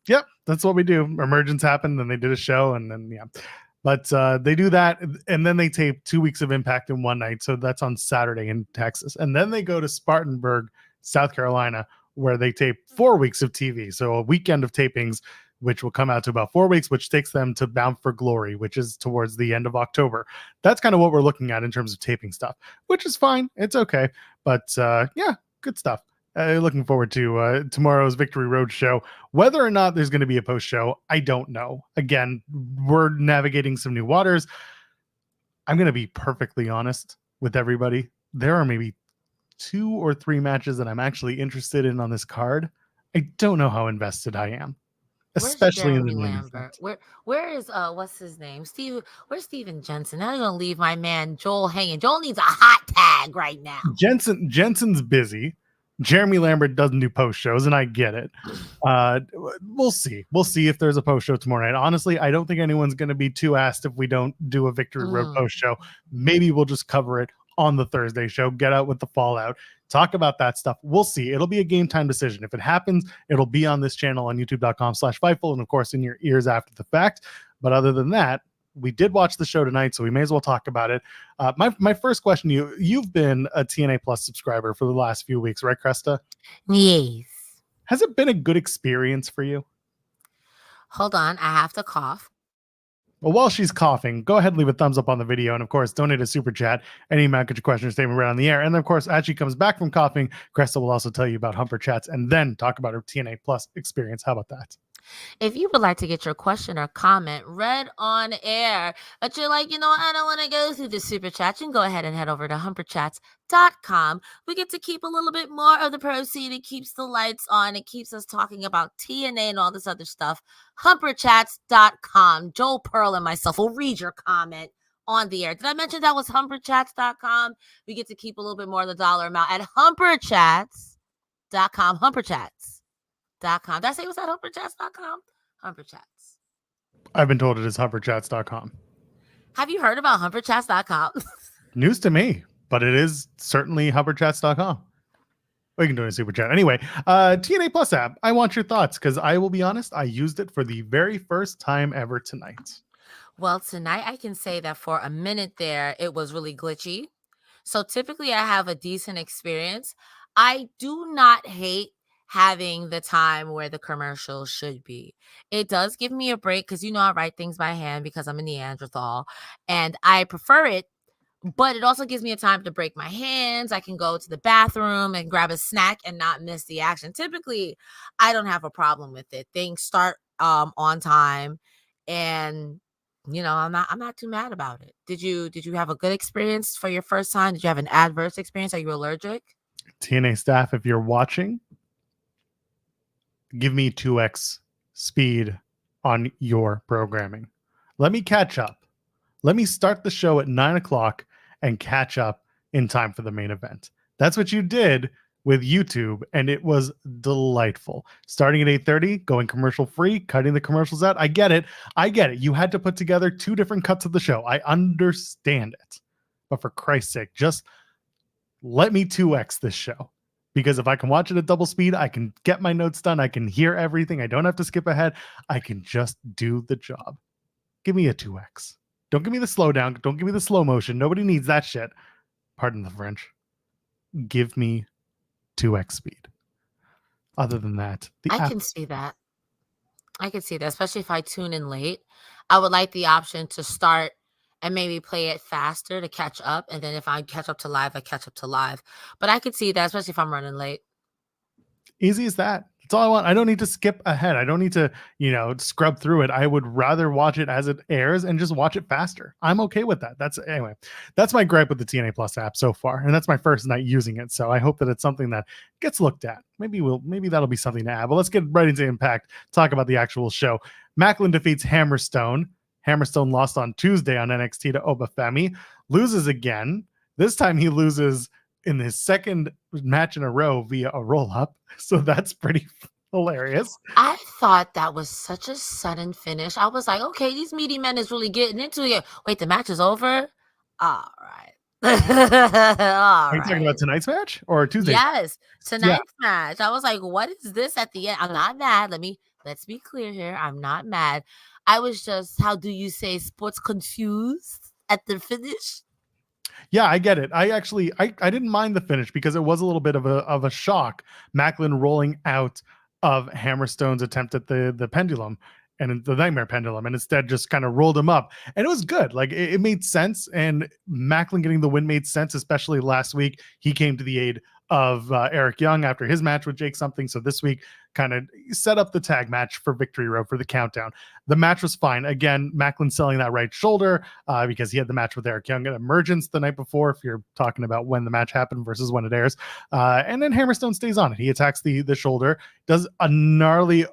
Yep, that's what we do. Emergence happened, then they did a show, and then, yeah. But they do that, and then they tape 2 weeks of Impact in one night. So that's on Saturday in Texas. And then they go to Spartanburg, South Carolina, where they tape 4 weeks of TV. So a weekend of tapings, which will come out to about 4 weeks, which takes them to Bound for Glory, which is towards the end of October. That's kind of what we're looking at in terms of taping stuff, which is fine. It's okay. But yeah, good stuff. Looking forward to tomorrow's Victory Road show. Whether or not there's going to be a post show, I don't know. Again, we're navigating some new waters. I'm going to be perfectly honest with everybody. There are maybe 2 or 3 matches that I'm actually interested in on this card. I don't know how invested I am, especially in the Lambert. Where is what's his name? Where's Steven Jensen? Now you're gonna leave my man Joel hanging. Joel needs a hot tag right now. Jensen's busy. Jeremy Lambert doesn't do post shows, and I get it. We'll see. We'll see if there's a post show tomorrow night. Honestly, I don't think anyone's going to be too asked if we don't do a Victory Road post show. Maybe we'll just cover it on the Thursday show. Get out with the fallout. Talk about that stuff. We'll see. It'll be a game time decision. If it happens, it'll be on this channel on youtube.com/Fightful, and of course in your ears after the fact. But other than that, we did watch the show tonight, so we may as well talk about it. My first question to you, you've been a TNA Plus subscriber for the last few weeks, right, Cresta? Yes. Has it been a good experience for you? Hold on, I have to cough. Well, while she's coughing, go ahead and leave a thumbs up on the video, and of course, donate a super chat. Any amount, get your question or statement right on the air. And then, of course, as she comes back from coughing, Cresta will also tell you about Humper Chats and then talk about her TNA Plus experience. How about that? If you would like to get your question or comment read on air, but you're like, I don't want to go through the super chat, you can go ahead and head over to humperchats.com. We get to keep a little bit more of the proceed. It keeps the lights on. It keeps us talking about TNA and all this other stuff. Humperchats.com. Joel Pearl and myself will read your comment on the air. Did I mention that was humperchats.com? We get to keep a little bit more of the dollar amount at humperchats.com. Humperchats.com. Did I say it was at humperchats.com? Humperchats. I've been told it is humperchats.com. Have you heard about humperchats.com? News to me, but it is certainly humperchats.com. We can do a super chat. Anyway, TNA Plus app. I want your thoughts because I will be honest, I used it for the very first time ever tonight. Well, tonight I can say that for a minute there, it was really glitchy. So typically I have a decent experience. I do not hate having the time where the commercial should be. It does give me a break because I write things by hand because I'm a Neanderthal and I prefer it, but it also gives me a time to break my hands. I can go to the bathroom and grab a snack and not miss the action. Typically, I don't have a problem with it. Things start on time and I'm not too mad about it. Did you have a good experience for your first time? Did you have an adverse experience? Are you allergic? TNA staff, if you're watching, give me 2x speed on your programming. Let me catch up. Let me start the show at 9 o'clock and catch up in time for the main event. That's what you did with YouTube, and it was delightful. Starting at 8:30, going commercial free, cutting the commercials out. I get it. You had to put together 2 different cuts of the show. I understand it. But for Christ's sake, just let me 2x this show. Because if I can watch it at double speed, I can get my notes done. I can hear everything. I don't have to skip ahead. I can just do the job. Give me a 2x. Don't give me the slowdown. Don't give me the slow motion. Nobody needs that shit. Pardon the French. Give me 2x speed. Other than that, I can see that. I can see that, especially if I tune in late. I would like the option to start and maybe play it faster to catch up. And then if I catch up to live, I catch up to live. But I could see that, especially if I'm running late. Easy as that. That's all I want. I don't need to skip ahead. I don't need to, scrub through it. I would rather watch it as it airs and just watch it faster. I'm okay with that. That's my gripe with the TNA Plus app so far. And that's my first night using it. So I hope that it's something that gets looked at. Maybe that'll be something to add. But let's get right into Impact. Talk about the actual show. Maclin defeats Hammerstone. Hammerstone lost on Tuesday on NXT to Obafemi. Loses again. This time he loses in his second match in a row via a roll-up. So that's pretty hilarious. I thought that was such a sudden finish. I was like, okay, these meaty men is really getting into it. Wait, the match is over? All right. Are you talking about tonight's match or Tuesday? Yes, tonight's match. I was like, what is this at the end? I'm not mad. Let's be clear here. I'm not mad. I was just, how do you say, sports confused at the finish? Yeah, I get it. I didn't mind the finish because it was a little bit of a shock. Maclin rolling out of Hammerstone's attempt at the pendulum and the nightmare pendulum, and instead just kind of rolled him up. And it was good. Like it made sense. And Maclin getting the win made sense, especially last week. He came to the aid of Eric Young after his match with Jake something. So this week kind of set up the tag match for Victory Road for the countdown. The match was fine. Again, Maclin selling that right shoulder because he had the match with Eric Young at Emergence the night before, if you're talking about when the match happened versus when it airs. And then Hammerstone stays on it. He attacks the shoulder, does a gnarly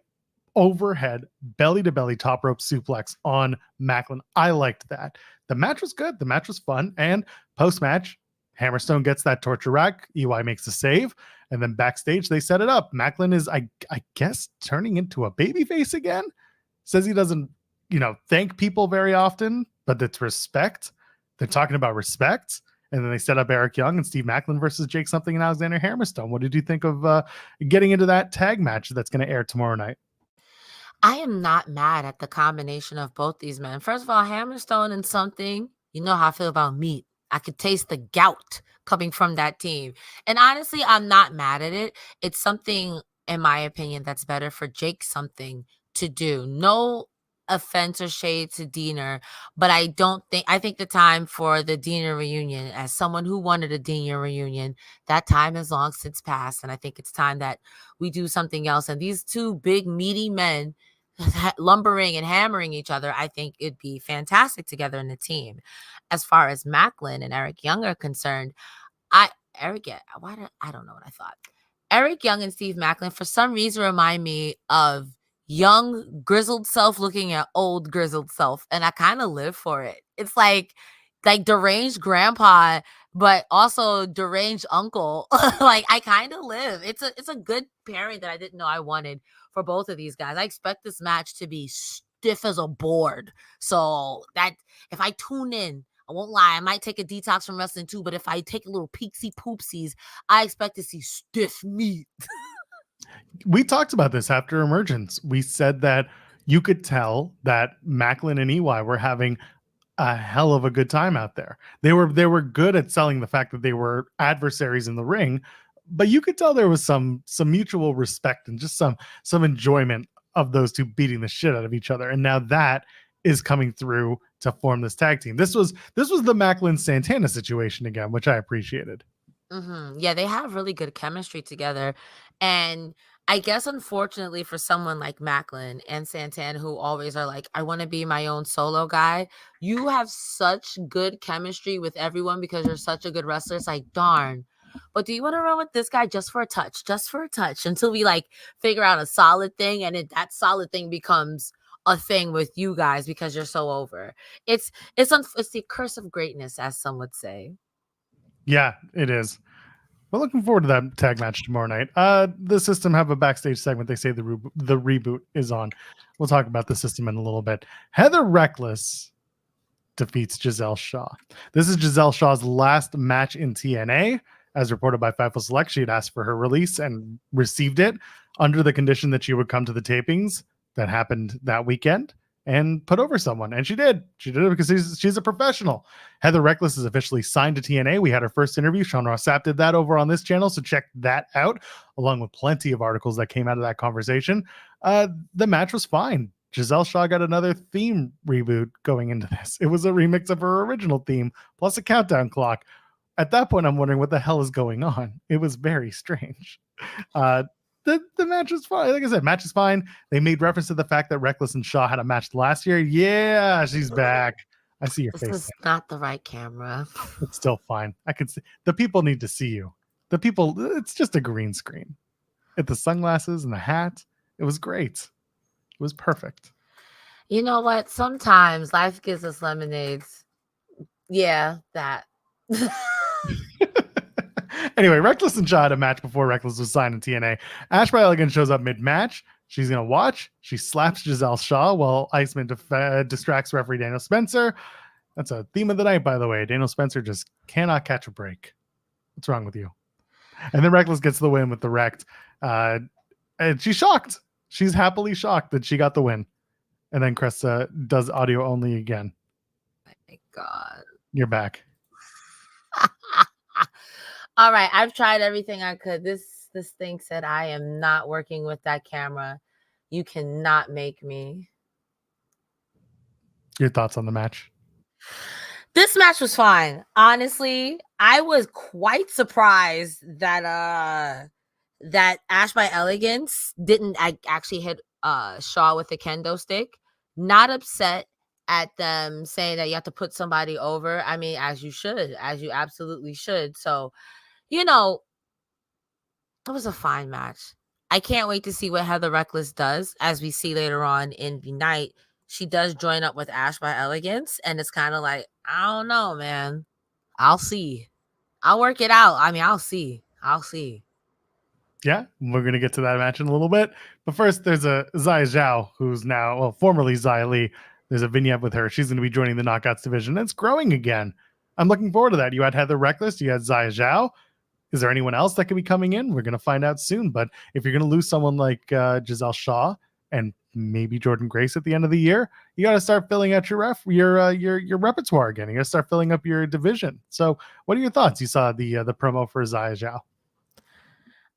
overhead belly to belly top rope suplex on Maclin. I liked that. The match was good. The match was fun. And post match, Hammerstone gets that torture rack. EY makes the save. And then backstage, they set it up. Maclin is, I guess, turning into a babyface again. Says he doesn't, thank people very often, but it's respect. They're talking about respect. And then they set up Eric Young and Steve Maclin versus Jake something and Alexander Hammerstone. What did you think of getting into that tag match that's going to air tomorrow night? I am not mad at the combination of both these men. First of all, Hammerstone and something, you know how I feel about meat. I could taste the gout coming from that team. And honestly, I'm not mad at it. It's something, in my opinion, that's better for Jake something to do. No offense or shade to Diener, but I think the time for the Diener reunion, as someone who wanted a Diener reunion, that time has long since passed. And I think it's time that we do something else. And these two big meaty men lumbering and hammering each other, I think it'd be fantastic together in the team. As far as Maclin and Eric Young are concerned, I don't know what I thought. Eric Young and Steve Maclin for some reason remind me of young grizzled self looking at old grizzled self, and I kind of live for it. It's like deranged grandpa, but also deranged uncle. Like I kind of live. It's a good pairing that I didn't know I wanted for both of these guys. I expect this match to be stiff as a board. So that if I tune in, I won't lie, I might take a detox from wrestling too, but if I take a little peeksy poopsies, I expect to see stiff meat. We talked about this after Emergence. We said that you could tell that Maclin and EY were having a hell of a good time out there. They were good at selling the fact that they were adversaries in the ring, but you could tell there was some mutual respect and just some enjoyment of those two beating the shit out of each other. And now that is coming through to form this tag team. This was the Maclin Santana situation again, which I appreciated. Mm-hmm. Yeah, they have really good chemistry together. And I guess, unfortunately, for someone like Maclin and Santana, who always are like, I want to be my own solo guy, you have such good chemistry with everyone because you're such a good wrestler. It's like, darn. But do you want to run with this guy just for a touch until we figure out a solid thing, and that solid thing becomes a thing with you guys because you're so over. It's the curse of greatness, as some would say. Yeah, it is. We're looking forward to that tag match tomorrow night. The System have a backstage segment. They say the reboot is on. We'll talk about the System in a little bit. Heather Reckless defeats Gisele Shaw. This is Gisele Shaw's last match in TNA. As reported by Fightful Select, she had asked for her release and received it under the condition that she would come to the tapings that happened that weekend and put over someone. And she did. She did it because she's a professional. Heather Reckless is officially signed to TNA. We had her first interview. Sean Ross Sapp did that over on this channel, so check that out, along with plenty of articles that came out of that conversation. The match was fine. Gisele Shaw got another theme reboot going into this. It was a remix of her original theme, plus a countdown clock. At that point, I'm wondering what the hell is going on. It was very strange. The match was fine. Like I said, match is fine. They made reference to the fact that Reckless and Shaw had a match last year. Yeah, she's back. I see your face. This is not the right camera. It's still fine. I could see. The people need to see you. The people, it's just a green screen. At the sunglasses and the hat. It was great. It was perfect. You know what? Sometimes life gives us lemonades. Yeah, that. Anyway, Reckless and Shaw had a match before Reckless was signed in TNA. Ash By Elegance shows up mid-match. She's going to watch. She slaps Gisele Shaw while Iceman distracts referee Daniel Spencer. That's a theme of the night, by the way. Daniel Spencer just cannot catch a break. What's wrong with you? And then Reckless gets the win with the wrecked. And she's shocked. She's happily shocked that she got the win. And then Cresta does audio only again. Oh my God. You're back. All right. I've tried everything I could. This thing said I am not working with that camera. You cannot make me. Your thoughts on the match? This match was fine. Honestly, I was quite surprised that Ash By Elegance didn't actually hit Shaw with a kendo stick. Not upset at them saying that you have to put somebody over. I mean, as you should, as you absolutely should. So, it was a fine match. I can't wait to see what Heather Reckless does. As we see later on in the night, she does join up with Ash By Elegance, and it's kind of like, I don't know, man. I'll see. I'll work it out. I mean, I'll see. Yeah, we're going to get to that match in a little bit. But first, there's a Xia Zhao, who's now, well, formerly Xia Li. There's a vignette with her. She's going to be joining the Knockouts division. It's growing again. I'm looking forward to that. You had Heather Reckless. You had Xia Zhao. Is there anyone else that could be coming in? We're going to find out soon. But if you're going to lose someone like Gisele Shaw and maybe Jordan Grace at the end of the year, you got to start filling out your repertoire again. You got to start filling up your division. So what are your thoughts? You saw the promo for Xia Zhao.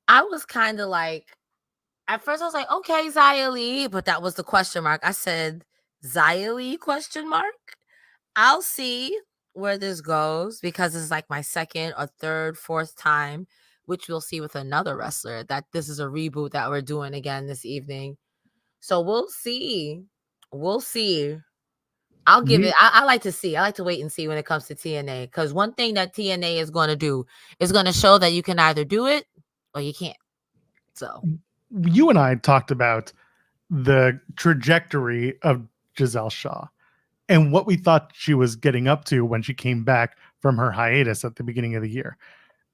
I was kind of like, at first I was like, okay, Xia Li, but that was the question mark. I said, Xia Li, question mark? I'll see where this goes because it's like my second or third, fourth time, which we'll see with another wrestler, that this is a reboot that we're doing again this evening. So we'll see. I'll give it. I like to see. I like to wait and see when it comes to TNA, because one thing that TNA is going to do is going to show that you can either do it or you can't. So you and I talked about the trajectory of Gisele Shaw and what we thought she was getting up to when she came back from her hiatus at the beginning of the year.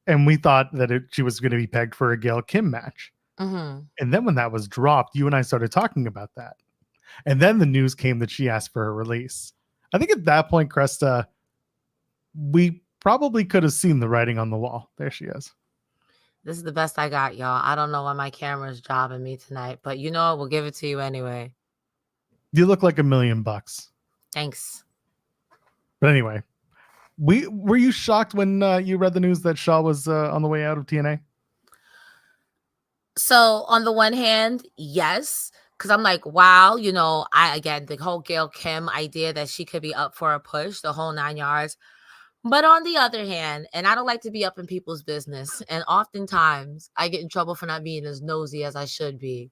And we thought that she was going to be pegged for a Gail Kim match. mm-hmm. And then when that was dropped, you and I started talking about that. And then the news came that she asked for a release. I think at that point, Cresta, we probably could have seen the writing on the wall. There she is. This is the best I got, y'all. I don't know why my camera's jobbing me tonight, but you know what? We'll give it to you anyway. You look like $1 million. Thanks. But anyway, were you shocked when you read the news that Shaw was on the way out of TNA? So on the one hand, yes, because I'm like, wow, again, the whole Gail Kim idea that she could be up for a push, the whole 9 yards. But on the other hand, and I don't like to be up in people's business, and oftentimes I get in trouble for not being as nosy as I should be.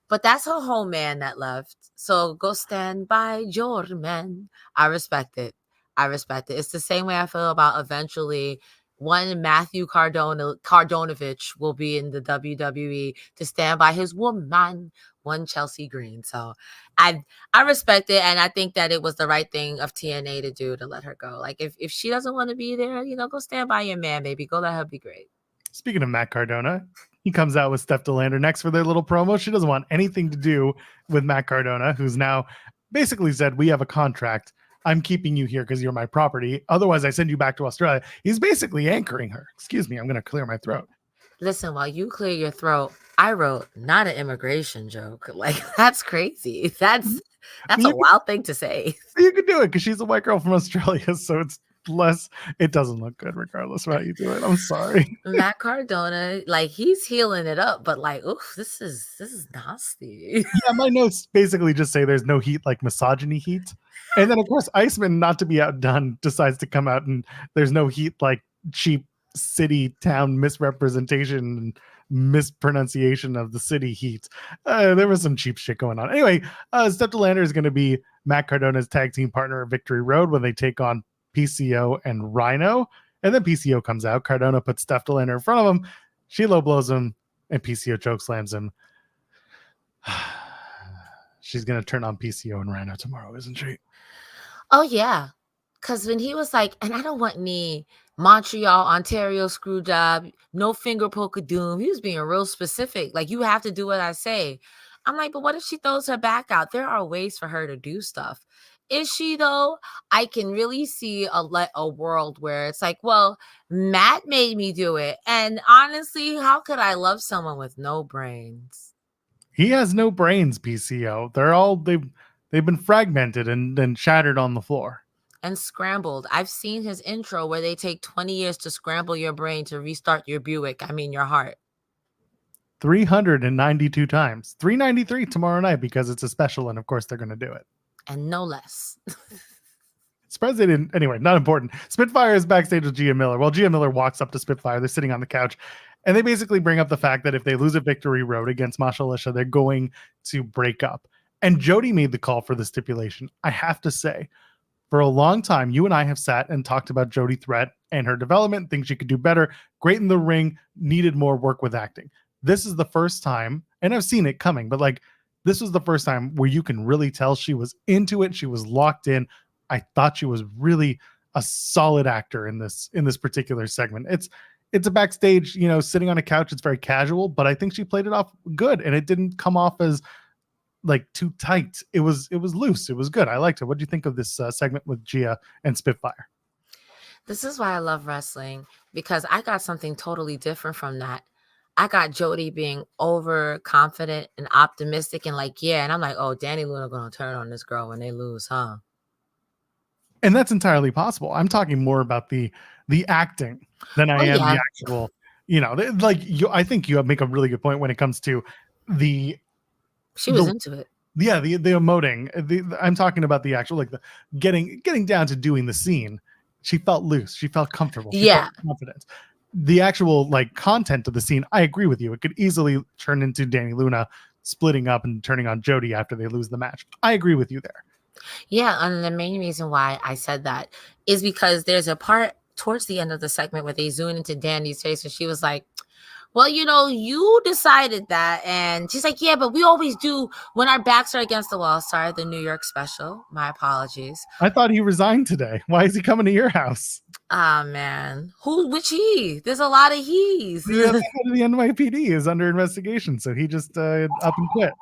But that's her home man that left. So go stand by your man. I respect it. It's the same way I feel about eventually one Matthew Cardonovich will be in the WWE to stand by his woman, one Chelsea Green. So I respect it, and I think that it was the right thing of TNA to do, to let her go. Like if she doesn't want to be there, go stand by your man, baby. Go let her be great. Speaking of Matt Cardona, he comes out with Steph DeLander next for their little promo. She doesn't want anything to do with Matt Cardona, who's now basically said, we have a contract. I'm keeping you here because you're my property. Otherwise, I send you back to Australia. He's basically anchoring her. Excuse me, I'm going to clear my throat. Listen, while you clear your throat, I wrote not an immigration joke. Like, that's crazy. That's a wild thing to say. You can do it because she's a white girl from Australia, so it's less. It doesn't look good regardless of how you do it. I'm sorry. Matt Cardona, like, he's healing it up, but like, oof, this is nasty. Yeah, my notes basically just say there's no heat like misogyny heat. And then, of course, Iceman, not to be outdone, decides to come out and there's no heat like cheap city town misrepresentation and mispronunciation of the city heat. There was some cheap shit going on. Anyway, Steph DeLander is going to be Matt Cardona's tag team partner at Victory Road when they take on PCO and Rhino. And then PCO comes out. Cardona puts Steph DeLander in front of him. She low blows him and PCO chokeslams him. She's going to turn on PCO and Rhino tomorrow, isn't she? Oh, yeah. Because when he was like, and I don't want any Montreal, Ontario screw job, no finger poke of doom. He was being real specific. Like, you have to do what I say. I'm like, but what if she throws her back out? There are ways for her to do stuff. Is she though? I can really see a world where it's like, well, Matt made me do it. And honestly, how could I love someone with no brains? He has no brains, PCO. They've been fragmented and shattered on the floor. And scrambled. I've seen his intro where they take 20 years to scramble your brain to restart your Buick. I mean, your heart. 392 times. 393 tomorrow night because it's a special, and of course they're going to do it. And no less. Surprised they didn't. Anyway, not important. Spitfire is backstage with Gia Miller. Well, Gia Miller walks up to Spitfire. They're sitting on the couch, and they basically bring up the fact that if they lose a victory road against Masha Alicia, they're going to break up. And Jody made the call for the stipulation. I have to say, for a long time, you and I have sat and talked about Jody Threat and her development, things she could do better, great in the ring, needed more work with acting. This is the first time, and I've seen it coming, but like this was the first time where you can really tell she was into it. She was locked in. I thought she was really a solid actor in this particular segment. It's a backstage, sitting on a couch. It's very casual, but I think she played it off good, and it didn't come off as like too tight. It was loose. It was good. I liked it. What do you think of this segment with Gia and Spitfire? This is why I love wrestling, because I got something totally different from that. I got Jody being overconfident and optimistic and like, yeah. And I'm like, oh, Danny Luna going to turn on this girl when they lose, huh? And that's entirely possible. I'm talking more about the acting than I am the actual, I think you make a really good point when it comes to she was into it. Yeah, the emoting. I'm talking about the actual, like the getting down to doing the scene. She felt loose. She felt comfortable. She felt confident. The actual like content of the scene, I agree with you. It could easily turn into Danny Luna splitting up and turning on Jody after they lose the match. I agree with you there. Yeah, and the main reason why I said that is because there's a part towards the end of the segment where they zoom into Danny's face and she was like, well, you decided that. And she's like, yeah, but we always do when our backs are against the wall. Sorry, the New York special. My apologies. I thought he resigned today. Why is he coming to your house? Ah, man. Which he? There's a lot of he's. The NYPD is under investigation, so he just up and quit.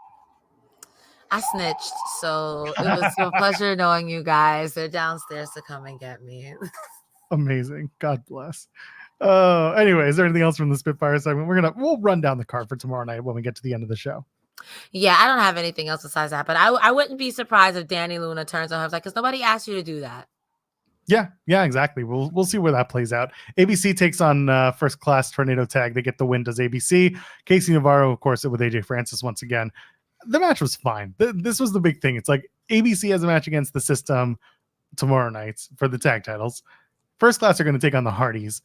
I snitched, so it was a pleasure knowing you guys. They're downstairs to come and get me. Amazing. God bless. Anyway, is there anything else from the Spitfire segment? We'll run down the card for tomorrow night when we get to the end of the show. Yeah, I don't have anything else besides that, but I wouldn't be surprised if Danny Luna turns on her like, because nobody asked you to do that. Yeah, exactly. We'll see where that plays out. ABC takes on First Class Tornado Tag. They get the win. Does ABC? KC Navarro, of course, with AJ Francis once again. The match was fine. This was the big thing. It's like ABC has a match against the System tomorrow night for the tag titles. First Class are going to take on the Hardys.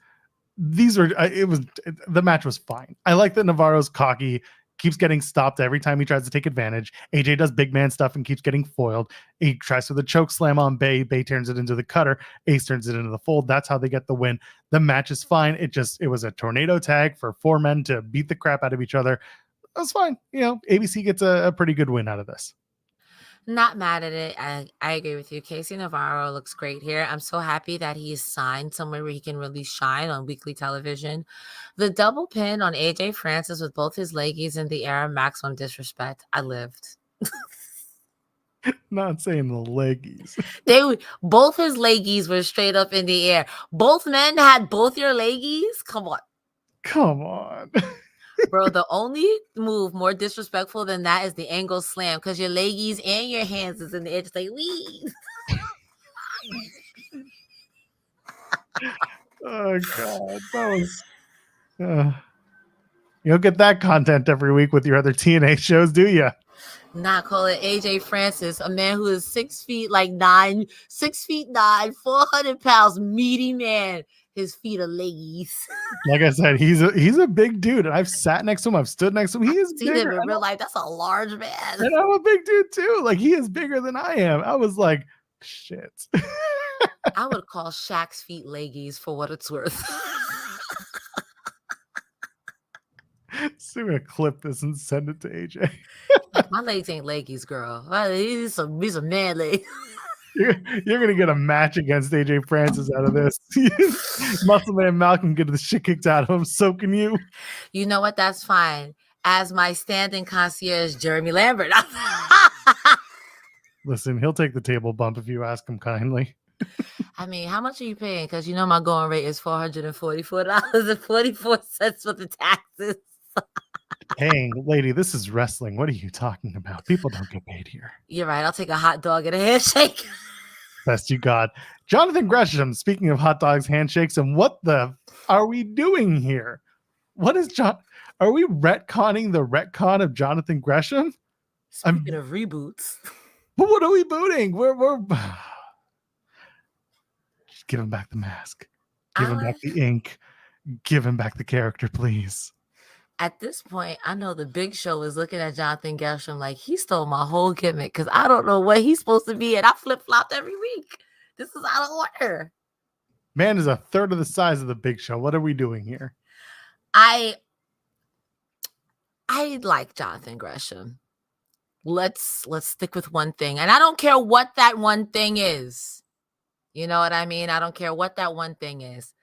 The match was fine. I like that Navarro's cocky, keeps getting stopped every time he tries to take advantage. AJ does big man stuff and keeps getting foiled. He tries with a choke slam on Bey. Bey turns it into the cutter. Ace turns it into the fold. That's how they get the win. The match is fine. It was a tornado tag for four men to beat the crap out of each other. That's fine. ABC gets a pretty good win out of this. Not mad at it. I agree with you. KC Navarro looks great here. I'm so happy that he's signed somewhere where he can really shine on weekly television. The double pin on AJ Francis with both his leggies in the air, maximum disrespect. I lived. Not saying the leggies. Both his leggies were straight up in the air. Both men had both your leggies. Come on. Bro, the only move more disrespectful than that is the angle slam, because your leggies and your hands is in the air. Just like, wee. Oh, God. That was... you don't get that content every week with your other TNA shows, do you? Not call it AJ Francis, a man who is 6'9", 400 pounds, meaty man. His feet are leggies. Like I said, he's a big dude, and I've sat next to him. I've stood next to him. He is seen him in real life. That's a large man, and I'm a big dude too. Like, he is bigger than I am. I was like, shit. I would call Shaq's feet leggies for what it's worth. So I'm gonna clip this and send it to AJ. Like, my legs ain't leggies, girl. He's a man leg. You're gonna get a match against AJ Francis out of this. Muscle Man Malcolm getting the shit kicked out of him, soaking you. You know what? That's fine. As my standing concierge, Jeremy Lambert. Listen, he'll take the table bump if you ask him kindly. I mean, how much are you paying? Because you know my going rate is $444.44 for the taxes. Paying, lady, this is wrestling. What are you talking about? People don't get paid here. You're right. I'll take a hot dog and a handshake. Best you got. Jonathan Gresham, speaking of hot dogs, handshakes, and what the are we doing here? What is Are we retconning the retcon of Jonathan Gresham? Speaking of reboots. But what are we booting? We're just give him back the mask. Give him back the ink. Give him back the character, please. At this point, I know the Big Show is looking at Jonathan Gresham like he stole my whole gimmick because I don't know what he's supposed to be, and I flip-flopped every week. This is out of order. Man is a third of the size of the Big Show. What are we doing here? I like Jonathan Gresham. Let's stick with one thing, and I don't care what that one thing is. You know what I mean? I don't care what that one thing is.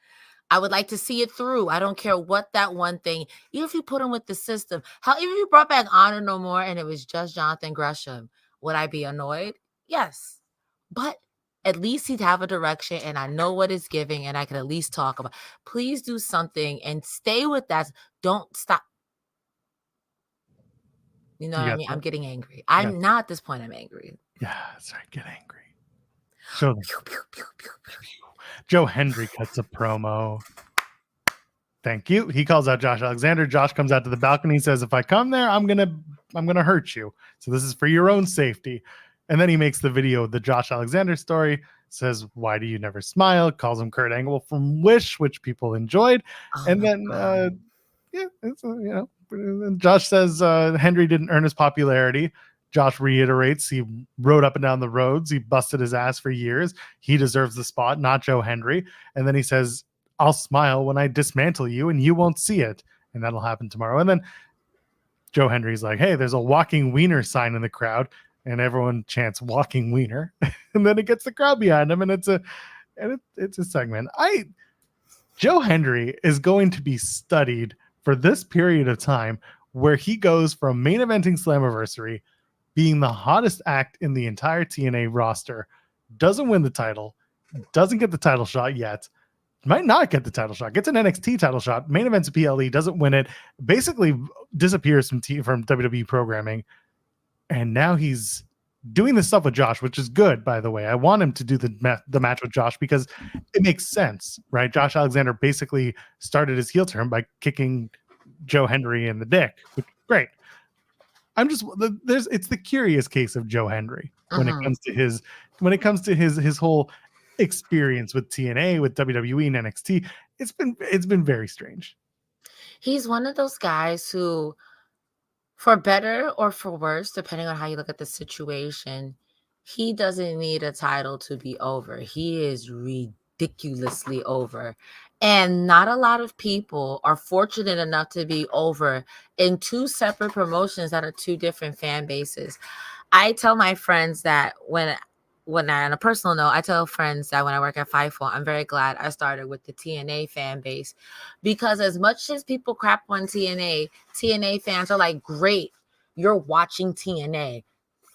I would like to see it through. I don't care what that one thing, even if you put him with the system. How even if you brought back Honor No More and it was just Jonathan Gresham, would I be annoyed? Yes. But at least he'd have a direction and I know what it's giving and I can at least talk about. Please do something and stay with that. Don't stop. You know what I mean? I'm getting angry. I'm not at this point. I'm angry. Yeah, that's right. Get angry. Show them. Pew, pew, pew, pew, pew. Joe Hendry cuts a promo. Thank you. He calls out Josh Alexander. Josh comes out to the balcony and says, if I come there, I'm gonna hurt you. So this is for your own safety. And then he makes the video of the Josh Alexander story, says, why do you never smile? Calls him Kurt Angle from Wish, which people enjoyed. And then Josh says Hendry didn't earn his popularity. Josh reiterates he rode up and down the roads. He busted his ass for years. He deserves the spot, not Joe Hendry. And then he says, I'll smile when I dismantle you and you won't see it. And that'll happen tomorrow. And then Joe Hendry's like, hey, there's a walking wiener sign in the crowd. And everyone chants walking wiener. And then it gets the crowd behind him. And it's a segment. Joe Hendry is going to be studied for this period of time where he goes from main eventing Slammiversary, being the hottest act in the entire TNA roster, doesn't win the title, doesn't get the title shot yet, might not get the title shot, gets an NXT title shot, main events PLE, doesn't win it, basically disappears from WWE programming, and now he's doing this stuff with Josh, which is good, by the way. I want him to do the match with Josh because it makes sense, right? Josh Alexander basically started his heel turn by kicking Joe Hendry in the dick, which great. It's the curious case of Joe Hendry when it comes to his whole experience with TNA, with WWE and NXT. It's been very strange. He's one of those guys who, for better or for worse, depending on how you look at the situation, he doesn't need a title to be over. He is ridiculously over. And not a lot of people are fortunate enough to be over in two separate promotions that are two different fan bases. I tell my friends that when on a personal note, I tell friends that when I work at Fightful, I'm very glad I started with the TNA fan base because as much as people crap on TNA fans are like, great, you're watching TNA.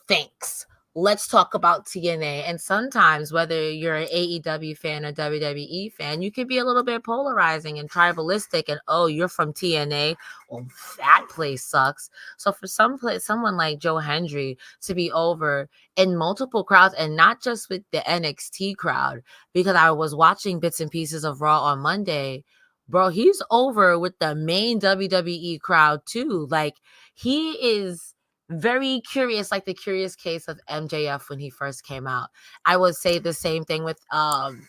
Thanks. Let's talk about TNA. And sometimes, whether you're an AEW fan or WWE fan, you can be a little bit polarizing and tribalistic. And oh, you're from TNA. Well, that place sucks. So for someone like Joe Hendry to be over in multiple crowds, and not just with the NXT crowd, because I was watching bits and pieces of Raw on Monday, bro, he's over with the main WWE crowd too. Like, he is very curious, like the curious case of MJF when he first came out. I would say the same thing with Enzo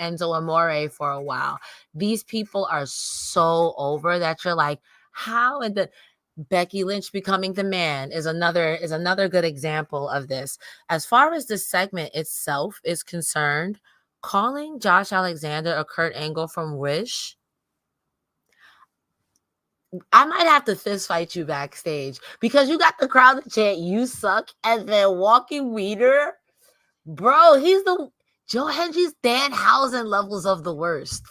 Amore for a while. These people are so over that you're like, how? And the Becky Lynch becoming the man is another good example of this. As far as the segment itself is concerned, calling Josh Alexander a Kurt Angle from Wish, I might have to fist fight you backstage because you got the crowd to chant "You suck" and then walking wiener. Bro, he's the Joe Hendry's Danhausen levels of the worst.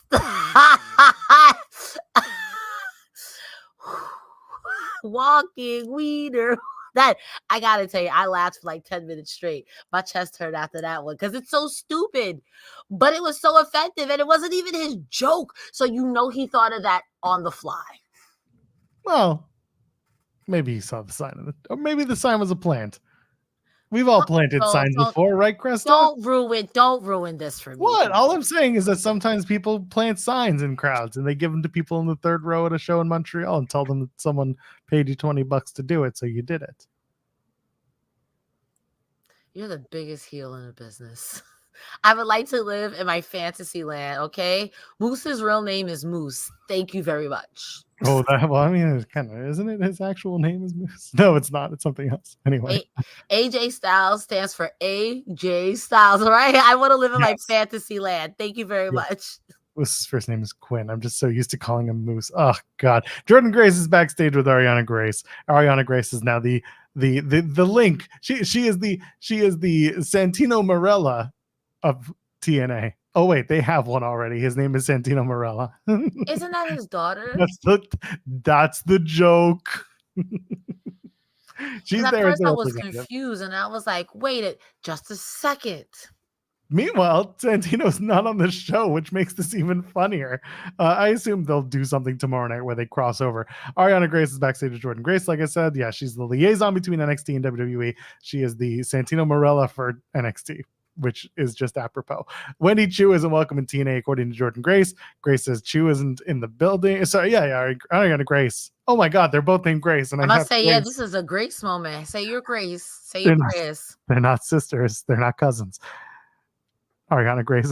Walking wiener. That I gotta tell you, I laughed for like 10 minutes straight. My chest hurt after that one because it's so stupid, but it was so effective, and it wasn't even his joke. So you know he thought of that on the fly. Well, maybe he saw the sign of it, or maybe the sign was a plant. We've all planted signs before, right, Cresta? Don't ruin this for me. What? All I'm saying is that sometimes people plant signs in crowds and they give them to people in the third row at a show in Montreal and tell them that someone paid you $20 to do it, so you did it. You're the biggest heel in the business. I would like to live in my fantasy land, okay? Moose's real name is Moose. Thank you very much. Oh, well, I mean, it's kind of, isn't it? His actual name is Moose. No, it's not. It's something else. Anyway. AJ Styles stands for AJ Styles, right? I want to live in my fantasy land. Thank you very much. His first name is Quinn. I'm just so used to calling him Moose. Oh, God. Jordynne Grace is backstage with Ariana Grace. Ariana Grace is now the link. She is the Santino Marella of TNA. Oh wait, they have one already. His name is Santino Marella. Isn't that his daughter? That's the joke. She's there. At first I was confused, and I was like, "Wait, just a second." Meanwhile, Santino's not on the show, which makes this even funnier. I assume they'll do something tomorrow night where they cross over. Ariana Grace is backstage with Jordynne Grace, like I said. Yeah, she's the liaison between NXT and WWE. She is the Santino Marella for NXT, which is just apropos. Wendy Chu isn't welcome in TNA, according to Jordynne Grace. Grace says Chu isn't in the building. Sorry, Ariana Grace. Oh my God, they're both named Grace. And I must say, yeah, this is a Grace moment. Say your Grace. Say your Grace. They're not sisters. They're not cousins. Ariana Grace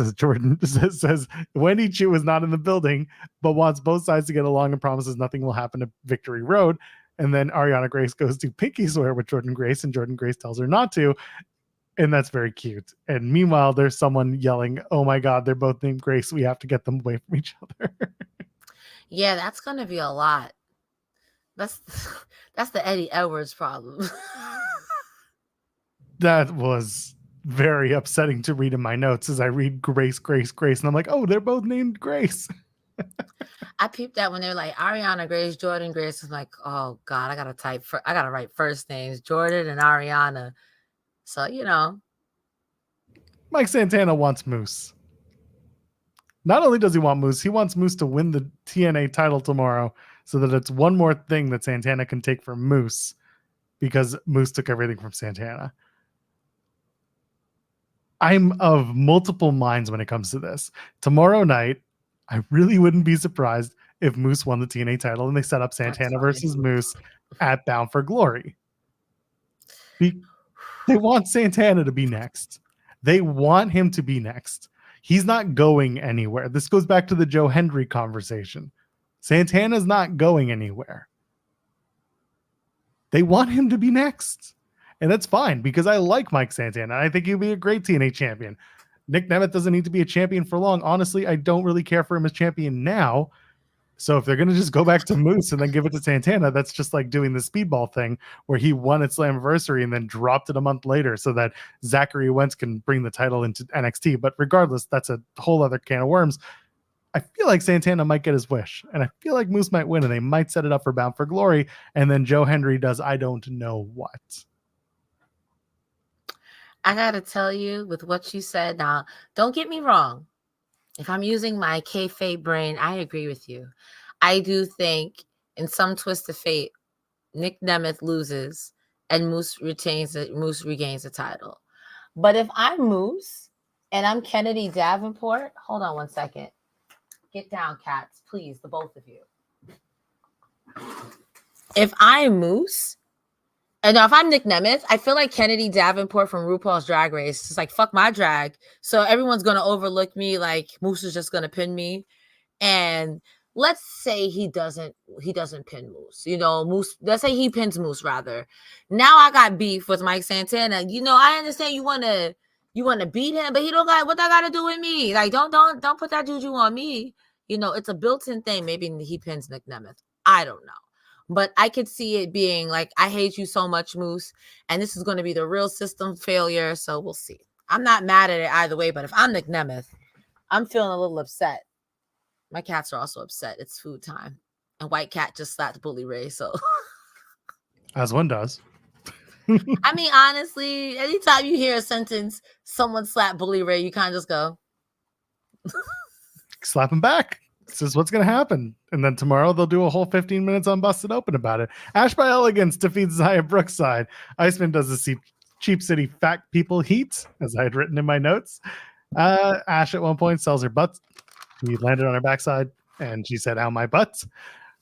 says Wendy Chu is not in the building, but wants both sides to get along and promises nothing will happen at Victory Road. And then Ariana Grace goes to pinky swear with Jordynne Grace, and Jordynne Grace tells her not to. And that's very cute. And meanwhile, there's someone yelling, "Oh my God, they're both named Grace. We have to get them away from each other." Yeah, that's going to be a lot. That's the Eddie Edwards problem. That was very upsetting to read in my notes as I read Grace, Grace, Grace. And I'm like, oh, they're both named Grace. I peeped that when they're like Ariana Grace, Jordynne Grace. I'm like, oh God, I gotta write first names, Jordan and Ariana. So, you know. Mike Santana wants Moose. Not only does he want Moose, he wants Moose to win the TNA title tomorrow so that it's one more thing that Santana can take from Moose, because Moose took everything from Santana. I'm of multiple minds when it comes to this. Tomorrow night, I really wouldn't be surprised if Moose won the TNA title and they set up Santana versus Moose at Bound for Glory. They want Santana to be next. They want him to be next. He's not going anywhere. This goes back to the Joe Hendry conversation. Santana's not going anywhere. They want him to be next. And that's fine, because I like Mike Santana. I think he'll be a great TNA champion. Nick Nemeth doesn't need to be a champion for long. Honestly, I don't really care for him as champion now. So if they're going to just go back to Moose and then give it to Santana, that's just like doing the speedball thing where he won at Slammiversary and then dropped it a month later so that Zachary Wentz can bring the title into NXT. But regardless, that's a whole other can of worms. I feel like Santana might get his wish, and I feel like Moose might win, and they might set it up for Bound for Glory, and then Joe Hendry does I don't know what. I gotta tell you, with what you said, now, don't get me wrong. If I'm using my kayfabe brain, I agree with you. I do think, in some twist of fate, Nick Nemeth loses and Moose regains the title. But if I'm Moose and I'm Kennedy Davenport, hold on one second. Get down, cats, please, the both of you. If I'm Moose, and if I'm Nick Nemeth, I feel like Kennedy Davenport from RuPaul's Drag Race. It's like, fuck my drag. So everyone's going to overlook me. Like, Moose is just going to pin me. And let's say he doesn't pin Moose. You know, Moose, let's say he pins Moose, rather. Now I got beef with Mike Santana. You know, I understand you want to beat him, but he don't got, what that got to do with me? Like, don't put that juju on me. You know, it's a built-in thing. Maybe he pins Nick Nemeth. I don't know. But I could see it being like, I hate you so much, Moose, and this is going to be the real system failure. So we'll see. I'm not mad at it either way, but if I'm Nick Nemeth, I'm feeling a little upset. My cats are also upset. It's food time. And White Cat just slapped Bully Ray, so... As one does. I mean, honestly, anytime you hear a sentence, someone slap Bully Ray, you kind of just go... Slap him back. This is what's going to happen. And then tomorrow they'll do a whole 15 minutes on Busted Open about it. Ash by Elegance defeats Xia Brookside. Iceman does the Cheap City fat people heat, as I had written in my notes. Ash at one point sells her butt. He landed on her backside, and she said, "Ow, my butt."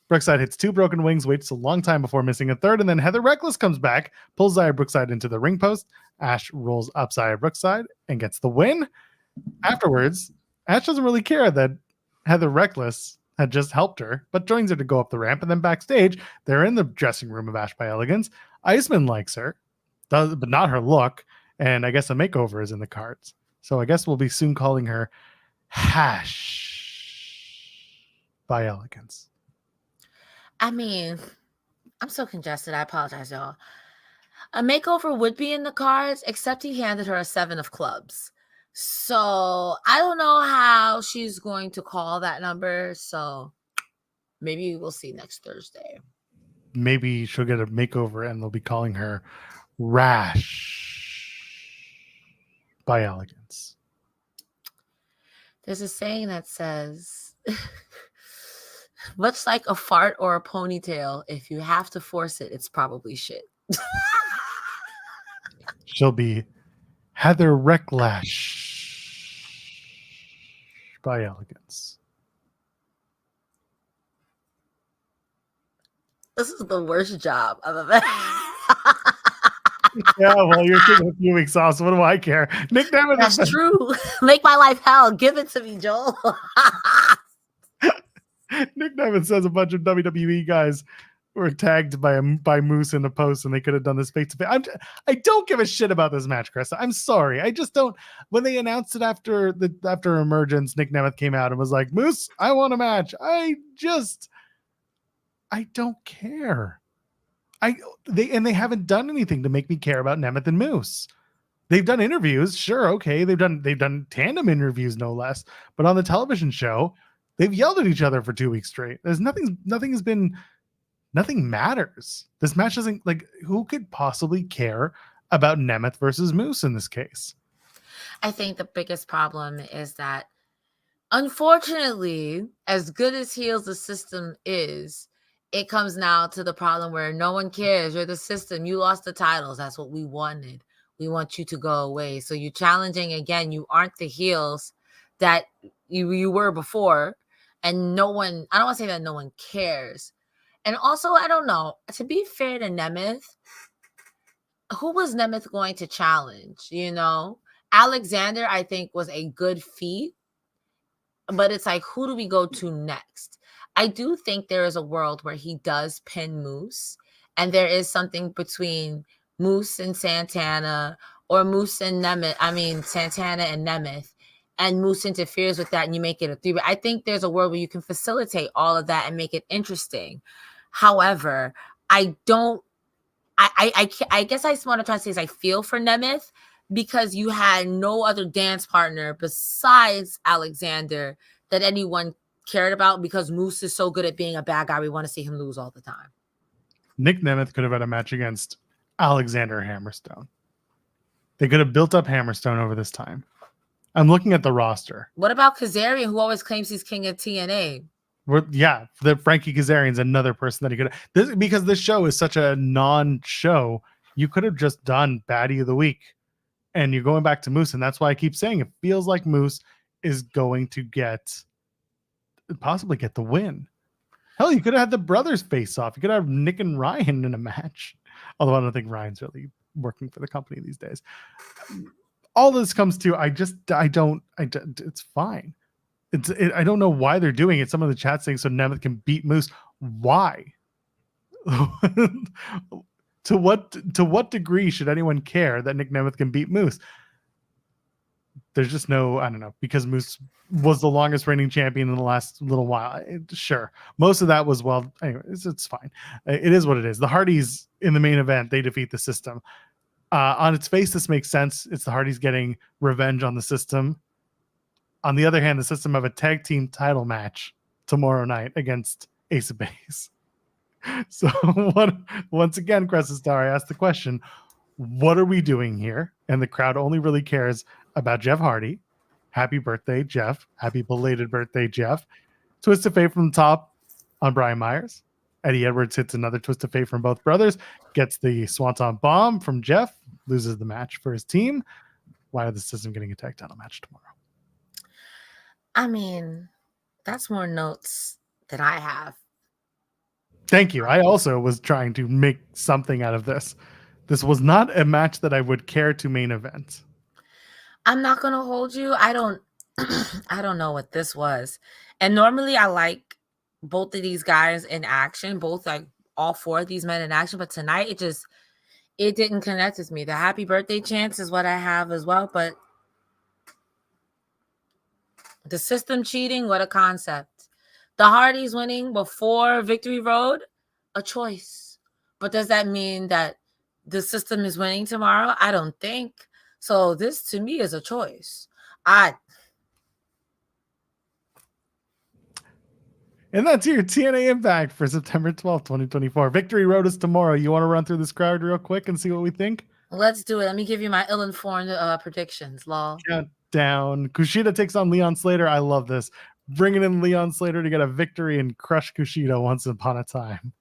Brookside hits 2 broken wings, waits a long time before missing a third, and then Heather Reckless comes back, pulls Xia Brookside into the ring post. Ash rolls up Xia Brookside and gets the win. Afterwards, Ash doesn't really care that Heather Reckless had just helped her, but joins her to go up the ramp, and then backstage, they're in the dressing room of Ash by Elegance. Iceman likes her, but not her look, and I guess a makeover is in the cards. So I guess we'll be soon calling her Hash by Elegance. I mean, I'm so congested. I apologize, y'all. A makeover would be in the cards, except he handed her a 7 of clubs. So I don't know how she's going to call that number. So maybe we'll see next Thursday. Maybe she'll get a makeover and they'll be calling her Rash by Elegance. There's a saying that says, much like a fart or a ponytail, if you have to force it, it's probably shit. She'll be Heather Recklash by Elegance. This is the worst job I've ever had. Yeah, well, you're taking a few weeks off, so what do I care? Nick Nemeth. That's true. Make my life hell. Give it to me, Joel. Nick Nemeth says a bunch of WWE guys were tagged by Moose in the post, and they could have done this face-to-face. I don't give a shit about this match, Cresta. I'm sorry. I just don't. When they announced it after Emergence, Nick Nemeth came out and was like, "Moose, I want a match." I don't care. They haven't done anything to make me care about Nemeth and Moose. They've done interviews, sure, okay. They've done tandem interviews, no less. But on the television show, they've yelled at each other for 2 weeks straight. Nothing matters. This match doesn't, like, who could possibly care about Nemeth versus Moose in this case? I think the biggest problem is that, unfortunately, as good as heels the system is, it comes now to the problem where no one cares. You're the system. You lost the titles. That's what we wanted. We want you to go away. So you're challenging again. You aren't the heels that you were before. And no one, I don't want to say that no one cares. And also, I don't know, to be fair to Nemeth, who was Nemeth going to challenge? You know, Alexander, I think, was a good feat. But it's like, who do we go to next? I do think there is a world where he does pin Moose, and there is something between Moose and Santana, or Moose and Nemeth. I mean, Santana and Nemeth, and Moose interferes with that, and you make it a 3. But I think there's a world where you can facilitate all of that and make it interesting. However, I guess I want to try to say is I feel for Nemeth because you had no other dance partner besides Alexander that anyone cared about, because Moose is so good at being a bad guy. We want to see him lose all the time. Nick Nemeth could have had a match against Alexander Hammerstone. They could have built up Hammerstone over this time. I'm looking at the roster. What about Kazarian, who always claims he's king of TNA? The Frankie Kazarian's another person that he could have. Because this show is such a non-show, you could have just done Baddie of the Week. And you're going back to Moose, and that's why I keep saying it feels like Moose is going to possibly get the win. Hell, you could have had the brothers face off. You could have Nick and Ryan in a match. Although I don't think Ryan's really working for the company these days. All this comes to, it's fine. I don't know why they're doing it. Some of the chat saying so Nemeth can beat Moose. Why? To what degree should anyone care that Nick Nemeth can beat Moose? There's just no, I don't know, because Moose was the longest reigning champion in the last little while. Sure. Most of that was, anyway, it's fine. It is what it is. The Hardys in the main event, they defeat the system. On its face, this makes sense. It's the Hardys getting revenge on the system. On the other hand, the system have a tag team title match tomorrow night against Ace of Base. So once again, Cresta Star, I asked the question, what are we doing here? And the crowd only really cares about Jeff Hardy. Happy birthday, Jeff. Happy belated birthday, Jeff. Twist of fate from the top on Brian Myers. Eddie Edwards hits another twist of fate from both brothers, gets the Swanton bomb from Jeff, loses the match for his team. Why is the system getting a tag title match tomorrow? I mean, that's more notes than I have. Thank you. I also was trying to make something out of this. This was not a match that I would care to main event. I'm not gonna hold you. I don't I don't know what this was. And normally I like both of these guys in action, both like all four of these men in action, but tonight it didn't connect with me. The happy birthday chants is what I have as well, but the system cheating, what a concept. The Hardys winning before Victory Road, a choice. But does that mean that the system is winning tomorrow? I don't think. So this to me is a choice. And that's your TNA Impact for September 12th, 2024. Victory Road is tomorrow. You want to run through this crowd real quick and see what we think? Let's do it. Let me give you my ill-informed predictions, lol. Countdown. Kushida takes on Leon Slater. I love this. Bringing in Leon Slater to get a victory and crush Kushida once upon a time.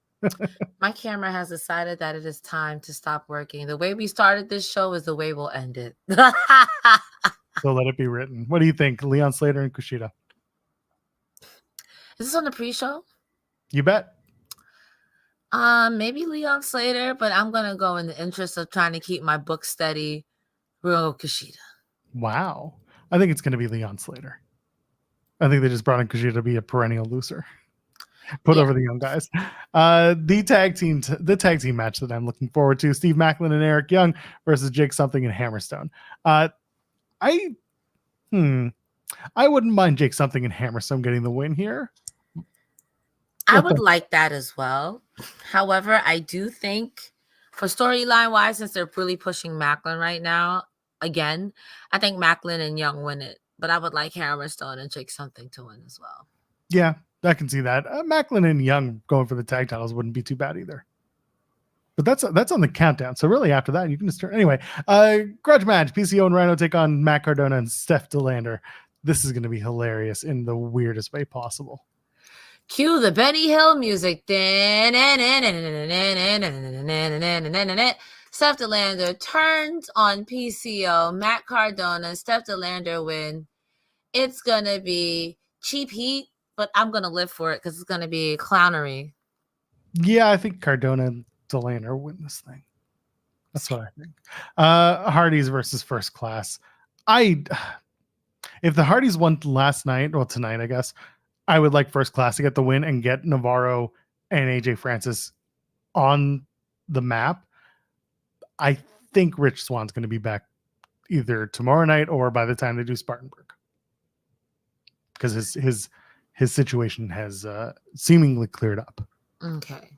My camera has decided that it is time to stop working. The way we started this show is the way we'll end it. So let it be written. What do you think, Leon Slater and Kushida? Is this on the pre-show? You bet. Maybe Leon Slater, but I'm gonna go in the interest of trying to keep my book steady. Real Kushida. Wow. I think it's going to be Leon Slater. I think they just brought in Kushida to be a perennial loser. Put over the young guys. The tag team match that I'm looking forward to: Steve Maclin and Eric Young versus Jake Something and Hammerstone. I wouldn't mind Jake Something and Hammerstone getting the win here. I would like that as well. However, I do think for storyline wise, since they're really pushing Maclin right now, again, I think Maclin and Young win it. But I would like Hammerstone and Jake Something to win as well. Yeah, I can see that. Maclin and Young going for the tag titles wouldn't be too bad either. But that's on the countdown. So really after that, you can just turn. Anyway, grudge match. PCO and Rhino take on Matt Cardona and Steph DeLander. This is going to be hilarious in the weirdest way possible. Cue the Benny Hill music. Steph DeLander turns on PCO. Matt Cardona, Steph DeLander win. It's going to be cheap heat, but I'm going to live for it because it's going to be clownery. Yeah, I think Cardona and DeLander win this thing. That's what I think. Hardys versus First Class. If the Hardys won last night, well, tonight, I guess, I would like First Class to get the win and get Navarro and AJ Francis on the map. I think Rich Swann's going to be back either tomorrow night or by the time they do Spartanburg, because his situation has seemingly cleared up. Okay.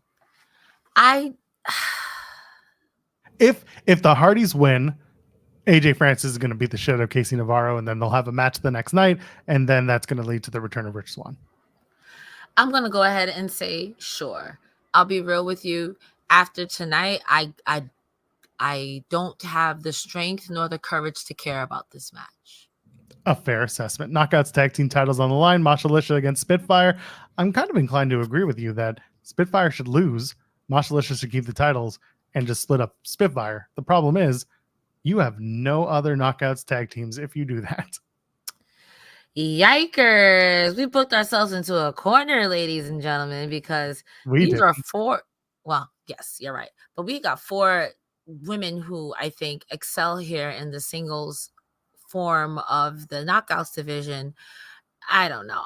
If the Hardys win, AJ Francis is going to beat the shit out of KC Navarro, and then they'll have a match the next night, and then that's going to lead to the return of Rich Swann. I'm going to go ahead and say, sure. I'll be real with you. After tonight, I don't have the strength nor the courage to care about this match. A fair assessment. Knockouts tag team titles on the line. Masha Lisha against Spitfire. I'm kind of inclined to agree with you that Spitfire should lose. Masha Lisha should keep the titles and just split up Spitfire. The problem is you have no other knockouts tag teams if you do that. Yikers. We booked ourselves into a corner, ladies and gentlemen, because these are four. Well, yes, you're right. But we got four women who I think excel here in the singles form of the knockouts division. I don't know.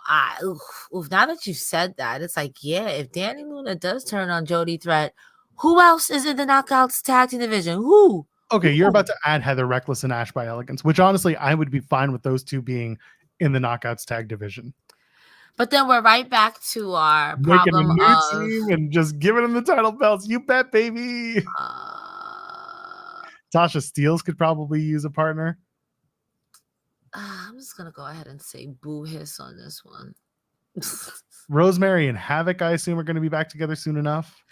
Now that you said that, it's like, yeah, if Danny Luna does turn on Jody Threat, who else is in the knockouts tag team division? Who? Okay, you're about to add Heather Reckless and Ash by Elegance, which honestly I would be fine with those two being in the knockouts tag division. But then we're right back to our making problem a new of team and just giving them the title belts. You bet, baby. Tasha Steelz could probably use a partner. I'm just gonna go ahead and say boo hiss on this one. Rosemary and Havoc, I assume, are going to be back together soon enough.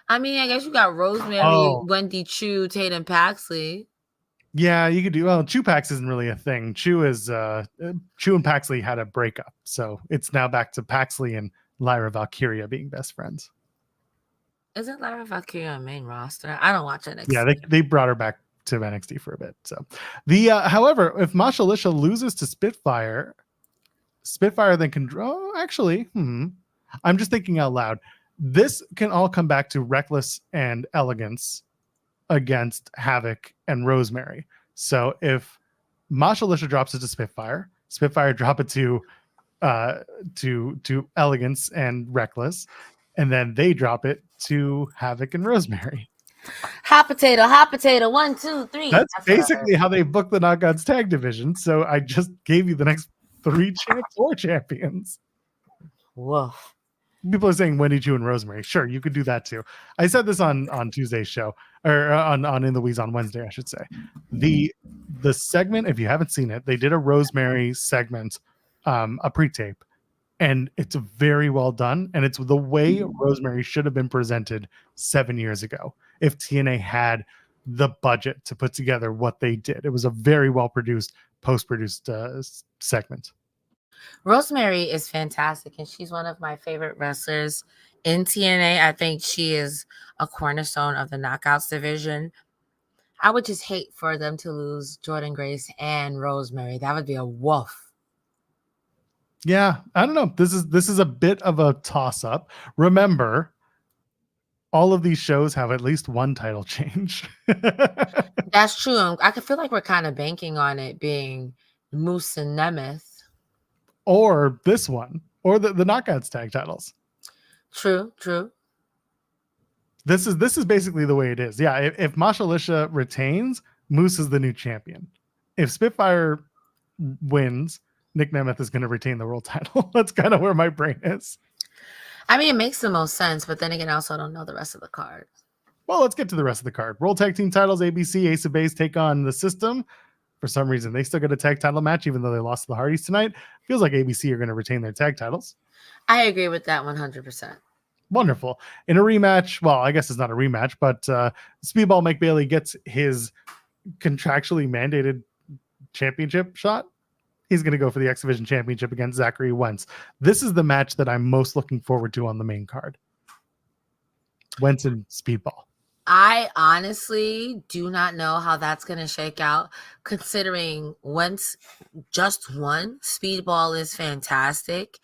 I mean, I guess you got Rosemary, Wendy Chu, Tatum Paxley. Yeah, you could do. Well, Chu Pax isn't really a thing. Chu and Paxley had a breakup, so it's now back to Paxley and Lyra Valkyria being best friends. Isn't Lyra Valkyria on main roster? I don't watch NXT. Yeah, they brought her back to NXT for a bit. So the however, if Masha Lisha loses to Spitfire then can draw. Actually, I'm just thinking out loud. This can all come back to Reckless and Elegance against Havoc and Rosemary. So if Masha Lisha drops it to Spitfire drop it to Elegance and Reckless, and then they drop it to Havoc and Rosemary. Hot potato, 1, 2, 3. That's basically how they book the Knockouts tag division. So I just gave you the next 4 champions. Woof. People are saying Wendy Chu and Rosemary. Sure, you could do that too. I said this on Tuesday's show, or on In the Weeds on Wednesday, I should say. The segment, if you haven't seen it, they did a Rosemary segment, a pre-tape, and it's very well done. And it's the way Rosemary should have been presented 7 years ago if TNA had the budget to put together what they did. It was a very well produced, post-produced segment. Rosemary is fantastic, and she's one of my favorite wrestlers in TNA. I think she is a cornerstone of the Knockouts division. I would just hate for them to lose Jordynne Grace and Rosemary. That would be a woof. Yeah, I don't know. This is a bit of a toss-up. Remember, all of these shows have at least one title change. That's true. I could feel like we're kind of banking on it being Moose and Nemeth. Or this one, or the Knockouts tag titles. True. This is basically the way it is. Yeah, if Masha Lisha retains, Moose is the new champion. If Spitfire wins, Nick Nemeth is going to retain the world title. That's kind of where my brain is. I mean, it makes the most sense, but then again, I also don't know the rest of the card. Well, let's get to the rest of the card. World Tag Team titles, ABC, Ace of Base take on the System. For some reason, they still get a tag title match, even though they lost to the Hardys tonight. Feels like ABC are going to retain their tag titles. I agree with that 100%. Wonderful. In a rematch, well, I guess it's not a rematch, but Speedball Mike Bailey gets his contractually mandated championship shot. He's going to go for the X Division Championship against Zachary Wentz. This is the match that I'm most looking forward to on the main card. Wentz and Speedball. I honestly do not know how that's going to shake out, considering Wentz just won. Speedball is fantastic.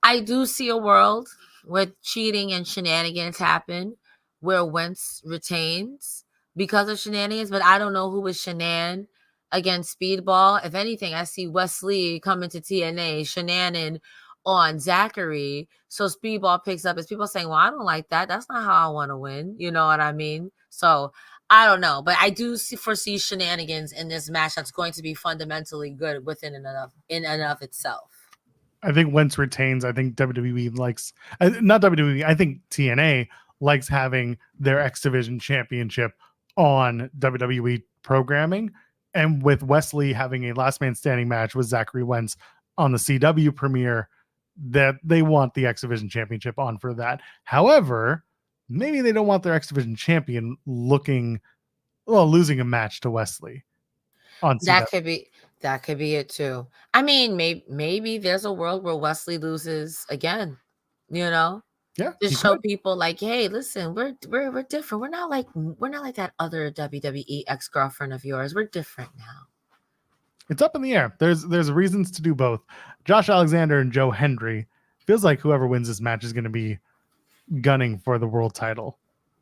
I do see a world where cheating and shenanigans happen, where Wentz retains because of shenanigans, but I don't know who was shenan against Speedball. If anything, I see Wesley coming to TNA, shenaning on Zachary. So Speedball picks up, as people saying, well, I don't like that. That's not how I want to win. You know what I mean? So I don't know, but I do foresee shenanigans in this match that's going to be fundamentally good within and of itself. I think Wentz retains. I think WWE likes, not WWE, I think TNA likes having their X Division Championship on WWE programming. And with Wesley having a last man standing match with Zachary Wentz on the CW premiere, that they want the X Division Championship on for that. However, maybe they don't want their X Division champion losing a match to Wesley on CW. That could be it too. I mean, maybe there's a world where Wesley loses again, you know? Yeah. Just show people like, hey, listen, we're different. We're not like that other WWE ex-girlfriend of yours. We're different now. It's up in the air. There's reasons to do both. Josh Alexander and Joe Hendry. Feels like whoever wins this match is going to be gunning for the world title.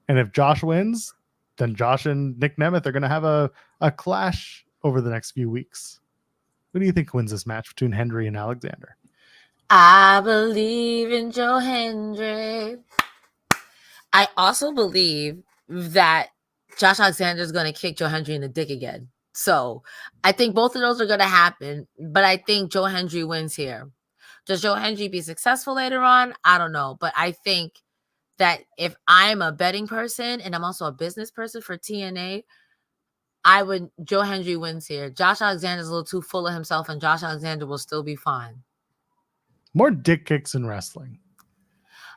And if Josh wins, then Josh and Nick Nemeth are going to have a clash over the next few weeks. Who do you think wins this match between Hendry and Alexander? I believe in Joe Hendry. I also believe that Josh Alexander is going to kick Joe Hendry in the dick again. So I think both of those are going to happen, but I think Joe Hendry wins here. Does Joe Hendry be successful later on? I don't know, but I think that if I'm a betting person and I'm also a business person for TNA, Joe Hendry wins here. Josh Alexander's a little too full of himself, and Josh Alexander will still be fine. More dick kicks in wrestling.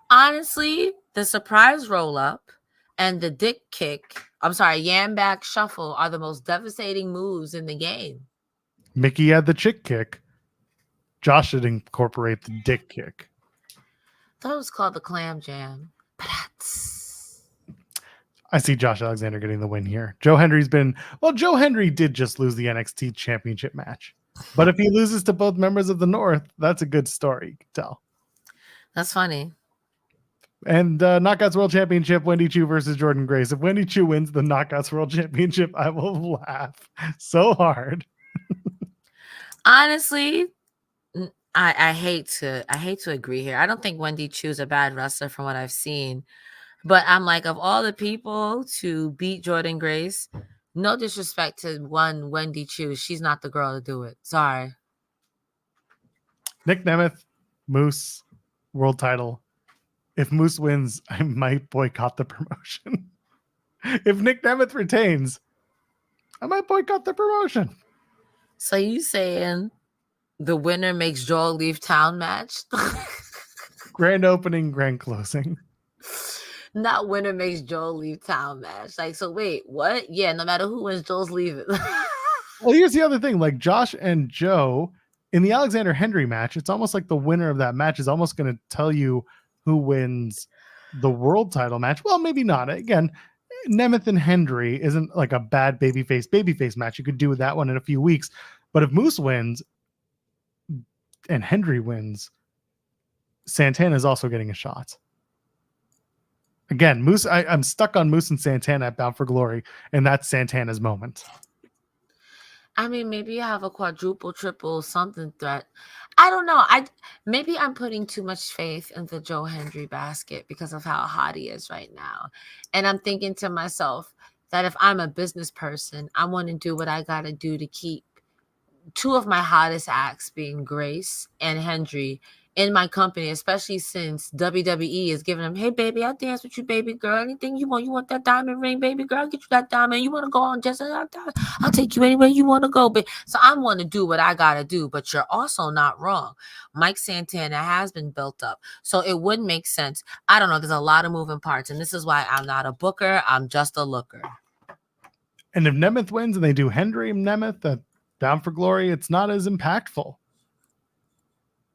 Honestly, the surprise roll up and the dick kick, yam back shuffle are the most devastating moves in the game. Mickey had the chick kick. Josh should incorporate the dick kick. That was called the clam jam. I see Josh Alexander getting the win here. Joe Hendry did just lose the NXT championship match. But if he loses to both members of the North, that's a good story. You can tell. That's funny. And Knockouts World Championship, Wendy Chu versus Jordan Grace. If Wendy Chu wins the Knockouts World Championship, I will laugh so hard. Honestly, I hate to agree here. I don't think Wendy Chu's a bad wrestler from what I've seen. But I'm like, of all the people to beat Jordan Grace, no disrespect to one Wendy Chu, she's not the girl to do it. Sorry. Nick Nemeth, Moose, world title. If Moose wins, I might boycott the promotion. If Nick Nemeth retains, I might boycott the promotion. So you saying the winner makes Joel leave town match? Grand opening, grand closing. Not winner makes Joel leave town match. Like, so wait, what? Yeah, no matter who wins, Joel's leaving. Well, here's the other thing. Like Josh and Joe in the Alexander Hendry match, it's almost like the winner of that match is almost going to tell you who wins the world title match. Well, maybe not. Again, Nemeth and Hendry isn't like a bad babyface match. You could do that one in a few weeks. But if Moose wins and Hendry wins, Santana is also getting a shot. Again, Moose, I'm stuck on Moose and Santana at Bound for Glory, and that's Santana's moment. I mean, maybe you have a quadruple, triple, something threat. I don't know. Maybe I'm putting too much faith in the Joe Hendry basket because of how hot he is right now. And I'm thinking to myself that if I'm a business person, I want to do what I got to do to keep two of my hottest acts being Grace and Hendry in my company, especially since WWE is giving them, hey, baby, I'll dance with you, baby girl. Anything you want. You want that diamond ring, baby girl? I'll get you that diamond. You want to go on just I'll take you anywhere you want to go. But so I want to do what I got to do. But you're also not wrong. Mike Santana has been built up. So it would make sense. I don't know. There's a lot of moving parts. And this is why I'm not a booker. I'm just a looker. And if Nemeth wins and they do Hendry and Nemeth Bound for Glory, it's not as impactful.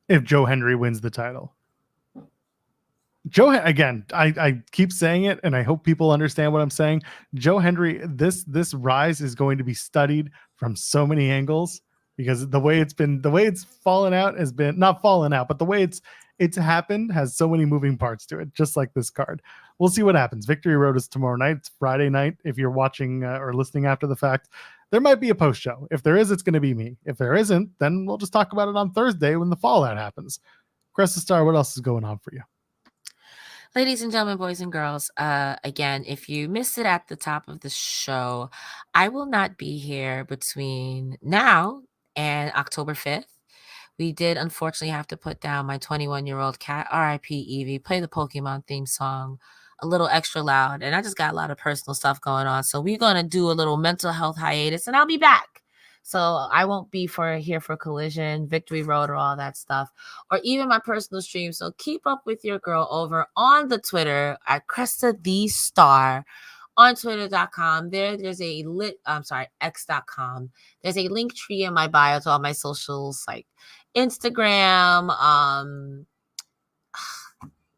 If Joe Hendry wins the title. Again, I keep saying it, and I hope people understand what I'm saying. Joe Hendry, this rise is going to be studied from so many angles because the way it's fallen out has been not fallen out, but the way it's happened has so many moving parts to it, just like this card. We'll see what happens. Victory Road is tomorrow night. It's Friday night. If you're watching or listening after the fact, there might be a post show. If there is, it's going to be me. If there isn't, then we'll just talk about it on Thursday when the fallout happens. Cresta Star, what else is going on for you? Ladies and gentlemen, boys and girls, again, if you missed it at the top of the show, I will not be here between now and October 5th. We did unfortunately have to put down my 21-year-old cat, RIP Evie, play the Pokemon theme song a little extra loud, and I just got a lot of personal stuff going on. So we're going to do a little mental health hiatus, and I'll be back. So I won't be here for Collision, Victory Road, or all that stuff, or even my personal stream. So keep up with your girl over on the Twitter at Cresta the Star on Twitter.com. There's a X.com. There's a link tree in my bio to all my socials like Instagram,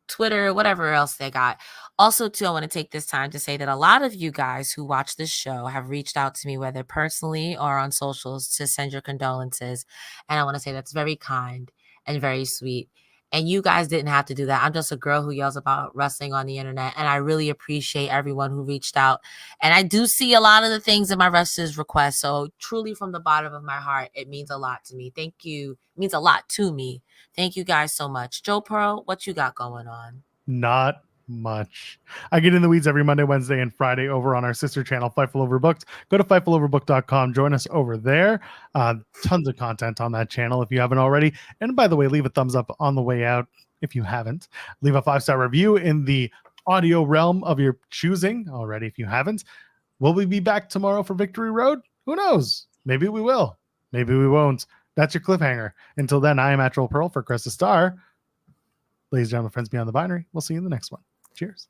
Twitter, whatever else they got. Also, too, I want to take this time to say that a lot of you guys who watch this show have reached out to me, whether personally or on socials, to send your condolences. And I want to say that's very kind and very sweet. And you guys didn't have to do that. I'm just a girl who yells about wrestling on the internet. And I really appreciate everyone who reached out. And I do see a lot of the things in my wrestlers' requests. So truly from the bottom of my heart, it means a lot to me. Thank you. It means a lot to me. Thank you guys so much. Joe Pearl, what you got going on? Not much. I get in the weeds every Monday, Wednesday, and Friday over on our sister channel, Fightful Overbooked. Go to FightfulOverbooked.com. Join us over there. Tons of content on that channel if you haven't already. And by the way, leave a thumbs up on the way out if you haven't. Leave a 5-star review in the audio realm of your choosing already if you haven't. Will we be back tomorrow for Victory Road? Who knows? Maybe we will. Maybe we won't. That's your cliffhanger. Until then, I am Actual Pearl for Cresta Star. Ladies and gentlemen, friends beyond the binary. We'll see you in the next one. Cheers.